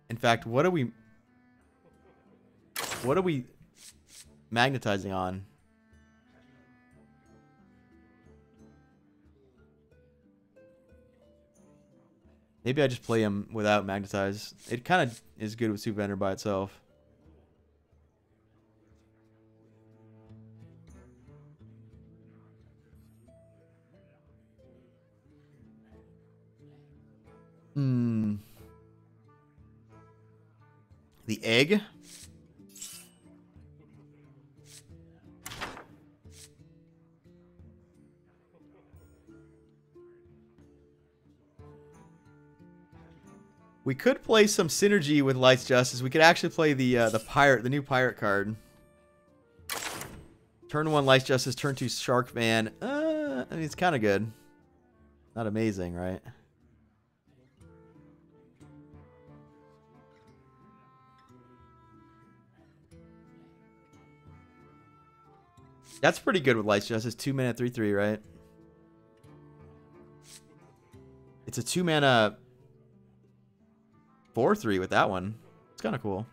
In fact, what are we magnetizing on? Maybe I just play him without magnetize. It kind of is good with Soup Vendor by itself. The egg. We could play some synergy with Light's Justice. We could actually play the pirate, the new pirate card. Turn 1 Light's Justice, turn 2 Shark Man. I mean, it's kind of good. Not amazing, right? That's pretty good with Light's Justice. 2 mana, 3/3, right? It's a 2 mana 4/3 with that one. It's kind of cool.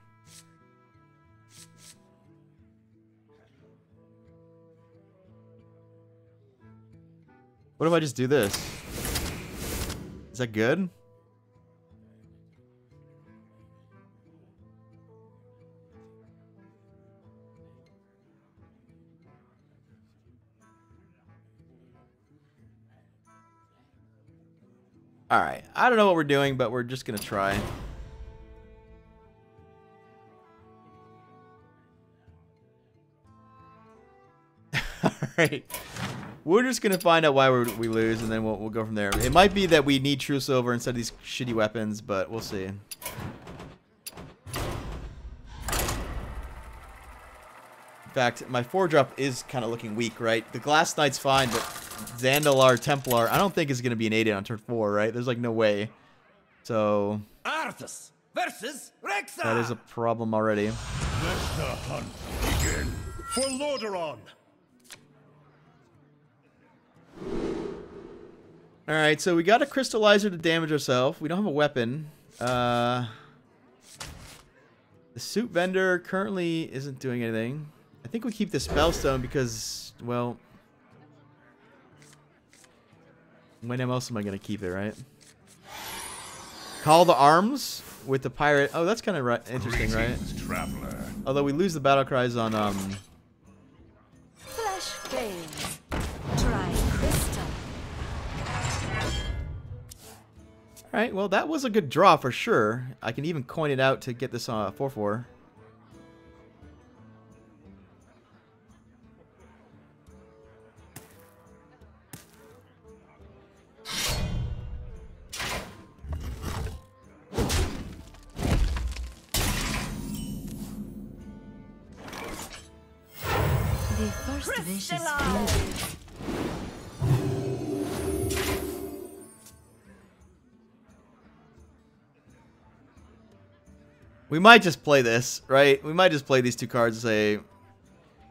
What if I just do this? Is that good? Alright, I don't know what we're doing, but we're just going to try. Alright. We're just going to find out why we lose, and then we'll go from there. It might be that we need True Silver instead of these shitty weapons, but we'll see. In fact, my 4-drop is kind of looking weak, right? The Glass Knight's fine, but Zandalar Templar, I don't think is going to be an 8 on turn 4, right? There's like no way. So Arthas versus Rexa. that is a problem already. Let the hunt begin for Lordaeron. Alright, so we got a Crystallizer to damage ourselves. We don't have a weapon. The Soup Vendor currently isn't doing anything. I think we keep the Spellstone because, well... when else am I going to keep it, right? Call the Arms with the Pirate. Oh, that's kind of interesting, right? Traveler. Although we lose the battle cries on... Flesh veins. Try crystal. Alright, well, that was a good draw for sure. I can even coin it out to get this on 4/4. The first wish is food. We might just play this, right? We might just play these 2 cards and say,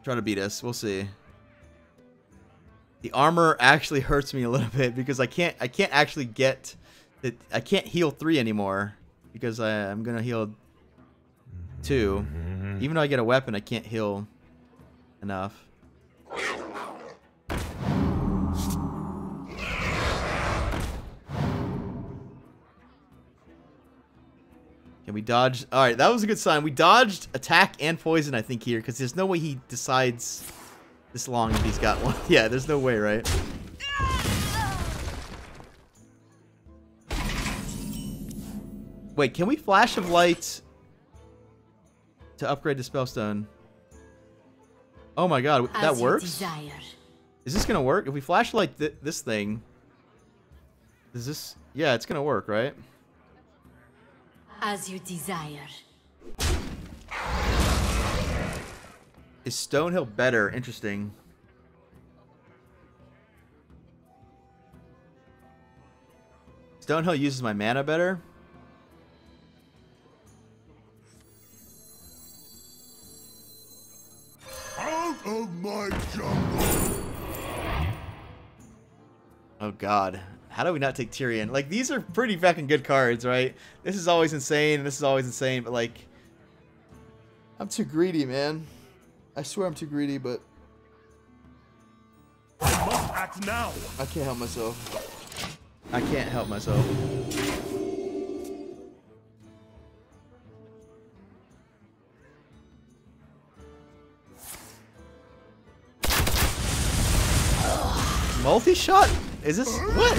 try to beat us. We'll see. The armor actually hurts me a little bit because I can't actually get it. I can't heal 3 anymore because I'm gonna heal 2. Even though I get a weapon, I can't heal enough. Can we dodge? All right, that was a good sign. We dodged attack and poison, I think, here, because there's no way he decides this long if he's got one. Yeah, there's no way, right? Wait, can we Flash of Light to upgrade to Spellstone? Oh my god, that works? Is this gonna work? If we flashlight this thing, is this... Yeah, it's gonna work, right? As you desire. Is Stonehill better? Interesting. Stonehill uses my mana better? Out of my jungle! Oh god. How do we not take Tyrion? Like, these are pretty fucking good cards, right? This is always insane, and this is always insane, but like... I'm too greedy, man. I swear I'm too greedy, but... I must act now! I can't help myself. I can't help myself. Multi-shot? Is this... What?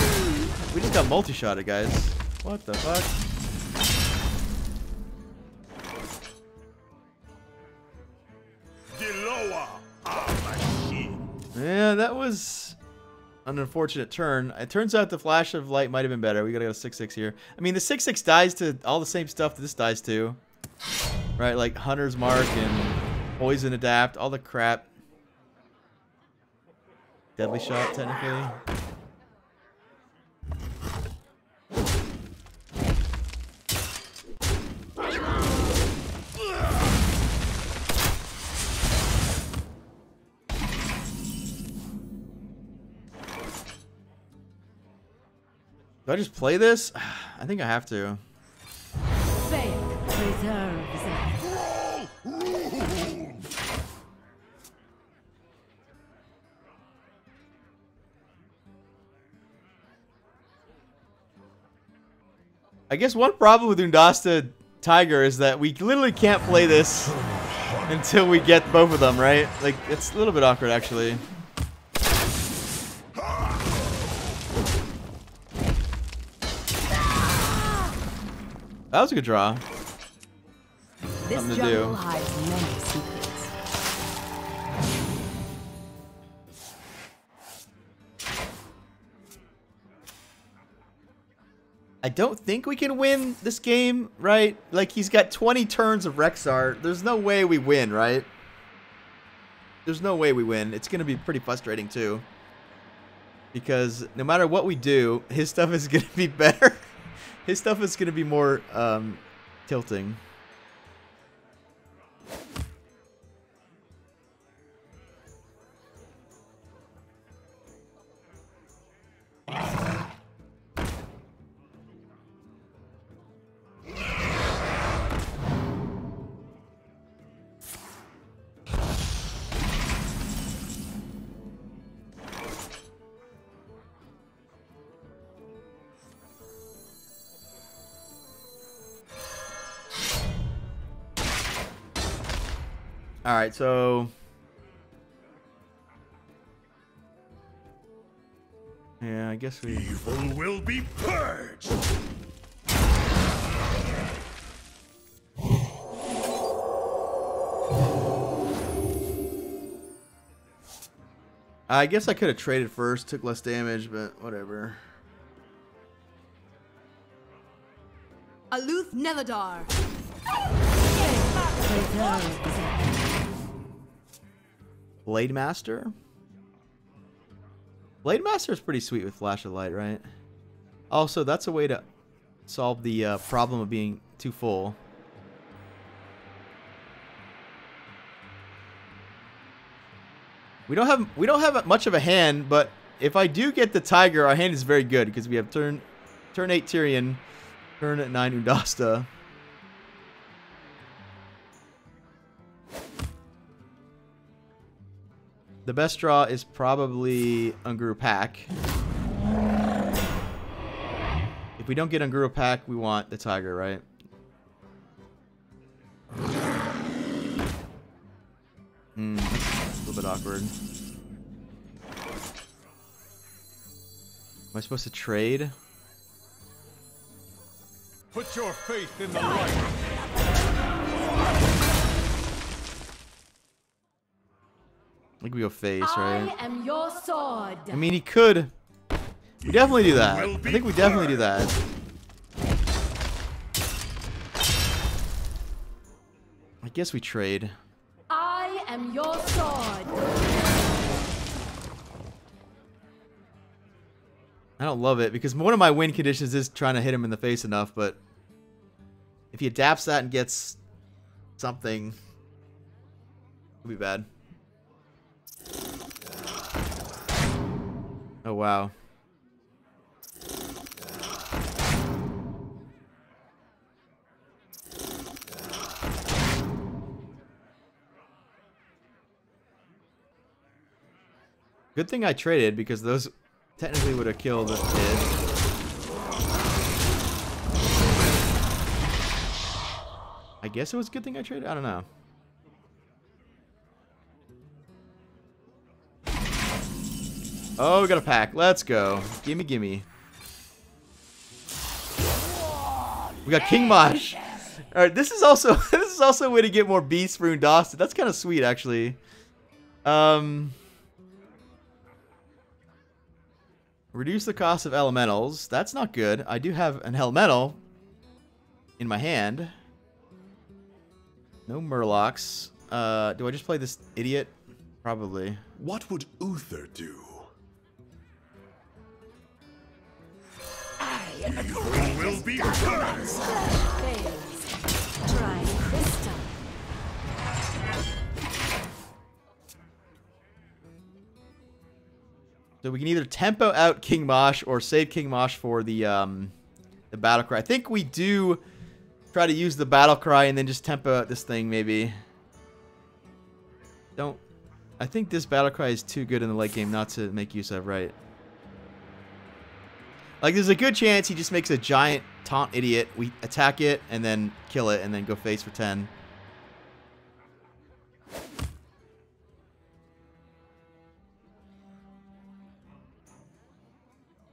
We just got multi-shotted, guys. What the fuck? Yeah, that was an unfortunate turn. It turns out the Flash of Light might have been better. We gotta go 6/6 here. I mean, the 6/6 dies to all the same stuff that this dies to. Right, like Hunter's Mark and Poison Adapt, all the crap. Deadly Shot, technically. Do I just play this? I think I have to. Faith preserves. I guess one problem with Undasta Tiger is that we literally can't play this until we get both of them, right? Like, it's a little bit awkward, actually. That was a good draw. This Something to jungle do. hides many secrets. I don't think we can win this game, right? Like, he's got 20 turns of Rexar. There's no way we win, right? There's no way we win. It's going to be pretty frustrating, too. Because no matter what we do, his stuff is going to be better. His stuff is going to be more tilting. All right, so yeah, I guess we Evil will be purged! I guess I could have traded first, took less damage, but whatever. Aluth Neladar. Blade Master? Blade Master is pretty sweet with Flash of Light, right? Also, that's a way to solve the problem of being too full. We don't have much of a hand, but if I do get the Tiger, our hand is very good because we have turn 8 Tyrion, turn 9 Undasta. The best draw is probably Unguru Pack. If we don't get Unguru Pack, we want the Tiger, right? It's a little bit awkward. Am I supposed to trade? Put your faith in the light. I think we go face, right? I am your sword. I mean, he could. We definitely do that. I think we definitely do that. I guess we trade. I am your sword. I don't love it because one of my win conditions is trying to hit him in the face enough, but if he adapts that and gets something, it'll be bad. Oh, wow. Good thing I traded because those technically would have killed the kid. I guess it was a good thing I traded? I don't know. Oh, we got a pack. Let's go. Gimme, gimme. We got King Mosh. All right, this is also a way to get more beasts for Undasted. That's kind of sweet, actually. Reduce the cost of elementals. That's not good. I do have an elemental in my hand. No Murlocs. Do I just play this idiot? Probably. What would Uther do? Who will be first? Fails. Try crystal. So we can either tempo out King Mosh or save King Mosh for the battle cry. I think we do try to use the battle cry and then just tempo out this thing maybe. I think this battle cry is too good in the late game not to make use of, right? Like there's a good chance he just makes a giant taunt idiot. We attack it and then kill it and then go face for 10.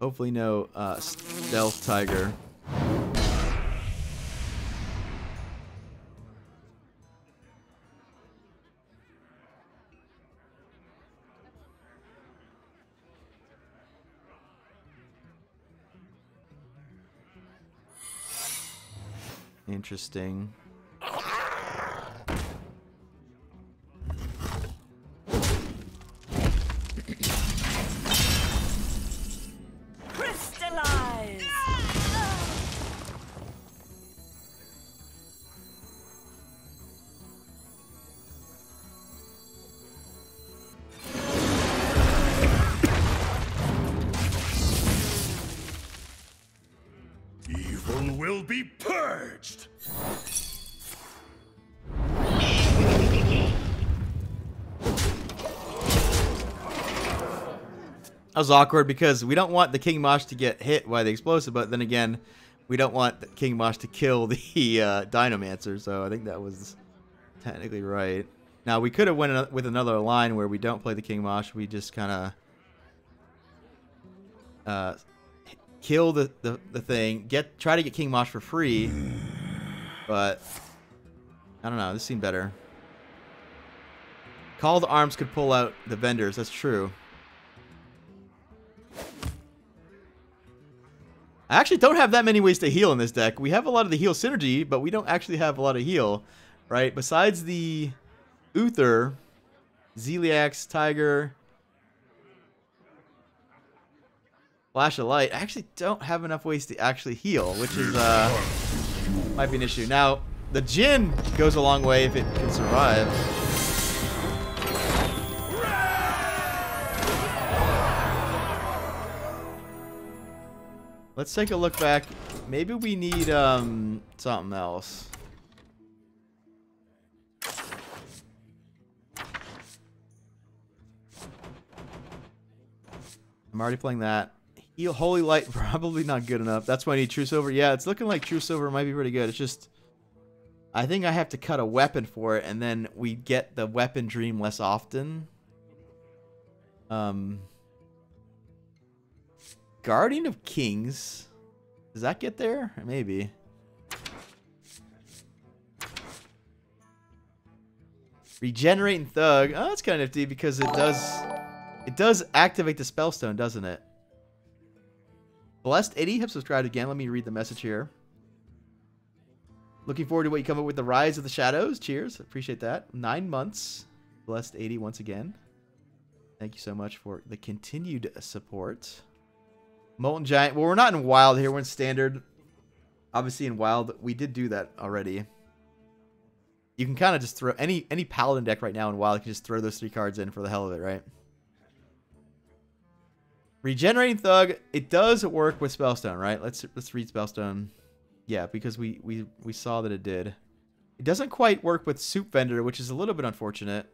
Hopefully no stealth tiger. Interesting. Crystallize. Evil will be purged. That was awkward because we don't want the King Mosh to get hit by the explosive, but then again, we don't want the King Mosh to kill the Dinomancer, so I think that was technically right. Now, we could have went with another line where we don't play the King Mosh, we just kind of kill the thing, try to get King Mosh for free, but I don't know, this seemed better. Call to Arms could pull out the vendors, that's true. I actually don't have that many ways to heal in this deck. We have a lot of the heal synergy, but we don't actually have a lot of heal, right? Besides the Uther, Zeliax, Tiger, Flash of Light, I actually don't have enough ways to actually heal, which is might be an issue. Now, the Jinn goes a long way if it can survive. Let's take a look back. Maybe we need something else. I'm already playing that. Heal Holy Light, probably not good enough. That's why I need True Silver. Yeah, it's looking like True Silver might be pretty good. It's just, I think I have to cut a weapon for it, and then we get the weapon dream less often. Guardian of Kings. Does that get there? Maybe. Regenerating Thug. Oh, that's kind of nifty because it does activate the Spellstone, doesn't it? Blessed 80 have subscribed again. Let me read the message here. Looking forward to what you come up with the Rise of the Shadows. Cheers. Appreciate that. 9 months. Blessed 80 once again. Thank you so much for the continued support. Molten Giant. Well, we're not in Wild here. We're in Standard. Obviously in Wild, we did do that already. You can kind of just throw any Paladin deck right now in Wild. You can just throw those 3 cards in for the hell of it, right? Regenerating Thug. It does work with Spellstone, right? Let's read Spellstone. Yeah, because we saw that it did. It doesn't quite work with Soup Vendor, which is a little bit unfortunate.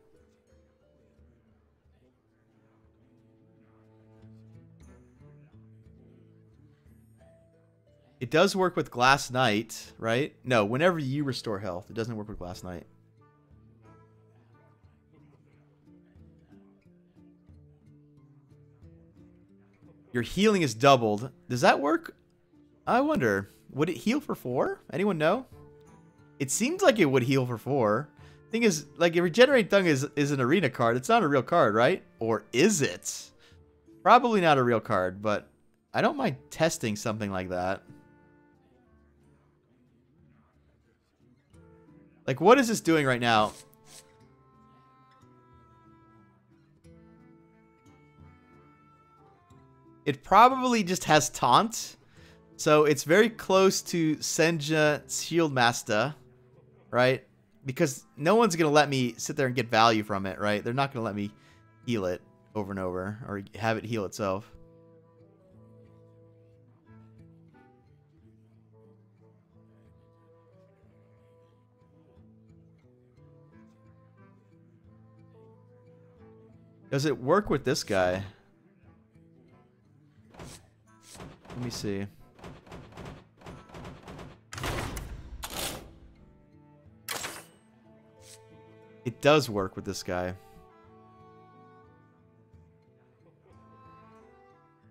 It does work with Glass Knight, right? No, whenever you restore health. It doesn't work with Glass Knight. Your healing is doubled. Does that work? I wonder. Would it heal for 4? Anyone know? It seems like it would heal for 4. Thing is, like, a Regenerate Thug is an arena card. It's not a real card, right? Or is it? Probably not a real card, but I don't mind testing something like that. Like, what is this doing right now? It probably just has Taunt. So it's very close to Senja Shieldmaster, right? Because no one's going to let me sit there and get value from it, right? They're not going to let me heal it over and over or have it heal itself. Does it work with this guy? Let me see. It does work with this guy.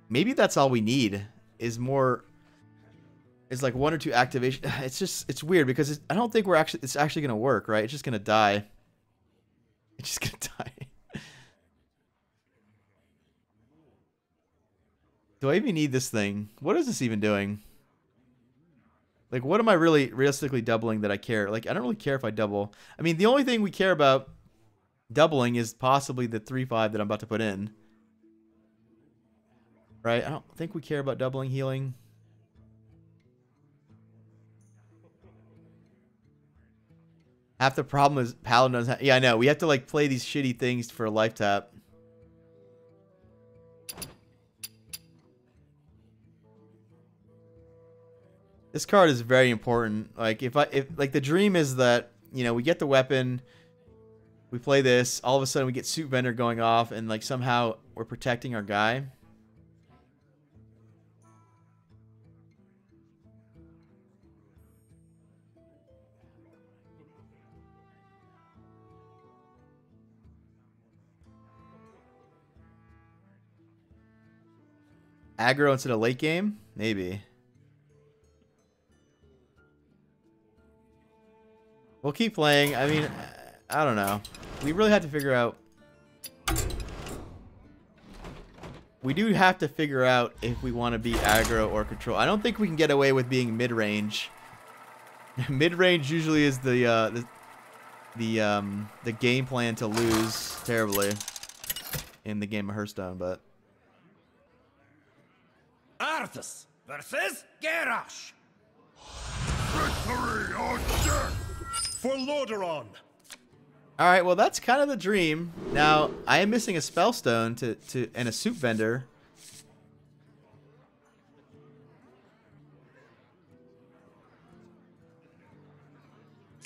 Maybe that's all we need is more. It's like 1 or 2 activation. It's weird because I don't think it's actually gonna work, right? It's just gonna die. It's just gonna die. Do I even need this thing? What is this even doing? Like, what am I really realistically doubling that I care? Like, I don't really care if I double. I mean, the only thing we care about doubling is possibly the 3/5 that I'm about to put in. Right? I don't think we care about doubling healing. Half the problem is Paladin doesn't have... Yeah, I know. We have to, like, play these shitty things for a life tap. This card is very important. Like, if like the dream is that, you know, we get the weapon, we play this, all of a sudden we get Soup Vendor going off, and like somehow we're protecting our guy. Aggro instead of late game? Maybe. We'll keep playing. I mean, I don't know. We really have to figure out... We do have to figure out if we want to be aggro or control. I don't think we can get away with being mid-range. Mid-range usually is the game plan to lose terribly in the game of Hearthstone, but... Arthas versus Garrosh. Victory or death For Lordaeron. Alright, well that's kind of the dream. Now, I am missing a Spellstone and a Soup Vendor.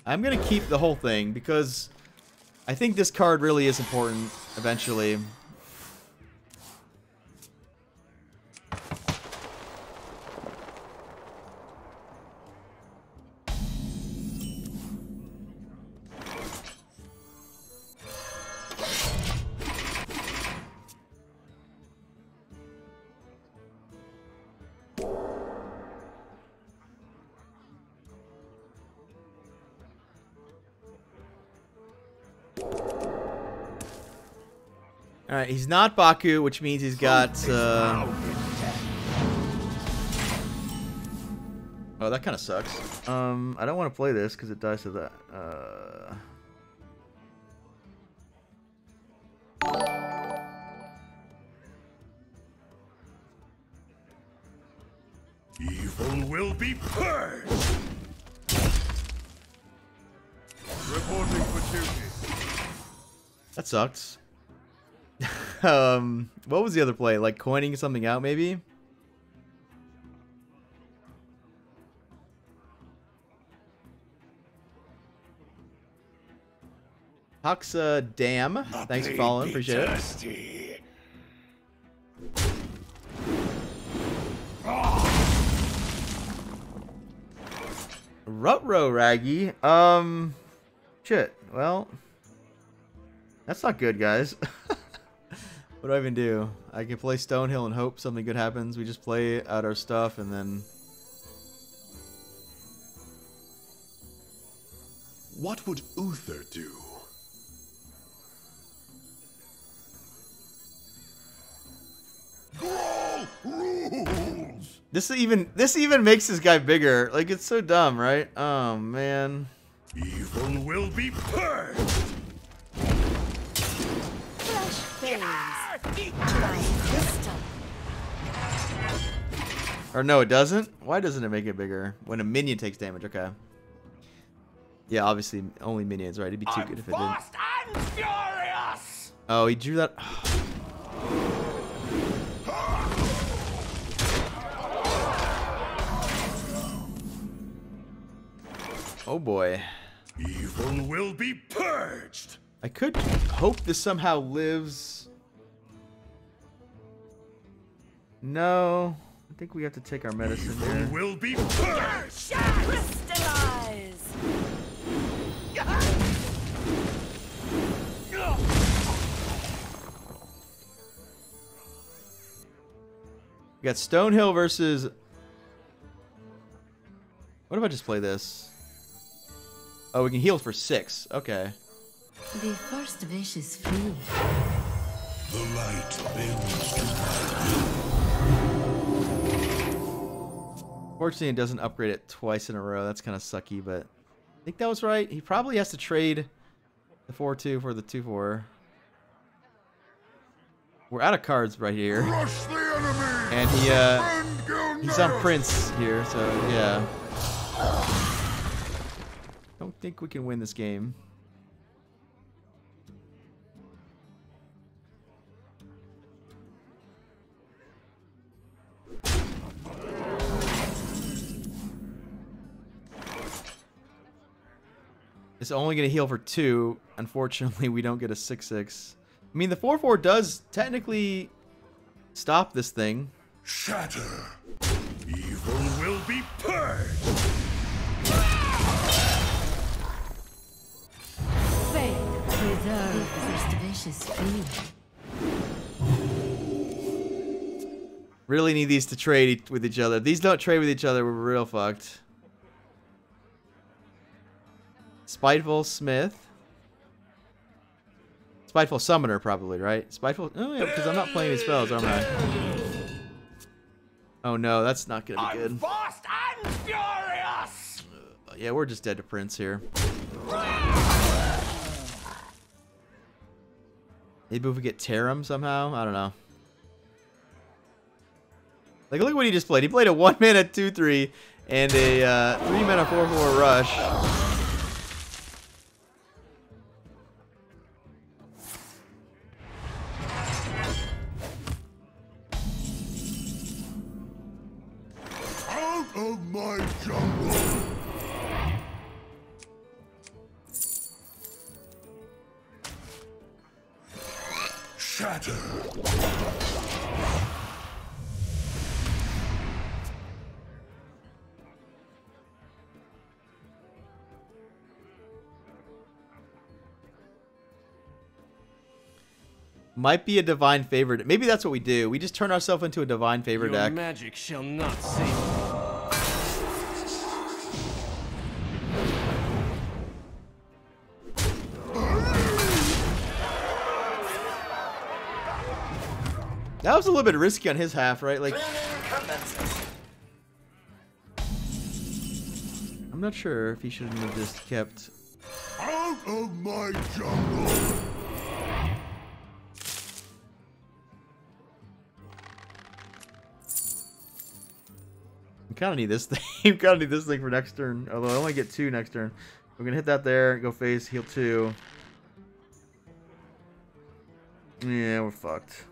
I'm going to keep the whole thing because I think this card really is important eventually. All right, he's not Baku, which means he's got. Oh, that kind of sucks. I don't want to play this because it dies to that. Evil will be purged. Reporting for duty. That sucks. What was the other play? Like coining something out, maybe? Huxa Dam. Thanks for following. Appreciate it. Rutro Raggy. Shit. Well, that's not good, guys. What do I even do? I can play Stonehill and hope something good happens. We just play out our stuff and then. What would Uther do? Growl rules. This even makes this guy bigger. Like, it's so dumb, right? Oh man. Evil will be purged. Flesh fades. Giant crystal. Or no, it doesn't? Why doesn't it make it bigger? When a minion takes damage, okay. Yeah, obviously only minions, right? It'd be too good if it did. Fast and furious! Oh, he drew that. Oh boy. Evil will be purged. I could hope this somehow lives. No. I think we have to take our medicine Evil here. will be purged. Crystallize. We got Stonehill versus. What if I just play this? Oh, we can heal for 6. Okay. The first wish is free. The light bends to Fortunately, it doesn't upgrade it twice in a row. That's kind of sucky, but I think that was right. He probably has to trade the 4-2 for the 2-4. We're out of cards right here. rush the enemy. And he's on Prince here, so yeah. Don't think we can win this game. It's only going to heal for 2. Unfortunately, we don't get a 6-6. I mean, the 4-4 does technically stop this thing. Shatter. Evil will be purged. Faith preserve. The first wish is free. Really need these to trade with each other. If these don't trade with each other, we're real fucked. Spiteful Smith. Spiteful Summoner, probably, right? Spiteful. Oh, yeah, because I'm not playing any spells, am I? Oh, no, that's not going to be good. Fast and furious! Yeah, we're just dead to Prince here. Maybe if we get Tarim somehow? I don't know. Like, look what he just played. He played a 1-mana 2-3 and a 3-mana 4-4 rush. Out of my jungle. Shatter. Might be a divine favorite. Maybe that's what we do. We just turn ourselves into a divine favor deck. magic shall not save me. That was a little bit risky on his half, right? Like, I'm not sure if he shouldn't have just kept. Out of my jungle! We kind of need this thing. We kind of need this thing for next turn. Although I only get 2 next turn. We're gonna hit that there. Go face. Heal 2. Yeah, we're fucked.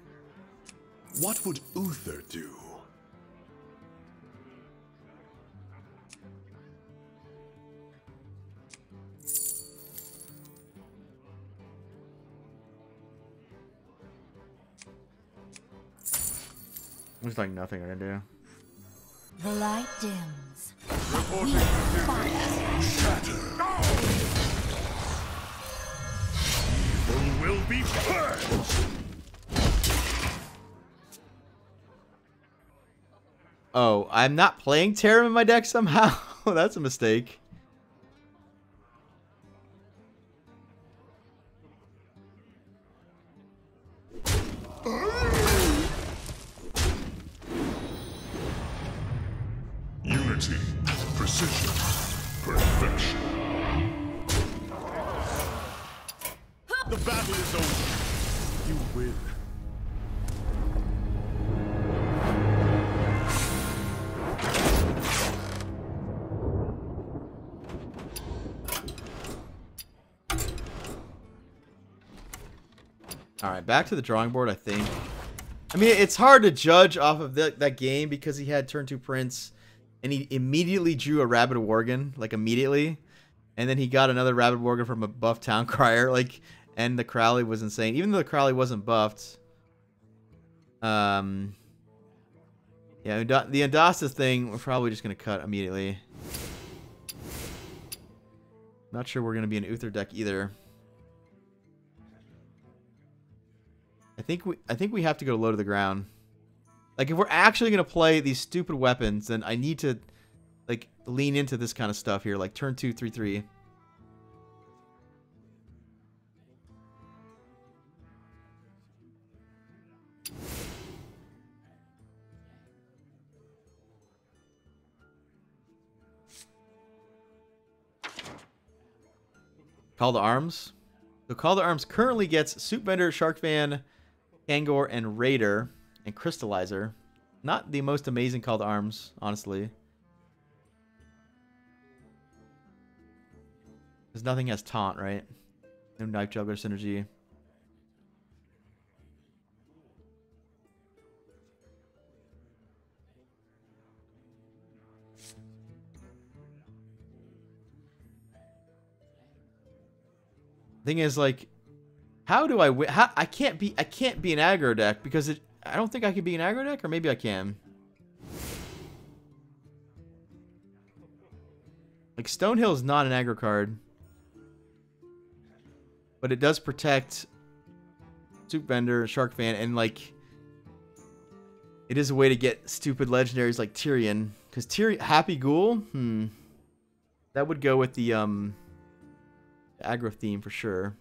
What would Uther do? There's like nothing I can do. The light dims. Evil will be purged! Oh, I'm not playing Tarim in my deck somehow? That's a mistake. Unity, precision, perfection. The battle is over. You win. Alright, back to the drawing board, I think. I mean, it's hard to judge off of that game because he had turn 2 Prince, and he immediately drew a Rabid Worgen, like immediately. And then he got another Rabid Worgen from a buff Town Crier, like, and the Crowley was insane. Even though the Crowley wasn't buffed. Yeah, the Indasta thing, we're probably just going to cut immediately. Not sure we're going to be an Uther deck either. I think we have to go low to the ground. Like, if we're actually gonna play these stupid weapons, then I need to like lean into this kind of stuff here, like turn 2, 3, 3. Call to Arms. So Call to Arms currently gets Soupbender, Sharkfan, Kangor, and Raider, and Crystallizer. Not the most amazing Call to Arms, honestly. Because nothing has Taunt, right? No Knife Juggler synergy. Thing is, like, how do I win? I can't be an aggro deck because I don't think I can be an aggro deck, or maybe I can. Like, Stonehill is not an aggro card, but it does protect Soupbender, Sharkfan, and like, it is a way to get stupid legendaries like Tyrion. Because Happy Ghoul, that would go with the aggro theme for sure.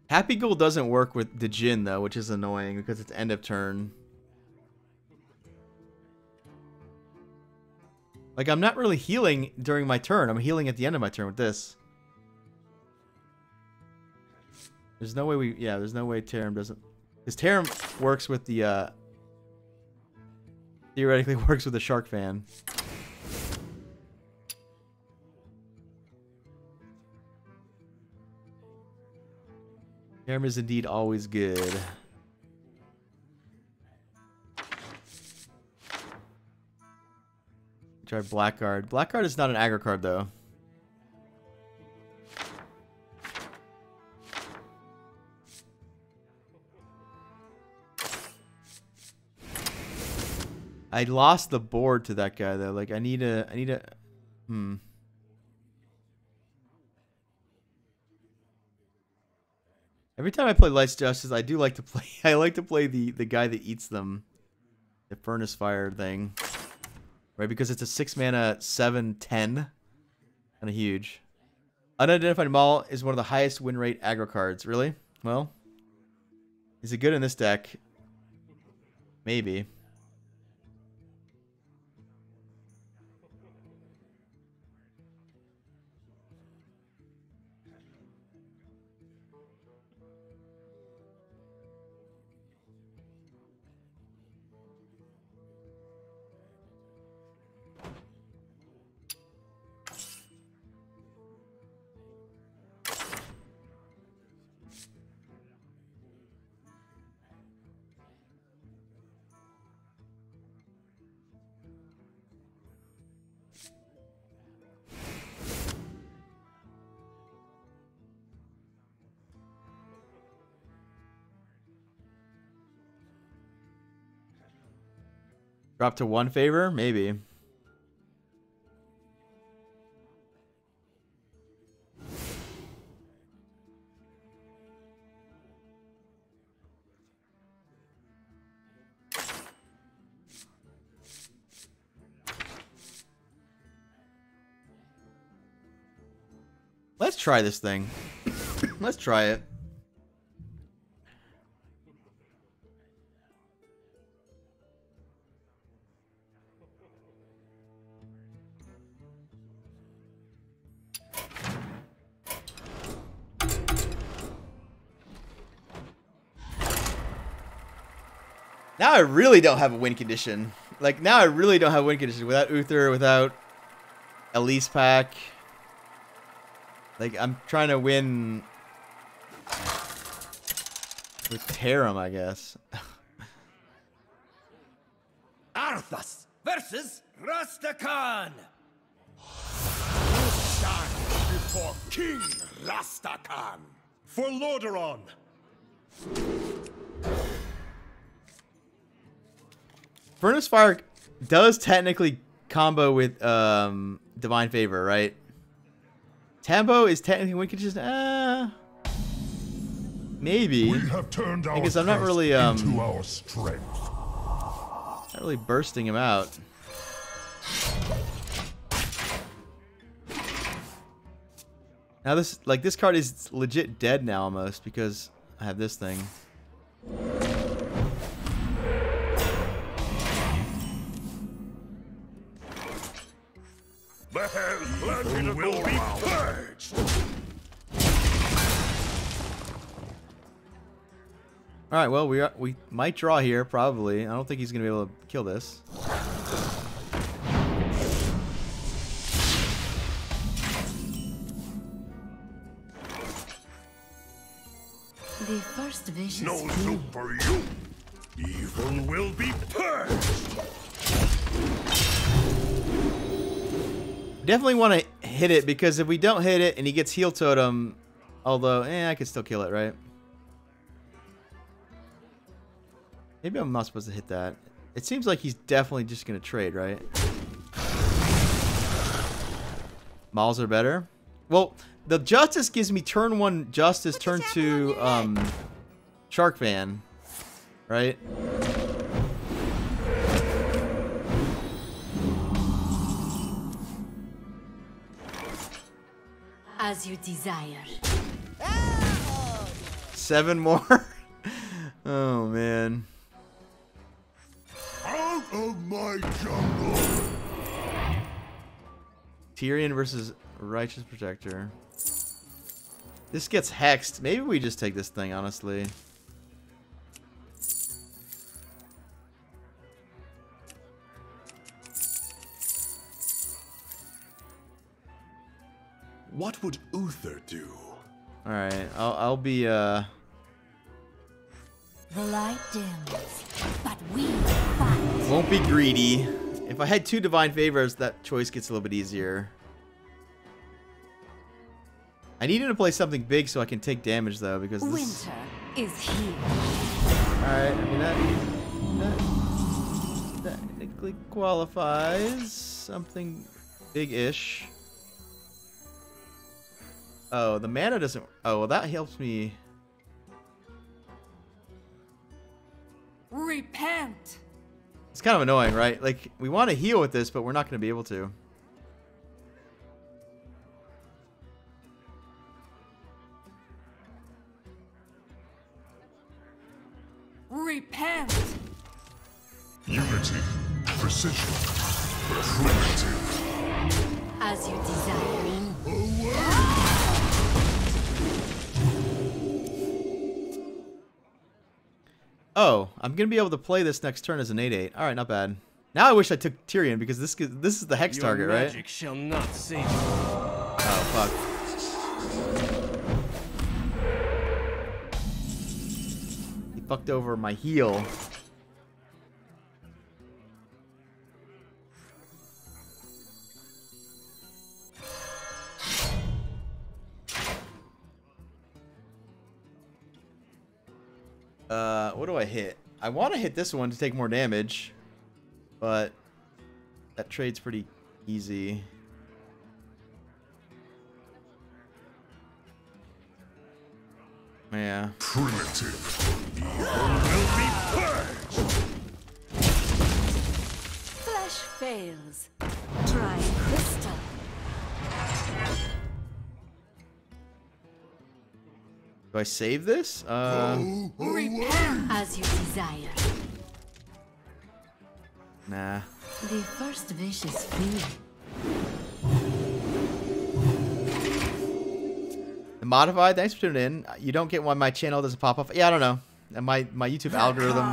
Happy Ghoul doesn't work with the Djinn though, which is annoying because it's end of turn. Like, I'm not really healing during my turn. I'm healing at the end of my turn with this. There's no way there's no way Tarim doesn't. Because Tarim works with the theoretically works with the Sharkfan. Tarim is indeed always good. Try Blackguard. Blackguard is not an aggro card though. I lost the board to that guy though. Like, I need a Every time I play Light's Justice, I do like to play the guy that eats them. The Furnace Fire thing. Right, because it's a 6 mana 7/10. Kinda huge. Unidentified Maul is one of the highest win rate aggro cards. Really? Well, is it good in this deck? Maybe. Drop to 1 favor? Maybe. Let's try this thing. Let's try it. Now I really don't have a win condition. Like, now I really don't have a win condition. Without Uther, without Elise Pack. Like, I'm trying to win with Tarim, I guess. Arthas versus Rastakhan. Stand before King Rastakhan. For Lordaeron. Furnace Fire does technically combo with Divine Favor, right? Tempo is technically win condition. Maybe. We have turned our because I'm not really into our strength. not really bursting him out. Now this card is legit dead now almost because I have this thing. The hell will be purged. All right, well we might draw here probably. I don't think he's gonna be able to kill this. The first vicious No soup for you. Evil will be purged. Definitely want to hit it because if we don't hit it and he gets heal totem, although I could still kill it, right? Maybe I'm not supposed to hit that. It seems like he's definitely just gonna trade, right? Mauls are better. Well, the Justice gives me turn 1 Justice, turn 2 Shark Fan, right? as you desire. 7 more. Oh man. Out of my jungle. Tyrion versus Righteous Protector. This gets hexed. Maybe we just take this thing, honestly. What would Uther do? All right, I'll be The light dims, but we fight. won't be greedy. If I had 2 Divine Favors, that choice gets a little bit easier. I need him to play something big so I can take damage though, because this. Winter is here. All right, I mean that technically qualifies something big-ish. Oh, the mana doesn't. Oh, well, that helps me. Repent. It's kind of annoying, right? Like, we want to heal with this, but we're not going to be able to. Unity, precision, primitive. As you desire. Oh, I'm gonna be able to play this next turn as an 8/8. All right, not bad. Now I wish I took Tyrion because this is the hex target, right? Magic shall not save you. Oh fuck. He fucked over my heal. What do I hit? I want to hit this one to take more damage, but that trade's pretty easy. Yeah. Primitive. Will be purged. Flesh fails. Try crystal. Do I save this? As you desire. Nah. The first wish is free. The modified, thanks for tuning in. You don't get why my channel doesn't pop up. Yeah, I don't know. And my YouTube algorithm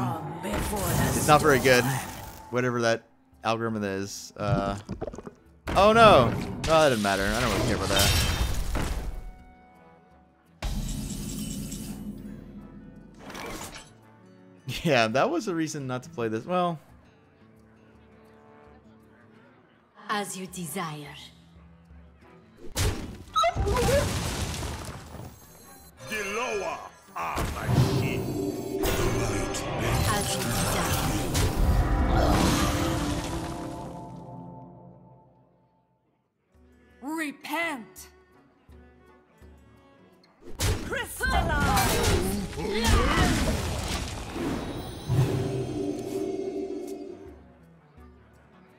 is not very good. Whatever that algorithm is. Oh no. No, that didn't matter. I don't really care about that. Yeah, that was a reason not to play this. Well, As you desire. The lower are my shield. As you desire. Repent. Crystallize.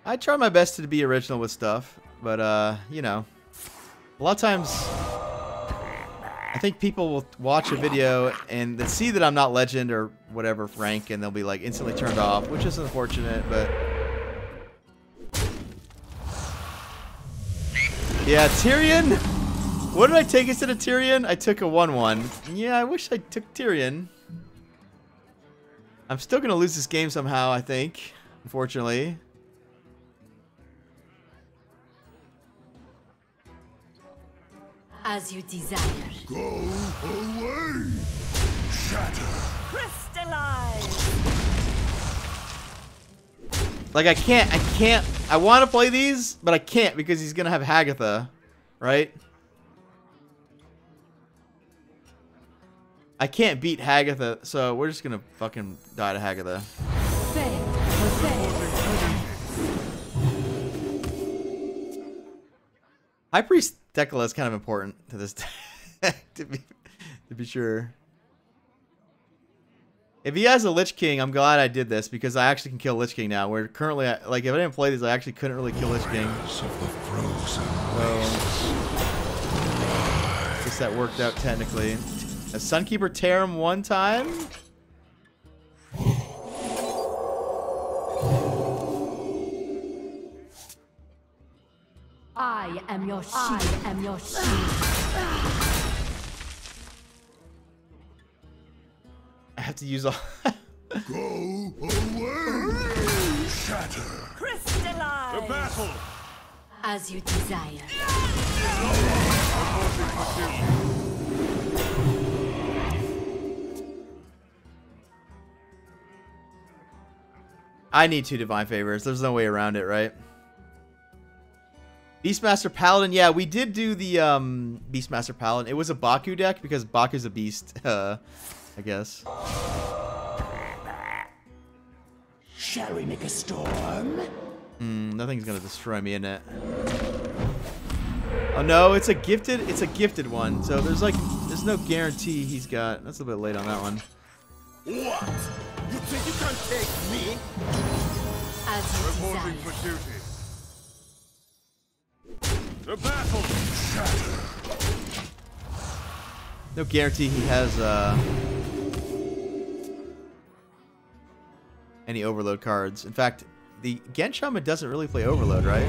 I try my best to be original with stuff, but you know, a lot of times I think people will watch a video and they see that I'm not legend or whatever rank, and they'll be like instantly turned off, which is unfortunate, but yeah, Tyrion. What did I take instead of Tyrion? I took a 1/1. Yeah, I wish I took Tyrion. I'm still gonna lose this game somehow, I think, unfortunately. As you desire. Go away. Shatter. Crystallize. Like I can't. I want to play these, but I can't because he's gonna have Hagatha, right? I can't beat Hagatha, so we're just gonna fucking die to Hagatha. High Priest Tekla is kind of important to this deck, to be sure. If he has a Lich King, I'm glad I did this because I actually can kill Lich King now. Where currently, like, if I didn't play these, I actually couldn't really kill Lich King. So, I guess that worked out technically. A Sunkeeper tear him one time. I am your shield. I am your shield. I have to use all. Go away. Shatter. Crystallize. The battle. As you desire. I need 2 Divine Favors. There's no way around it, right? Beastmaster Paladin. Yeah, we did do the Beastmaster Paladin. It was a Baku deck because Baku's a beast, I guess. Shall we make a storm? Nothing's gonna destroy me in it. Oh no, it's a gifted one. So there's no guarantee he's got. That's a bit late on that one. What? You think you can take me? As you Reporting desire. for duty. The battle. No guarantee he has any Overload cards. In fact, the Genshaman doesn't really play Overload, right?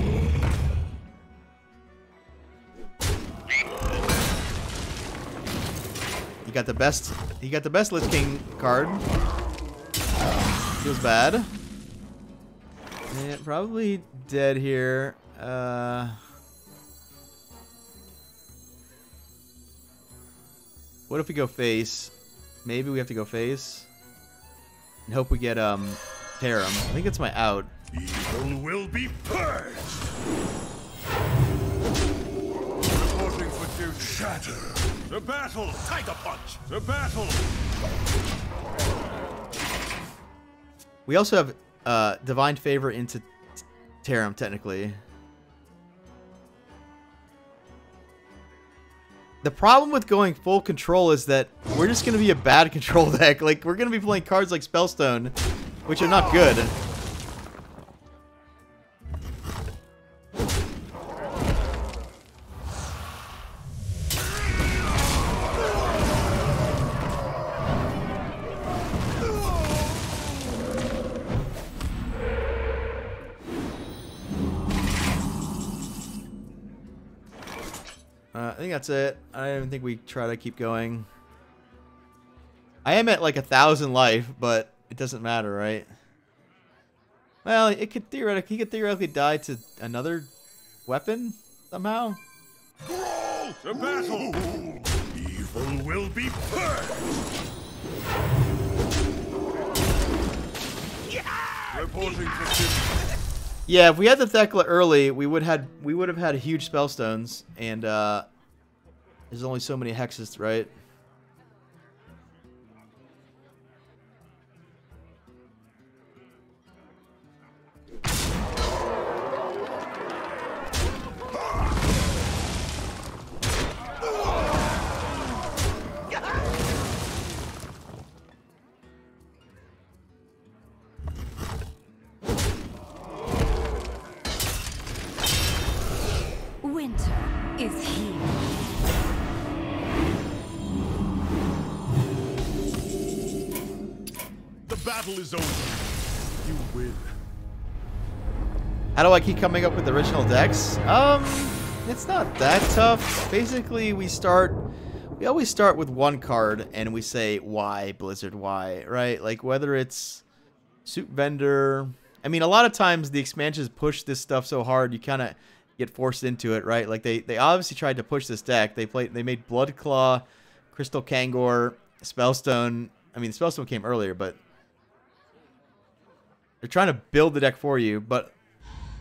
He got the best. He got the best Lich King card. Feels bad. Yeah, probably dead here. What if we go face? Maybe we have to go face. And hope we get Tarum. I think it's my out. Evil will be purged. Reporting for duty. Shatter. The battle. Tiger punch. The battle. We also have Divine Favor into Tarum, technically. The problem with going full control is that we're just going to be a bad control deck. Like, we're going to be playing cards like Spellstone, which are not good. I think that's it. I don't even think we try to keep going. I am at like 1,000 life, but it doesn't matter, right? Well, it could theoretically, he could theoretically die to another weapon somehow. The battle. Evil will be purged. Reporting for duty. Yeah, if we had the Thekla early, we would have had huge spellstones, and there's only so many hexes, right? Winter is here. The battle is over. You win. How do I keep coming up with original decks? It's not that tough. Basically, we always start with one card and we say why Blizzard, why, right? Like whether it's Soup Vendor. I mean, a lot of times the expansions push this stuff so hard you kind of get forced into it, right? Like they obviously tried to push this deck. They made Bloodclaw, Crystal Kangor, Spellstone. I mean, Spellstone came earlier, but they're trying to build the deck for you. But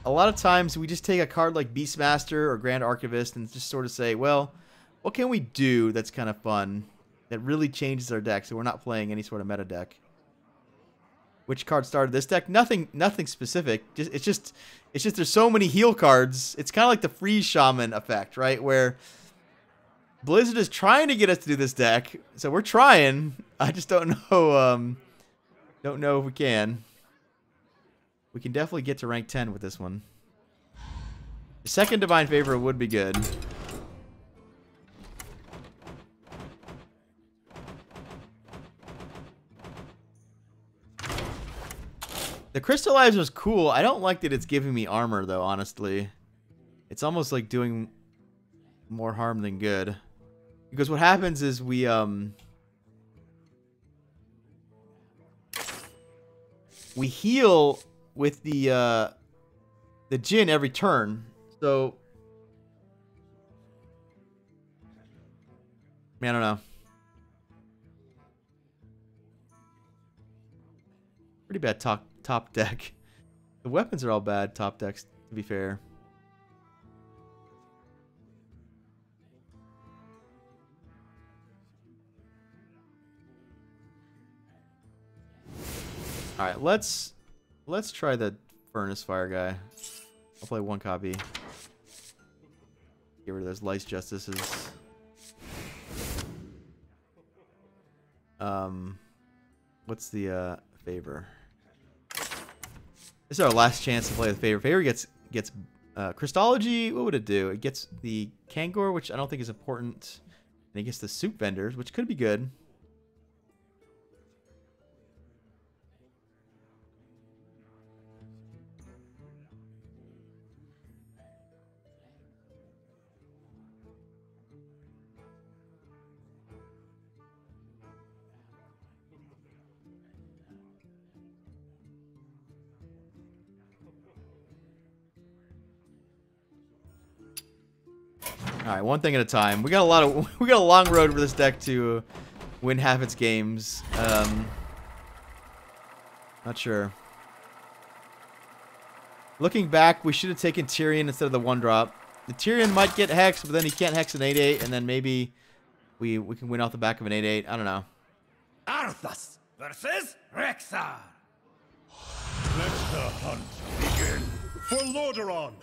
a lot of times we just take a card like Beastmaster or Grand Archivist and just sort of say, well, what can we do that's kind of fun that really changes our deck so we're not playing any sort of meta deck? Which card started this deck? Nothing specific. It's just there's so many heal cards. It's kind of like the Freeze Shaman effect, right? Where Blizzard is trying to get us to do this deck, so we're trying. I just don't know if we can. We can definitely get to rank 10 with this one. The second Divine Favor would be good. The Crystallizer is cool. I don't like that it's giving me armor, though, honestly. It's almost like doing more harm than good. Because what happens is we heal with the Djinn every turn. So, man, I don't know. Pretty bad top deck. The weapons are all bad top decks, to be fair. All right, let's try the Furnace Fire guy. I'll play one copy. Get rid of those Lice Justices. What's the favor? This is our last chance to play the favor. Favor gets Christology. What would it do? It gets the Kangor, which I don't think is important. And it gets the Soup Vendors, which could be good. All right, one thing at a time. We got a long road for this deck to win half its games. Not sure. Looking back, we should have taken Tyrion instead of the 1-drop. The Tyrion might get Hex, but then he can't Hex an 8/8, and then maybe we can win off the back of an 8/8. I don't know. Arthas versus Rexxar. Let the hunt begin. For Lordaeron.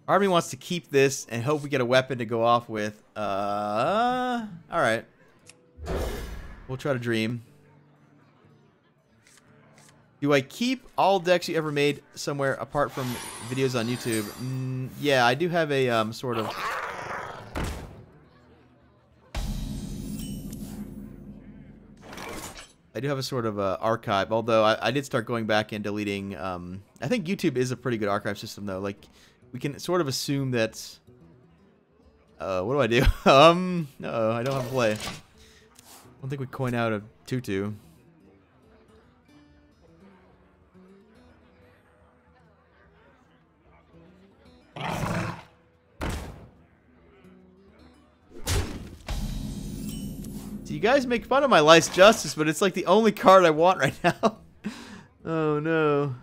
Army wants to keep this and hope we get a weapon to go off with. Alright. We'll try to dream. Do I keep all decks you ever made somewhere apart from videos on YouTube? Yeah, I do have a sort of... I do have a sort of archive, although I did start going back and deleting... I think YouTube is a pretty good archive system, though. Like, we can sort of assume that... what do I do? No, I don't have a play. I don't think we coin out a 2/2. So you guys make fun of my Life's Justice, but it's like the only card I want right now. Oh no.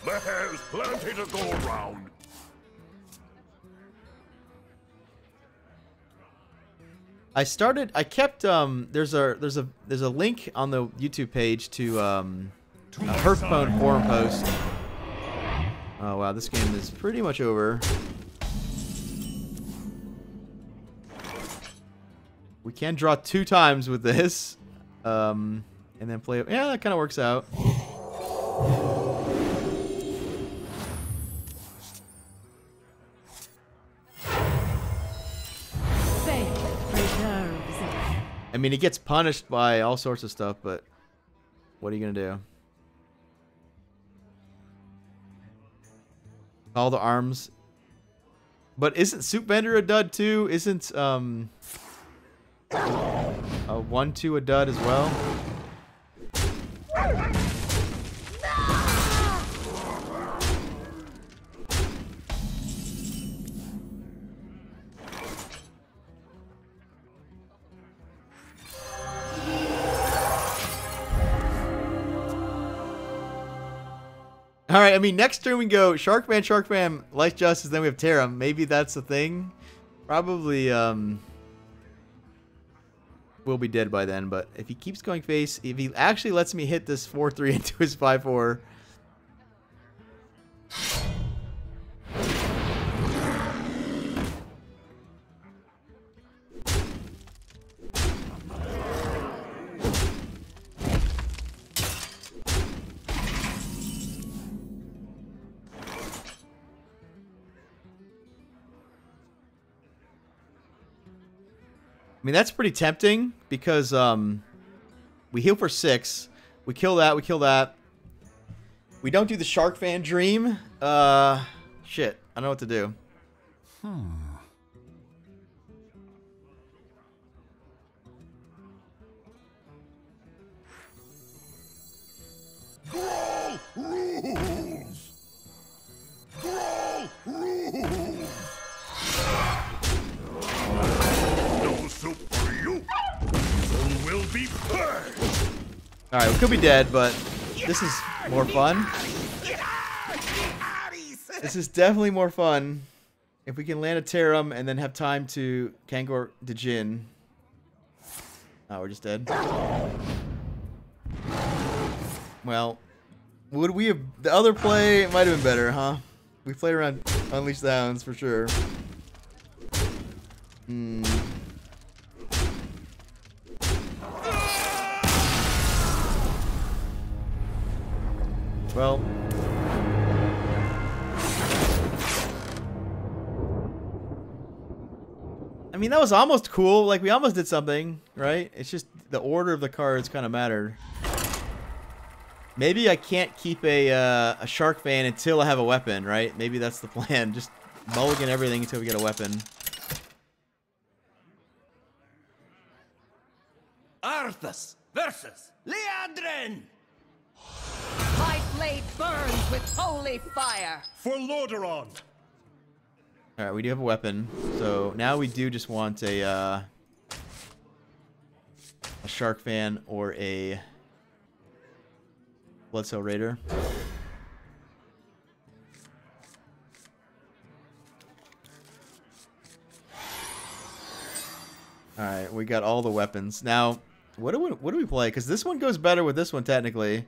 There's plenty to go around. I kept there's a link on the YouTube page to a Hearthstone forum post. Oh wow, this game is pretty much over. We can draw 2 times with this. And then play. Yeah, that kind of works out. I mean, it gets punished by all sorts of stuff, but what are you going to do? All the arms. But isn't Soup Bender a dud too? Isn't a 1/2 a dud as well? Alright, I mean, next turn we go Sharkman, Life Justice, then we have Tarum. Maybe that's the thing. Probably, we'll be dead by then, but if he keeps going face, if he actually lets me hit this 4/3 into his 5/4... I mean, that's pretty tempting because we heal for 6. We kill that. We kill that. We don't do the Shark Fan Dream. Shit. I don't know what to do. Brawl rules! Brawl rules! No soup for you! So will be purged! Alright, we could be dead, but this is more fun. This is definitely more fun. If we can land a Tarum and then have time to Kangor the Jin. Oh, we're just dead. Well, would we have... The other play might have been better, huh? We played around Unleash the Hounds for sure. Well... I mean, that was almost cool. Like, we almost did something, right? It's just the order of the cards kind of mattered. Maybe I can't keep a Shark Fan until I have a weapon, right? Maybe that's the plan. Just mulligan everything until we get a weapon. Arthas versus Leandrin! My blade burns with holy fire. For Lordaeron! Alright, we do have a weapon. So now we do just want a Shark Fan or a Bloodsail Raider. Alright, we got all the weapons. Now, what do we play? Because this one goes better with this one, technically.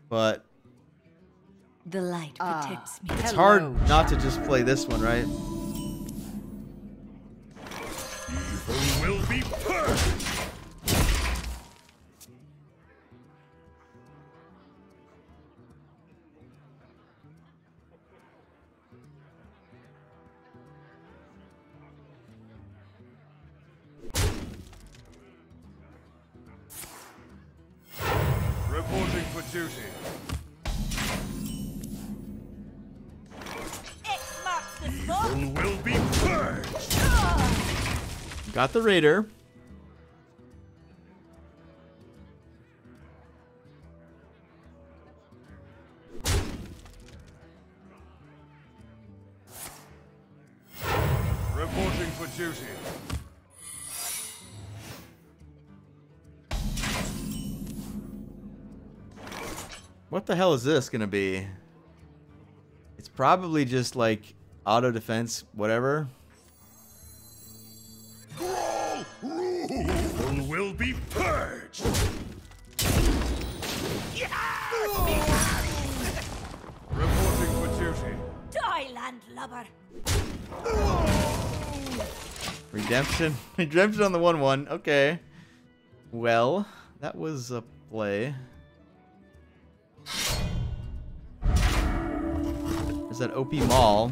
But The light protects me. it's hard not to just play this one, right? Evil will be purged! Reporting for duty. X marks the spot. Evil will be purged! Got the Raider. Reporting for duty. What the hell is this gonna be? It's probably just like auto defense, whatever. Evil will be purged! Reporting for duty. Die, landlubber. Redemption. Redemption on the 1/1. Okay. Well, that was a play. There's that OP Maul.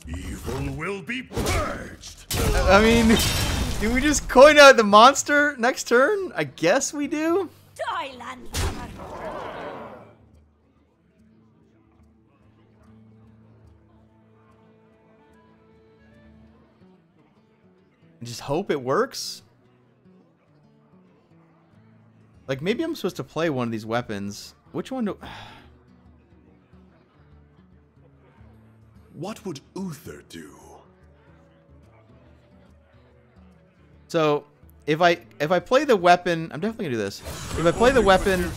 Evil will be purged! I mean, do we just coin out the monster next turn? I guess we do. Die, landlubber. And just hope it works. Like, maybe I'm supposed to play one of these weapons. Which one do... What would Uther do? So, if I play the weapon... I'm definitely gonna do this. If I play the weapon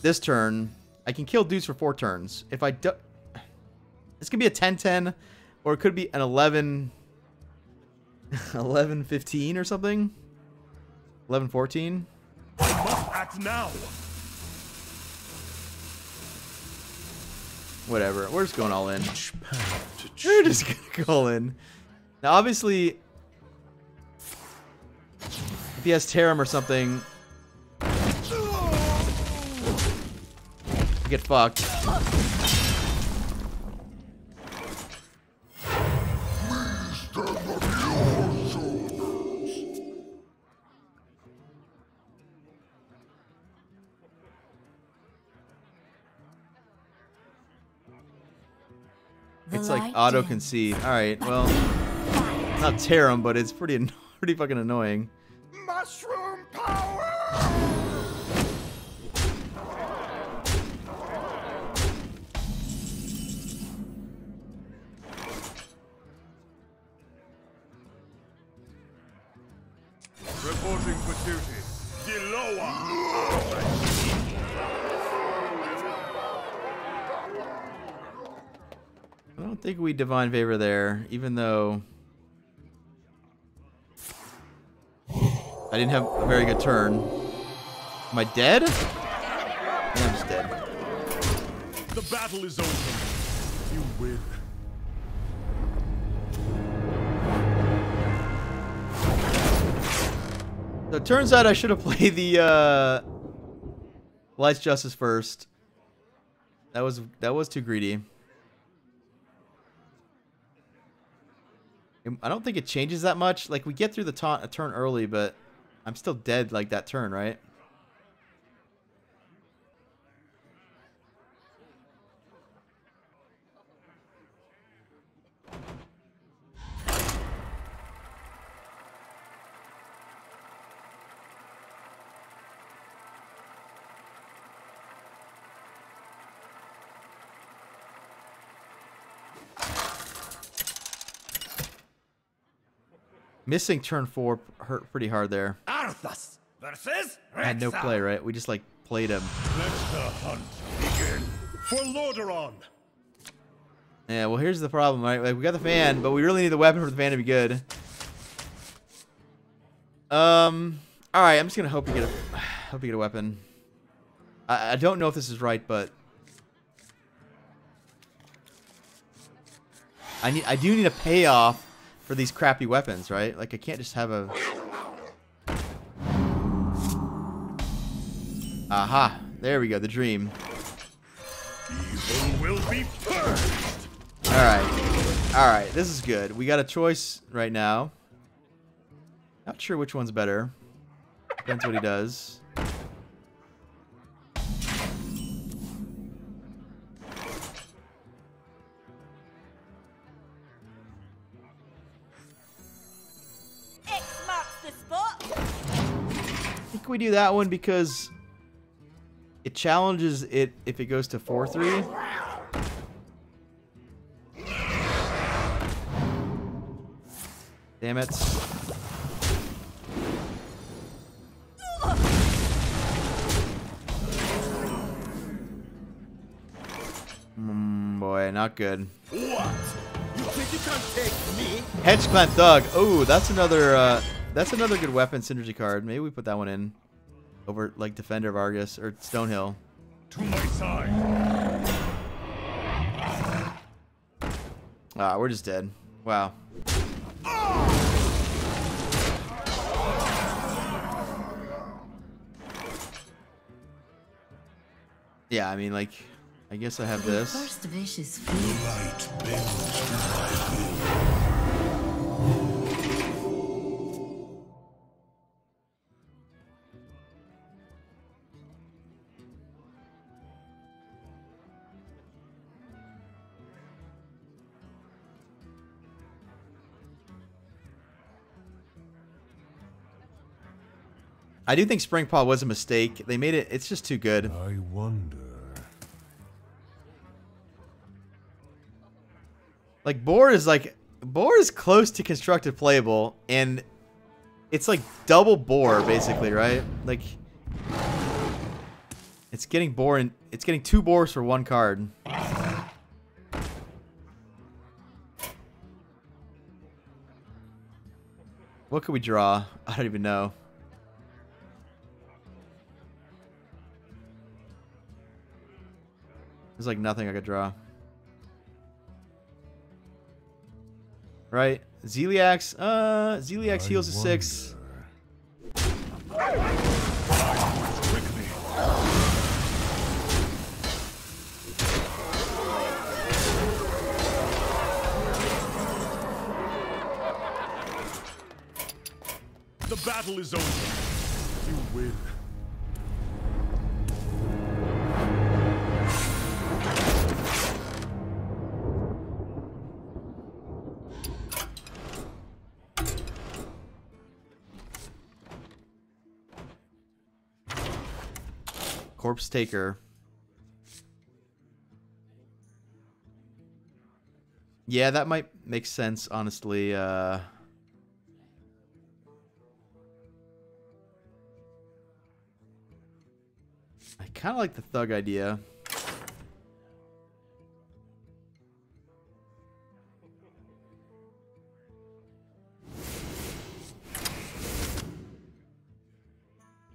this turn, I can kill dudes for 4 turns. If I do... This could be a 10-10, or it could be an 11-15 or something. 11-14. I must act now! Whatever. We're just going all in. We're just gonna go all in. Now, obviously, if he has Tarim or something, I get fucked. It's like auto concede. All right, well, not tear him, but it's pretty fucking annoying. Mushroom power! Reporting for duty. Diloa! I don't think we divine favor there, even though I didn't have a very good turn. Am I dead? Yeah, I'm just dead. The battle is over. You win. So it turns out I should have played the Light's Justice first. That was too greedy. I don't think it changes that much. Like, we get through the taunt a turn early, but I'm still dead like that turn, right? Missing turn 4 hurt pretty hard there. Arthas versus I had no Rexxar. play, right? We just like played him. Let the hunt begin. For Lordaeron. Yeah, well, here's the problem, right? Like, we got the fan, but we really need the weapon for the fan to be good. All right, I'm just gonna hope you get a weapon. I don't know if this is right, but I do need a payoff for these crappy weapons, right? Like, I can't just have a. Aha! There we go, the dream. Evil will be purged. All right, this is good. We got a choice right now. Not sure which one's better. Depends what he does. X marks the spot. I think we do that one because it challenges it if it goes to 4-3. Damn it. Boy, not good. What? You think you can take me? Hedge Clan Thug. Oh, that's another good weapon synergy card. Maybe we put that one in over like Defender of Argus or Stonehill. To my side. Ah, we're just dead. Wow. Yeah, I mean, like, I guess I have this. First vicious The fear. light bends to my will. I do think Spring Paw was a mistake. They made it. It's just too good. I wonder. Like boar is close to constructed playable, and it's like double boar basically, right? Like it's getting boar and it's getting 2 boars for 1 card. What could we draw? I don't even know. There's like nothing I could draw. Right? Zeliax. Zeliax heals to 6. The battle is over. You win. Corpse Taker. Yeah, that might make sense, honestly. I kind of like the Thug idea.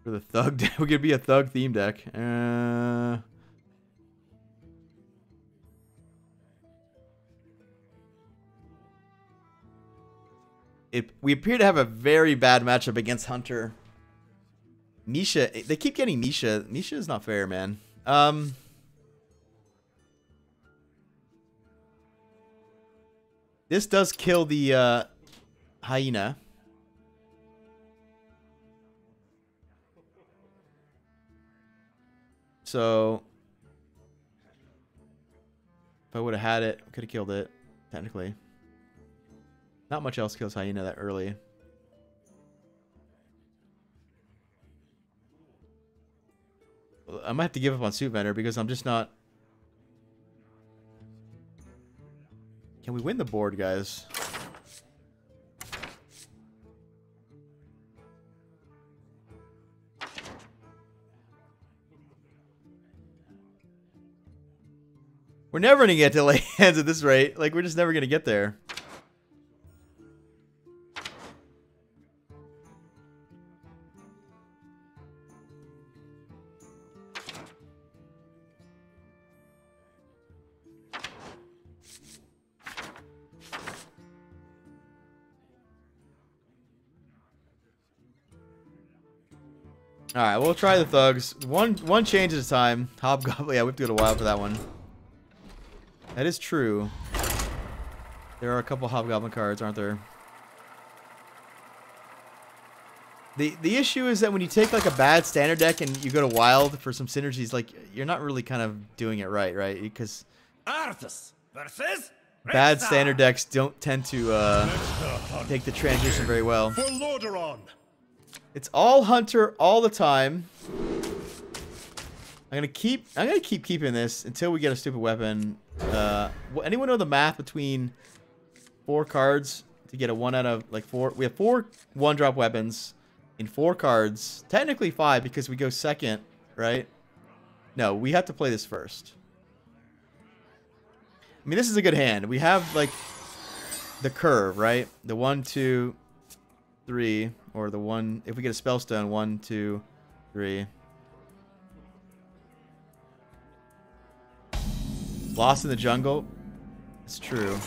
For the Thug deck. We could be a Thug theme deck. We appear to have a very bad matchup against Hunter. Misha, they keep getting Misha. Misha is not fair, man. This does kill the hyena. So if I would have had it, could have killed it, technically. Not much else kills hyena that early. I might have to give up on Suit Vendor because I'm just not... Can we win the board, guys? We're never gonna get to lay hands at this rate. Like, we're just never gonna get there. All right, we'll try the thugs. One change at a time. Hobgoblin. Yeah, we have to go to wild for that one. That is true. There are a couple Hobgoblin cards, aren't there? The issue is that when you take like a bad standard deck and you go to wild for some synergies, like you're not really kind of doing it right? Because Arthas versus bad standard decks don't tend to take the transition very well. for Lordaeron. It's all hunter all the time. I'm gonna keep keeping this until we get a stupid weapon. Anyone know the math between 4 cards to get a 1 out of like 4? We have 4 1-drop weapons in 4 cards. Technically 5 because we go second, right? No, we have to play this first. I mean, this is a good hand. We have like the curve, right? The 1, 2, 3, or the 1. If we get a spellstone, 1, 2, 3. Lost in the jungle. It's true.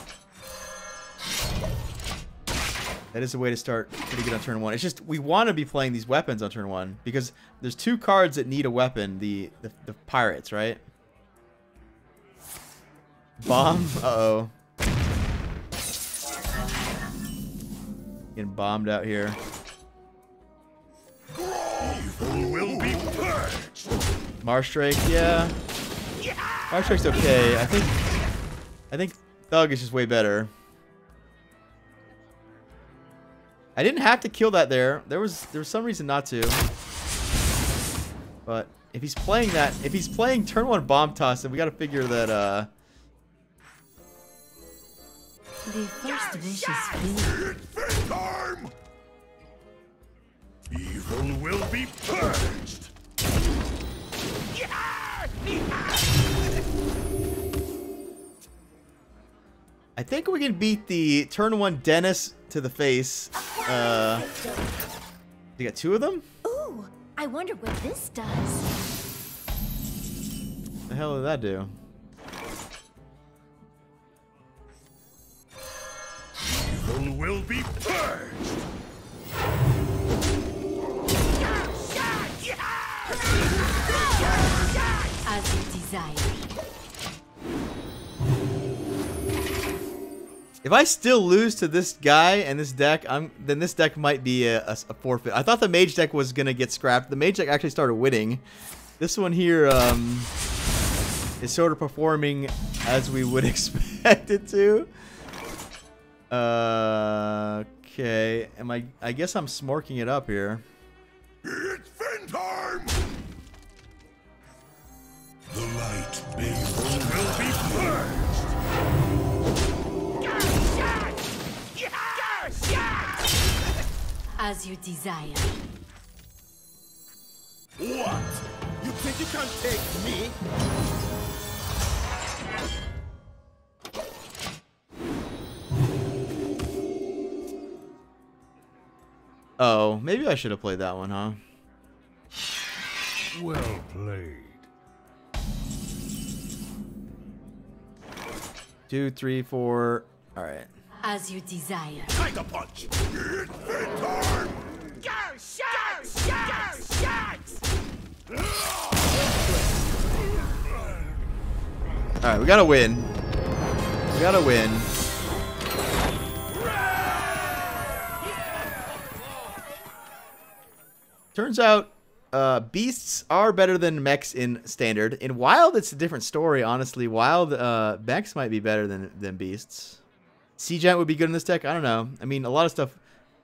That is a way to start pretty good on turn 1. It's just we want to be playing these weapons on turn 1 because there's 2 cards that need a weapon. The pirates, right? Bomb. Uh-oh. Getting bombed out here. Evil will be purged. Marstrake, yeah. Marstrake's okay. I think Thug is just way better. I didn't have to kill that there. There was some reason not to. But if he's playing that, if he's playing turn 1 bomb toss, then we got to figure that The first vicious feeling. It's fin time. Evil will be purged. I think we can beat the turn 1 Dennis to the face. You got 2 of them? Ooh, I wonder what this does. The hell did that do? Evil will be purged. As you desire. If I still lose to this guy and this deck, then this deck might be a forfeit. I thought the mage deck was gonna get scrapped. The mage deck actually started winning. This one here is sort of performing as we would expect it to. Okay, I guess I'm smorking it up here. It's fin time. The light evil will be purged. As you desire. What? You think you can take me? Oh, maybe I should have played that one, huh? Well played. 2, 3, 4. All right. As you desire. Tiger punch. It's fin time. Go shots! Go shots! All right, we gotta win. We gotta win. Turns out, beasts are better than mechs in standard. In wild, it's a different story. Honestly, wild mechs might be better than beasts. Sea Giant would be good in this deck. I don't know. I mean, a lot of stuff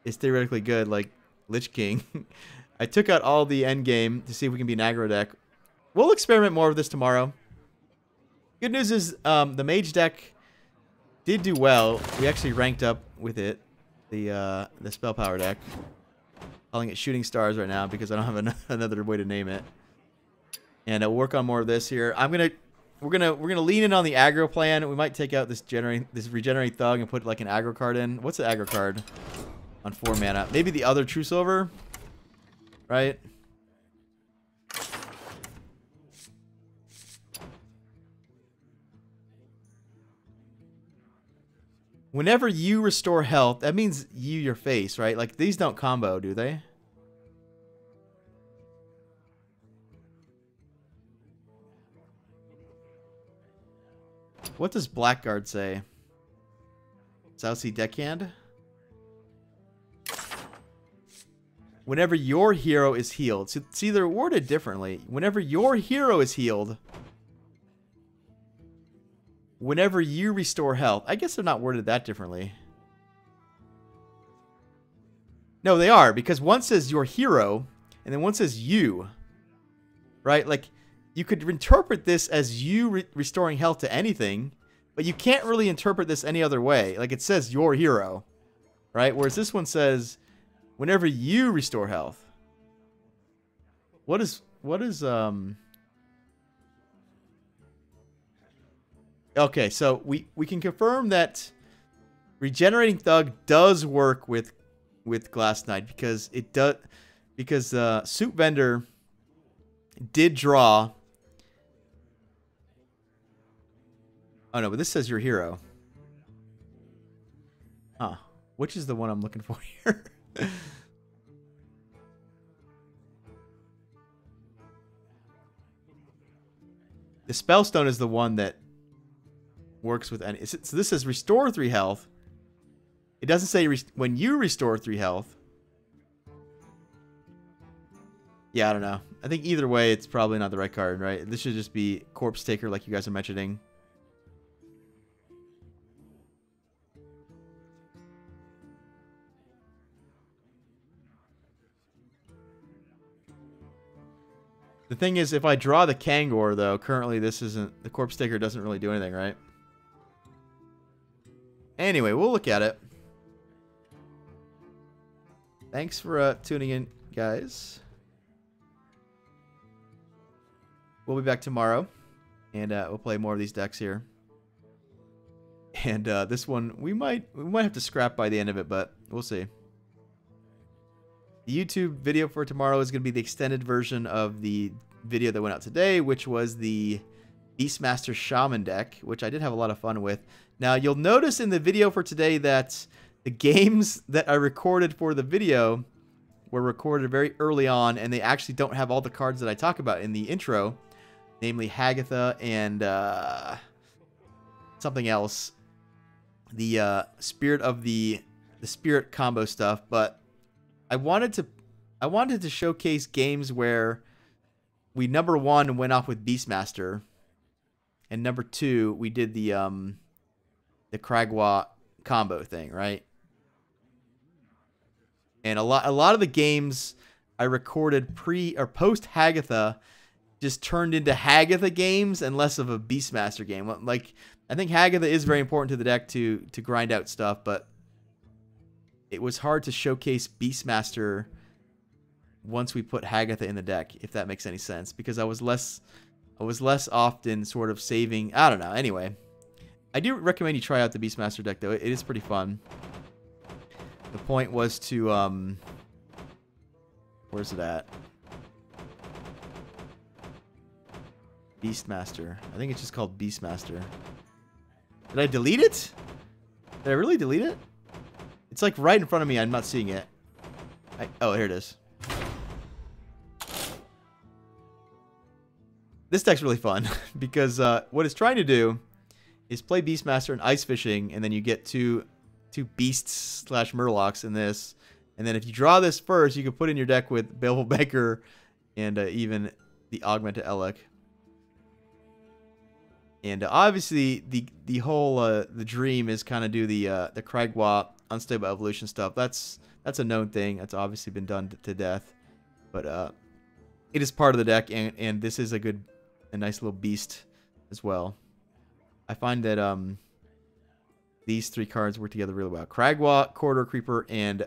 is theoretically good, like Lich King. I took out all the end game to see if we can be an aggro deck. We'll experiment more with this tomorrow. Good news is the mage deck did do well. We actually ranked up with it, the spell power deck. Calling it Shooting Stars right now because I don't have another way to name it. And I'll work on more of this here. I'm gonna we're gonna lean in on the aggro plan. We might take out this regenerating thug and put like an aggro card in. What's the aggro card on 4 mana? Maybe the other True Silver, right? Whenever you restore health, that means your face, right? Like these don't combo, do they? What does Blackguard say? South Sea Deckhand? Whenever your hero is healed. See, they're worded differently. Whenever your hero is healed. Whenever you restore health. I guess they're not worded that differently. No, they are. Because one says your hero. And then one says you. Right? Like, you could interpret this as you restoring health to anything. But you can't really interpret this any other way. Like, it says your hero. Right? Whereas this one says, whenever you restore health. What is Okay, so we can confirm that regenerating thug does work with Glass Knight because it does, because Soup Vendor did draw. Oh no, but this says your hero. Huh. Which is the one I'm looking for here? The Spellstone is the one that works with any. So this says restore 3 health. It doesn't say when you restore 3 health. Yeah, I don't know. I think either way, it's probably not the right card, right? This should just be Corpse Taker, like you guys are mentioning. The thing is, if I draw the Kangor, though, currently this isn't... The Corpse Taker doesn't really do anything, right? Anyway, we'll look at it. Thanks for tuning in, guys. We'll be back tomorrow, and we'll play more of these decks here. And this one, we might have to scrap by the end of it, but we'll see. The YouTube video for tomorrow is going to be the extended version of the video that went out today, which was the Beastmaster Shaman deck, which I did have a lot of fun with. Now, you'll notice in the video for today that the games that I recorded for the video were recorded very early on, and they actually don't have all the cards that I talk about in the intro, namely Hagatha and something else. The Spirit of the Spirit combo stuff, but I wanted to showcase games where we, number 1, went off with Beastmaster, and number 2, we did the Kragwa combo thing, right? And a lot of the games I recorded pre or post Hagatha just turned into Hagatha games and less of a Beastmaster game. Like, I think Hagatha is very important to the deck to grind out stuff, but it was hard to showcase Beastmaster once we put Hagatha in the deck, if that makes any sense, because I was less often sort of saving. I don't know. Anyway, I do recommend you try out the Beastmaster deck, though. It is pretty fun. The point was to where's it at? Beastmaster. I think it's just called Beastmaster. Did I delete it? Did I really delete it? It's like right in front of me. I'm not seeing it. Oh, here it is. This deck's really fun because what it's trying to do is play Beastmaster and Ice Fishing, and then you get two Beasts / Murlocs in this. And then if you draw this first, you can put in your deck with Baleful Banker and even the Augmented Elec. And obviously, the whole the dream is kind of do the Kragwa Unstable Evolution stuff. That's a known thing. That's obviously been done to death. But it is part of the deck, and this is a nice little beast as well. I find that these 3 cards work together really well. Kragwa, Corridor Creeper, and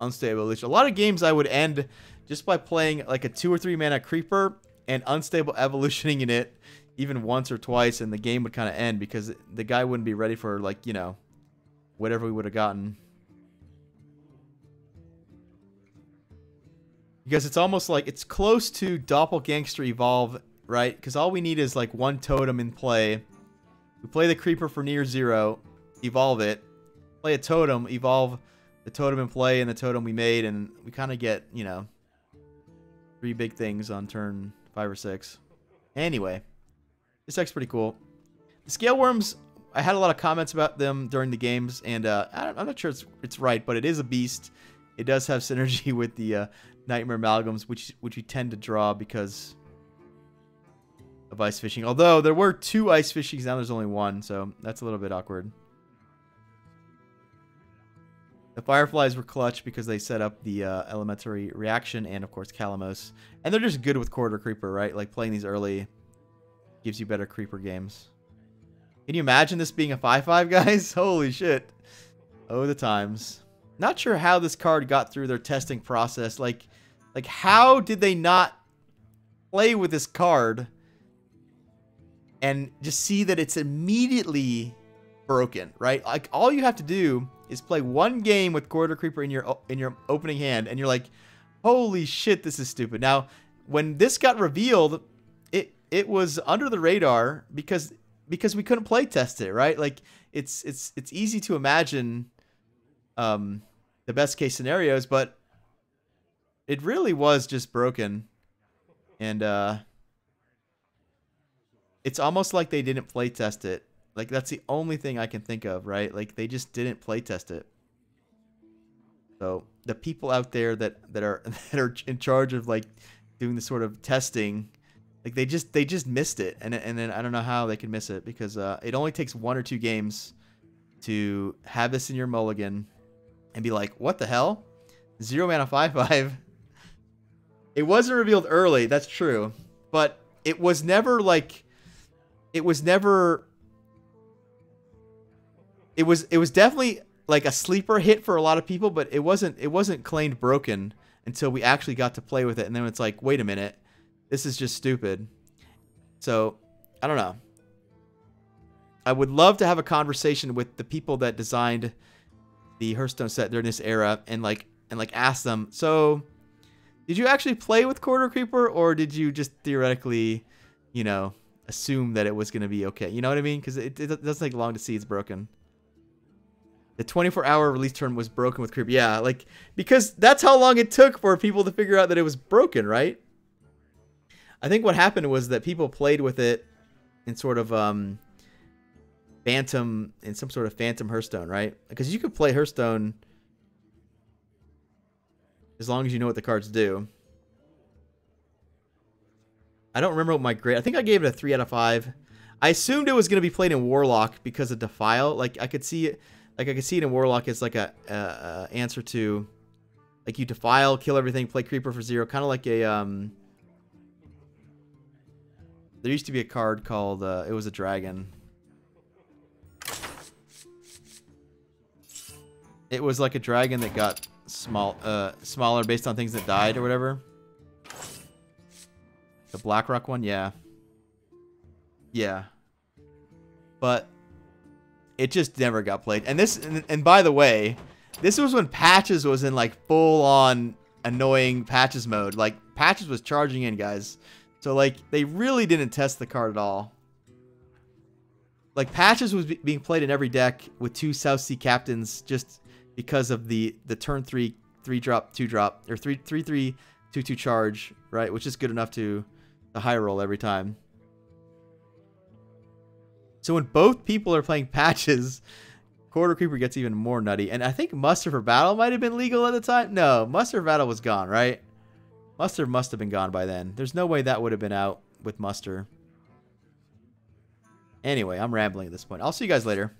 Unstable Evolution. A lot of games I would end just by playing like a 2 or 3 mana Creeper and unstable evolutioning in it even once or twice, and the game would kind of end because the guy wouldn't be ready for, like, you know, whatever we would have gotten. Because it's almost like it's close to Doppelgangster Evolve, right? Because all we need is like one totem in play. We play the creeper for near 0, evolve it, play a totem, evolve the totem in play and the totem we made, and we kind of get, you know, 3 big things on turn 5 or 6. Anyway, this deck's pretty cool. The Scale Worms, I had a lot of comments about them during the games, and I'm not sure it's right, but it is a beast. It does have synergy with the Nightmare Amalgams, which we tend to draw because of ice fishing. Although there were 2 ice fishings, now there's only 1, so that's a little bit awkward. The Fireflies were clutch because they set up the elementary reaction and, of course, Calamos. And they're just good with Quarter Creeper, right? Like, playing these early gives you better Creeper games. Can you imagine this being a 5/5, guys? Holy shit. Oh, the times. Not sure how this card got through their testing process. Like how did they not play with this card and just see that it's immediately broken, right? Like, all you have to do is play one game with Quarter Creeper in your opening hand, and you're like, holy shit, this is stupid. Now, when this got revealed, it was under the radar because we couldn't play test it, right? Like, it's easy to imagine the best case scenarios, but it really was just broken. And it's almost like they didn't play test it. Like, that's the only thing I can think of, right? Like, they just didn't play test it. So the people out there that are in charge of, like, doing the sort of testing, like, they just missed it. And then I don't know how they could miss it, because it only takes 1 or 2 games to have this in your mulligan and be like, what the hell? 0 mana 5/5. It wasn't revealed early, that's true, but it was never like, it was definitely like a sleeper hit for a lot of people, but it wasn't claimed broken until we actually got to play with it. And then it's like, wait a minute, this is just stupid. So I don't know. I would love to have a conversation with the people that designed the Hearthstone set during this era and ask them, so did you actually play with Quarter Creeper, or did you just theoretically, you know, assume that it was going to be okay? You know what I mean? Because it doesn't take long to see it's broken. The 24-hour release term was broken with Creeper. Yeah, like, because that's how long it took for people to figure out that it was broken, right? I think what happened was that people played with it in sort of phantom, in some sort of phantom Hearthstone, right? Because you could play Hearthstone as long as you know what the cards do. I don't remember what my grade. I think I gave it a 3 out of 5. I assumed it was going to be played in Warlock because of Defile. Like, I could see it. Like, I could see it in Warlock as like a answer to, like, you Defile, kill everything, play Creeper for 0, kind of like a there used to be a card called it was a dragon. It was like a dragon that got smaller based on things that died or whatever. The Blackrock one, yeah. Yeah. But it just never got played. And this, and by the way, this was when Patches was in like full on annoying Patches mode. Like, Patches was charging in, guys. So like, they really didn't test the card at all. Like, Patches was being played in every deck with 2 South Sea Captains just because of the turn 3 3-drop 2-drop or 3/3 2/2 charge, right? Which is good enough to high roll every time. So when both people are playing Patches, Quarter Creeper gets even more nutty. And I think Muster for Battle might have been legal at the time. No, Muster for Battle was gone, right? Muster must have been gone by then. There's no way that would have been out with Muster. Anyway, I'm rambling at this point. I'll see you guys later.